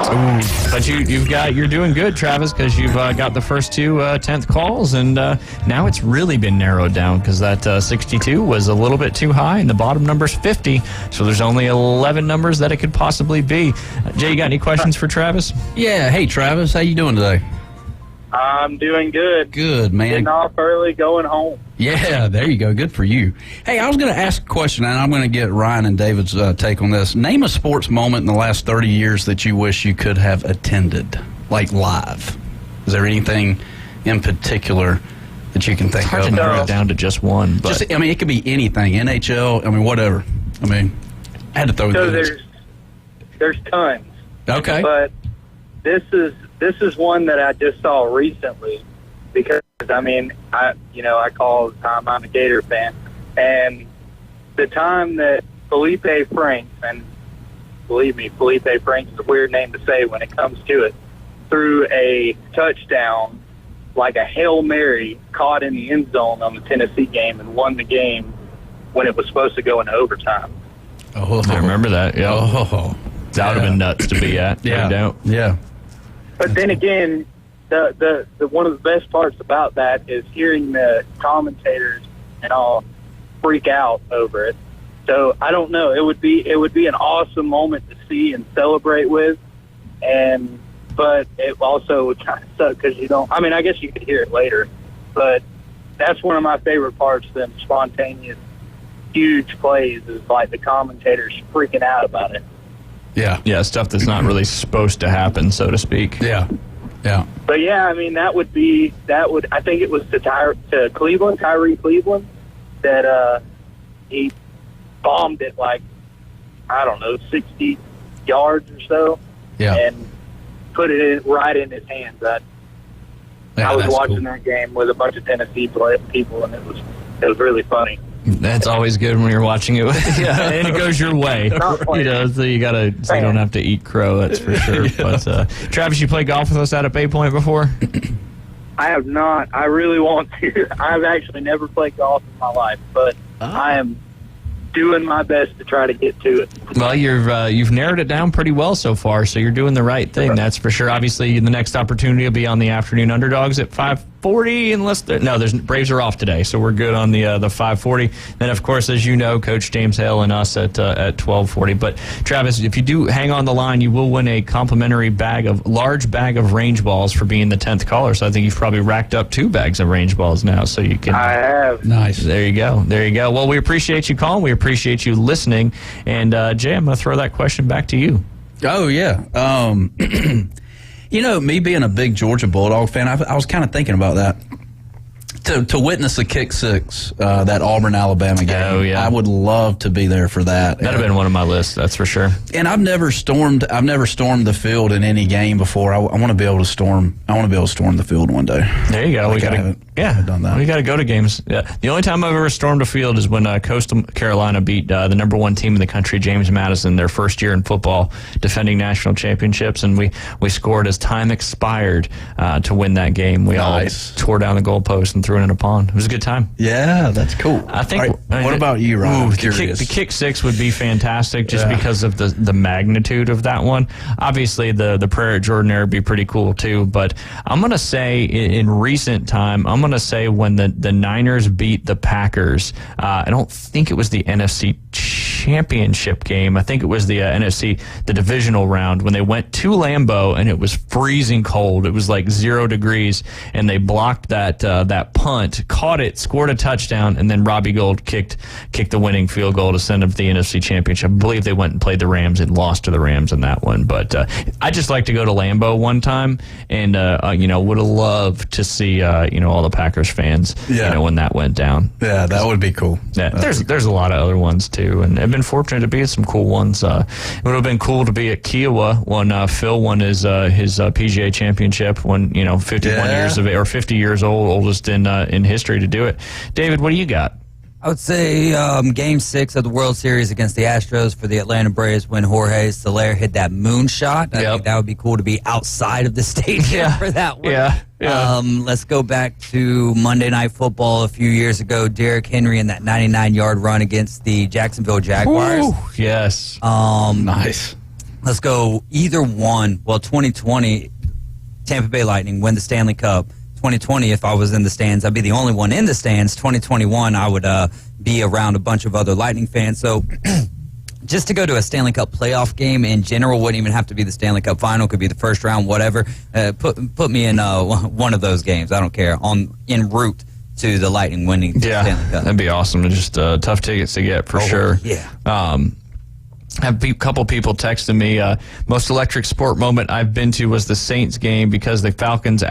Ooh, but you're doing good, Travis, because you've got the first two 10th calls, and now it's really been narrowed down because that 62 was a little bit too high, and the bottom number's 50, so there's only 11 numbers that it could possibly be. Jay, you got any questions for Travis? Yeah. Hey, Travis, how you doing today? I'm doing good. Good, man. Getting off early, going home. Yeah, there you go. Good for you. Hey, I was going to ask a question, and I'm going to get Ryan and David's take on this. Name a sports moment in the last 30 years that you wish you could have attended, like live. Is there anything in particular that you can think It's hard of. to narrow it down to just one. But Just, I mean, it could be anything. NHL, I mean, whatever. I mean, I had to throw So those. there's tons. Okay. But this is one that I just saw recently because I mean I call all the time. I'm a Gator fan, and the time that Felipe Franks, and believe me, Felipe Franks is a weird name to say when it comes to it, threw a touchdown like a Hail Mary caught in the end zone on the Tennessee game and won the game when it was supposed to go into overtime. Oh, I remember that. Yeah. Oh, that would have been nuts to be at. Yeah. No doubt. Yeah. But then again, the one of the best parts about that is hearing the commentators and all freak out over it. So I don't know. It would be an awesome moment to see and celebrate with, but it also would kind of suck because you don't. I mean, I guess you could hear it later, but that's one of my favorite parts. Them spontaneous, huge plays is like the commentators freaking out about it. Yeah. Yeah, stuff that's not really supposed to happen, so to speak. Yeah. Yeah. But yeah, I mean, I think it was to Cleveland, Tyree Cleveland, that he bombed it like, I don't know, 60 yards or so. Yeah. And put it right in his hands. I was watching that game with a bunch of Tennessee people, and it was really funny. That's always good when you're watching it. Yeah, and it goes your way. So you don't have to eat crow. That's for sure. Yeah. But Travis, you played golf with us out at Bay Point before? I have not. I really want to. I've actually never played golf in my life, but I am doing my best to try to get to it. Well, you've narrowed it down pretty well so far, so you're doing the right thing. That's for sure. Obviously, the next opportunity will be on the afternoon underdogs at 5:40, unless there's Braves are off today, so we're good on the 5:40. Then, of course, as you know, Coach James Hale and us at 12:40. But Travis, if you do hang on the line, you will win a complimentary large bag of range balls for being the 10th caller. So I think you've probably racked up 2 bags of range balls now, so you can. I have. Nice. There you go. Well, we appreciate you calling. We appreciate you listening. And Jay, I'm going to throw that question back to you. Oh, yeah. Me being a big Georgia Bulldog fan, I was kind of thinking about that. To witness the kick six, that Auburn-Alabama game, I would love to be there for that. That'd have been one of my lists, that's for sure. And I've never stormed the field in any game before. I want to be able to storm the field one day. There you go. I haven't done that. We got to go to games. Yeah. The only time I've ever stormed a field is when Coastal Carolina beat the number 1 team in the country, James Madison, their first year in football, defending national championships, and we scored as time expired to win that game. We all tore down the goalpost and threw it in a pond. It was a good time. Yeah, that's cool. I think. What about you, Ryan? The kick six would be fantastic just because of the magnitude of that one. Obviously, the prayer at Jordan Air would be pretty cool too. But I'm gonna say in recent time, I'm gonna say when the Niners beat the Packers. I don't think it was the NFC Championship game. I think it was the NFC, the divisional round, when they went to Lambeau and it was freezing cold. It was like 0 degrees, and they blocked that punt, caught it, scored a touchdown, and then Robbie Gould kicked the winning field goal to send them to the NFC Championship. I believe they went and played the Rams and lost to the Rams in that one. But I just like to go to Lambeau one time, and would have loved to see all the Packers fans when that went down. Yeah, that would be cool. Yeah, there's a lot of other ones too, and I've been fortunate to be at some cool ones. It would have been cool to be at Kiowa when Phil won his PGA Championship when 51 years of or 50 years old, oldest in history to do it. David, what do you got? I would say Game 6 of the World Series against the Astros for the Atlanta Braves when Jorge Soler hit that moonshot. I think that would be cool to be outside of the stadium for that one. Yeah. Let's go back to Monday Night Football a few years ago. Derrick Henry in that 99-yard run against the Jacksonville Jaguars. Ooh, yes. Nice. Let's go either one. Well, 2020, Tampa Bay Lightning win the Stanley Cup. 2020, if I was in the stands, I'd be the only one in the stands. 2021, I would be around a bunch of other Lightning fans. So just to go to a Stanley Cup playoff game in general wouldn't even have to be the Stanley Cup final. Could be the first round, whatever. Put me in one of those games. I don't care. En route to the Lightning winning the Stanley Cup. That'd be awesome. Just tough tickets to get for sure. Yeah. have a couple people texting me. Most electric sport moment I've been to was the Saints game because the Falcons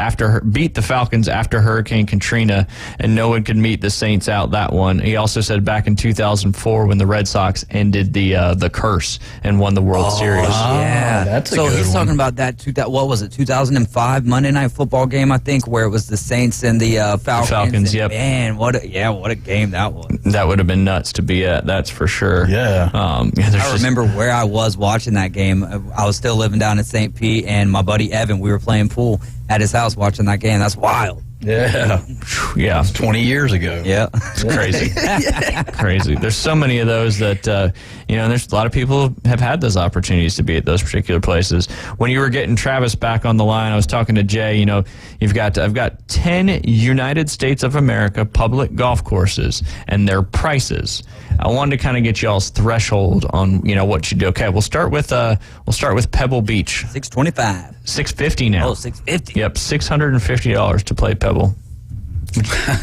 beat the Falcons after Hurricane Katrina, and no one could meet the Saints out that one. He also said back in 2004 when the Red Sox ended the curse and won the World Series. Yeah, that's a so good he's one. talking about that. What was it? 2005 Monday Night Football game, I think, where it was the Saints and the Falcons. Falcons, and yep. Man, what a game that was. That would have been nuts to be at. That's for sure. Yeah. I remember where I was watching that game. I was still living down in St. Pete, and my buddy Evan, we were playing pool at his house watching that game. That's wild. Yeah. Yeah. 20 years ago. Yeah. It's crazy. Crazy. There's so many of those that, there's a lot of people have had those opportunities to be at those particular places. When you were getting Travis back on the line, I was talking to Jay, I've got 10 United States of America public golf courses and their prices. I wanted to kind of get y'all's threshold on, what you do. Okay, we'll start with Pebble Beach. $625. $650 now. Oh, $650. Yep, $650 to play Pebble.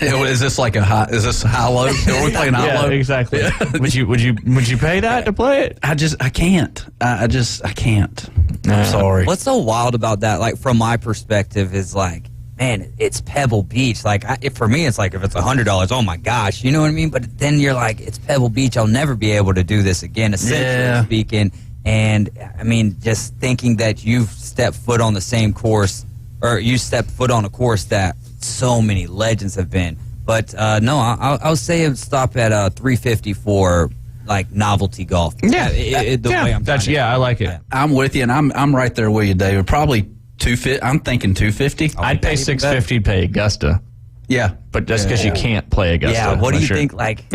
Is this like is this high-low? Are we playing high-low? Yeah, exactly. Yeah. Would you pay that to play it? I can't. I can't. I'm sorry. What's so wild about that, like, from my perspective, is like, man, it's Pebble Beach. Like, for me, it's like, if it's $100, oh my gosh, you know what I mean? But then you're like, it's Pebble Beach. I'll never be able to do this again, essentially speaking. And, I mean, just thinking that you've stepped foot on the same course, or you stepped foot on a course that so many legends have been. But, no, I would say it would stop at $350 for, like, novelty golf. Yeah. I like it. I'm with you, and I'm right there with you, David. Probably $250. I'm thinking $250. I'd pay $650 to pay Augusta. Yeah, but that's because you can't play Augusta. Yeah, what do you think? Like,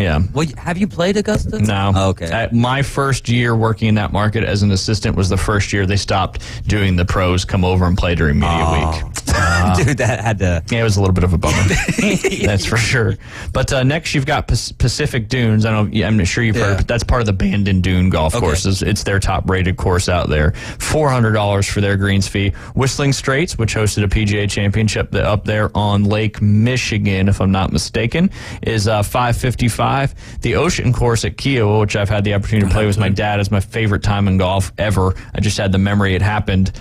have you played Augusta? No. Oh, okay. My first year working in that market as an assistant was the first year they stopped doing the pros come over and play during media week. Dude, that had to. Yeah, it was a little bit of a bummer. That's for sure. But next, you've got Pacific Dunes. I'm sure you've heard, but that's part of the Bandon Dune golf courses. It's their top-rated course out there. $400 for their greens fee. Whistling Straits, which hosted a PGA Championship up there on Lake Michigan, if I'm not mistaken, is $555. The Ocean Course at Kiowa, which I've had the opportunity to play with my dad, is my favorite time in golf ever. I just had the memory it happened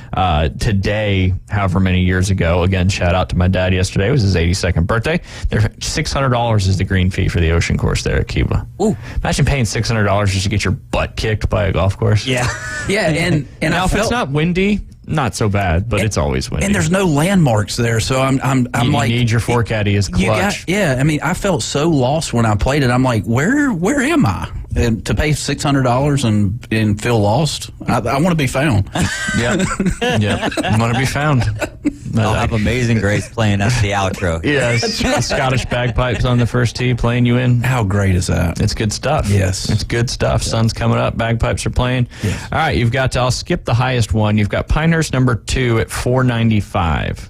today, however many years ago. Again, shout out to my dad yesterday. It was his 82nd birthday. $600 is the green fee for the Ocean Course there at Kiowa. Ooh. Imagine paying $600 just to get your butt kicked by a golf course. Yeah. Yeah, and now if it's not windy, not so bad, but it's always windy. And there's no landmarks there, so I'm you like, need your caddy as clutch. I mean, I felt so lost when I played it. I'm like, where am I? And to pay $600 and feel lost, I want to be found. Yeah, I want to be found. I'll have Amazing Grace playing at the outro. Yes, Scottish bagpipes on the first tee playing you in. How great is that? It's good stuff. Yes. It's good stuff. Yeah. Sun's coming up. Bagpipes are playing. Yes. All right, I'll skip the highest one. You've got Pinehurst number 2 at $495.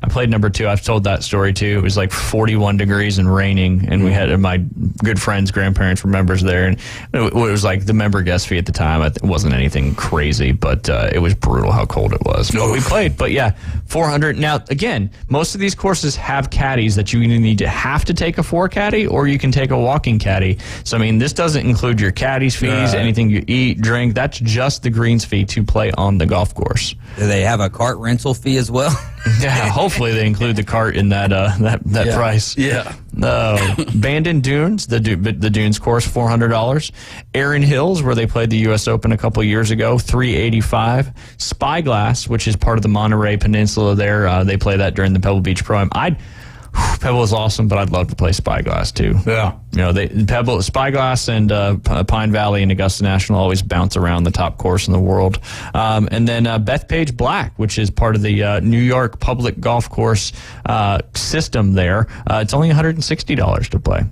I played number 2. I've told that story too. It was like 41 degrees and raining, and we had my good friends' grandparents were members there, and it was like the member guest fee at the time. It wasn't anything crazy, but it was brutal how cold it was. But we played. But yeah, 400. Now again, most of these courses have caddies that you either have to take a 4 caddy or you can take a walking caddy. So I mean, this doesn't include your caddy's fees, anything you eat, drink. That's just the greens fee to play on the golf course. Do they have a cart rental fee as well? Yeah, hopefully they include the cart in that price. Yeah. Bandon Dunes, the Dunes course, $400. Erin Hills, where they played the U.S. Open a couple years ago, $385. Spyglass, which is part of the Monterey Peninsula there, they play that during the Pebble Beach Pro-Am. Pebble is awesome, but I'd love to play Spyglass too. Yeah. Spyglass and Pine Valley and Augusta National always bounce around the top course in the world. And then Bethpage Black, which is part of the New York public golf course system there. It's only $160 to play.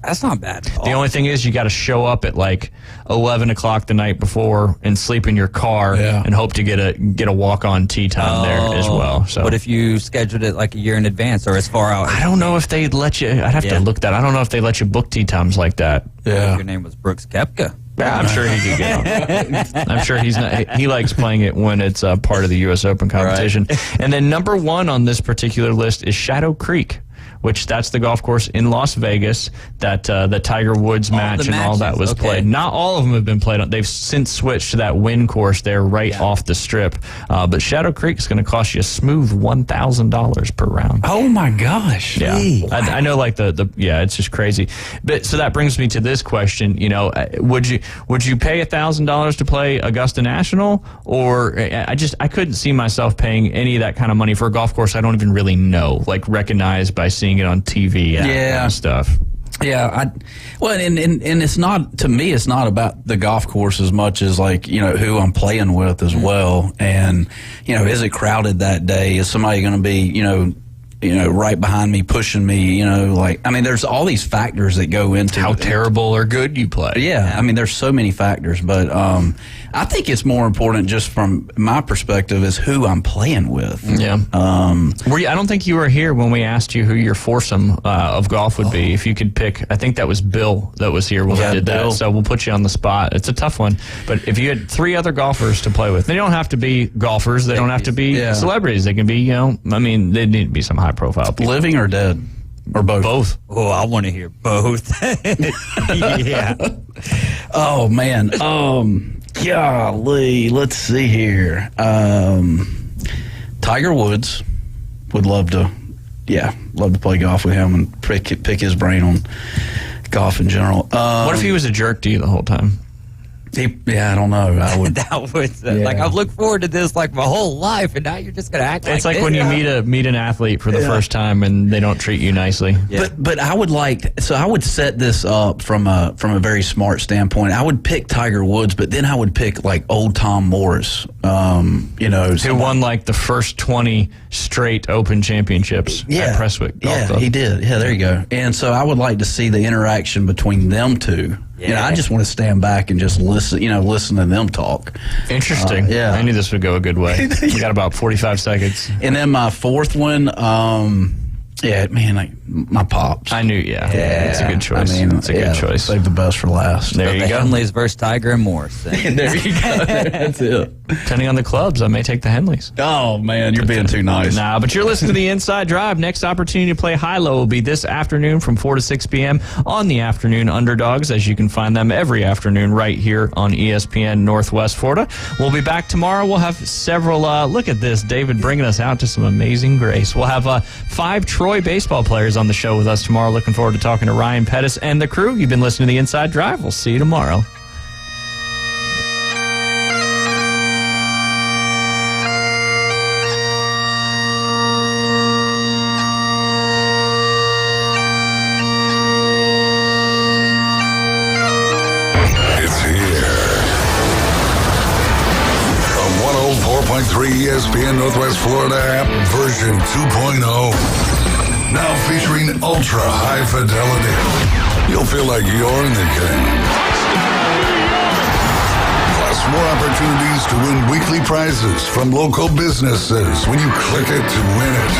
That's not bad at all. The only thing is you got to show up at like 11 o'clock the night before and sleep in your car and hope to get a walk-on tee time there as well. So, what if you scheduled it like a year in advance or as far out? I don't know if they'd let you. I'd have to look that. I don't know if they let you book tee times like that. Yeah. Your name was Brooks Koepka. Yeah, I'm sure he could get on. I'm sure he's not. He likes playing it when it's part of the U.S. Open competition. Right. And then number 1 on this particular list is Shadow Creek, which that's the golf course in Las Vegas that the Tiger Woods match and all that was played. Not all of them have been played on. They've since switched to that Wynn course there right off the strip. But Shadow Creek is going to cost you a smooth $1,000 per round. Oh my gosh! Yeah, I know. Like it's just crazy. But so that brings me to this question. You know, would you pay $1,000 to play Augusta National, or I couldn't see myself paying any of that kind of money for a golf course I don't even really know, like recognized by seeing it on TV and that kind of stuff. Yeah, and it's not, to me, it's not about the golf course as much as, like, you know, who I'm playing with as well. And, you know, is it crowded that day? Is somebody going to be, you know, right behind me, pushing me, you know, like, I mean, there's all these factors that go into how terrible or good you play. Yeah, I mean, there's so many factors, but I think it's more important, just from my perspective, is who I'm playing with. Yeah. I don't think you were here when we asked you who your foursome of golf would be. If you could pick, I think that was Bill that was here when we did that. So we'll put you on the spot. It's a tough one, but if you had 3 other golfers to play with, they don't have to be golfers. They don't have to be celebrities. They can be, you know, I mean, they need to be some high profile people. Living or dead, or both? Both. Oh, I want to hear both. Yeah. Oh man. Golly, let's see here. Tiger Woods, would love to play golf with him and pick his brain on golf in general. What if he was a jerk to you the whole time? I don't know. I would. That was like, I've looked forward to this like my whole life, and now you're just gonna act. It's like when you meet an athlete for the first time and they don't treat you nicely. Yeah. But I would I would set this up from a very smart standpoint. I would pick Tiger Woods, but then I would pick like old Tom Morris. You know, who won like the first 20 straight Open championships at Prestwick Golf Club. He did. Yeah, there you go. And so I would like to see the interaction between them two. Yeah. You know, I just want to stand back and just listen to them talk. Interesting. I knew this would go a good way. We got about 45 seconds. And then my fourth one, like my pops. I knew, it's a good choice. I mean, it's a good choice. Save the best for last. There you go. Henleys versus Tiger and Morris. There you go. That's it. Depending on the clubs, I may take the Henleys. Oh, man, you're being too nice. Nah, but you're listening to the Inside Drive. Next opportunity to play high-low will be this afternoon from 4 to 6 p.m. on the Afternoon Underdogs, as you can find them every afternoon right here on ESPN Northwest Florida. We'll be back tomorrow. We'll have several, look at this, David bringing us out to some amazing grace. We'll have 5 Troy baseball players on the show with us tomorrow. Looking forward to talking to Ryan Pettis and the crew. You've been listening to the Inside Drive. We'll see you tomorrow. ESPN Northwest Florida app version 2.0. Now featuring ultra high fidelity. You'll feel like you're in the game. Plus more opportunities to win weekly prizes from local businesses when you click it to win it.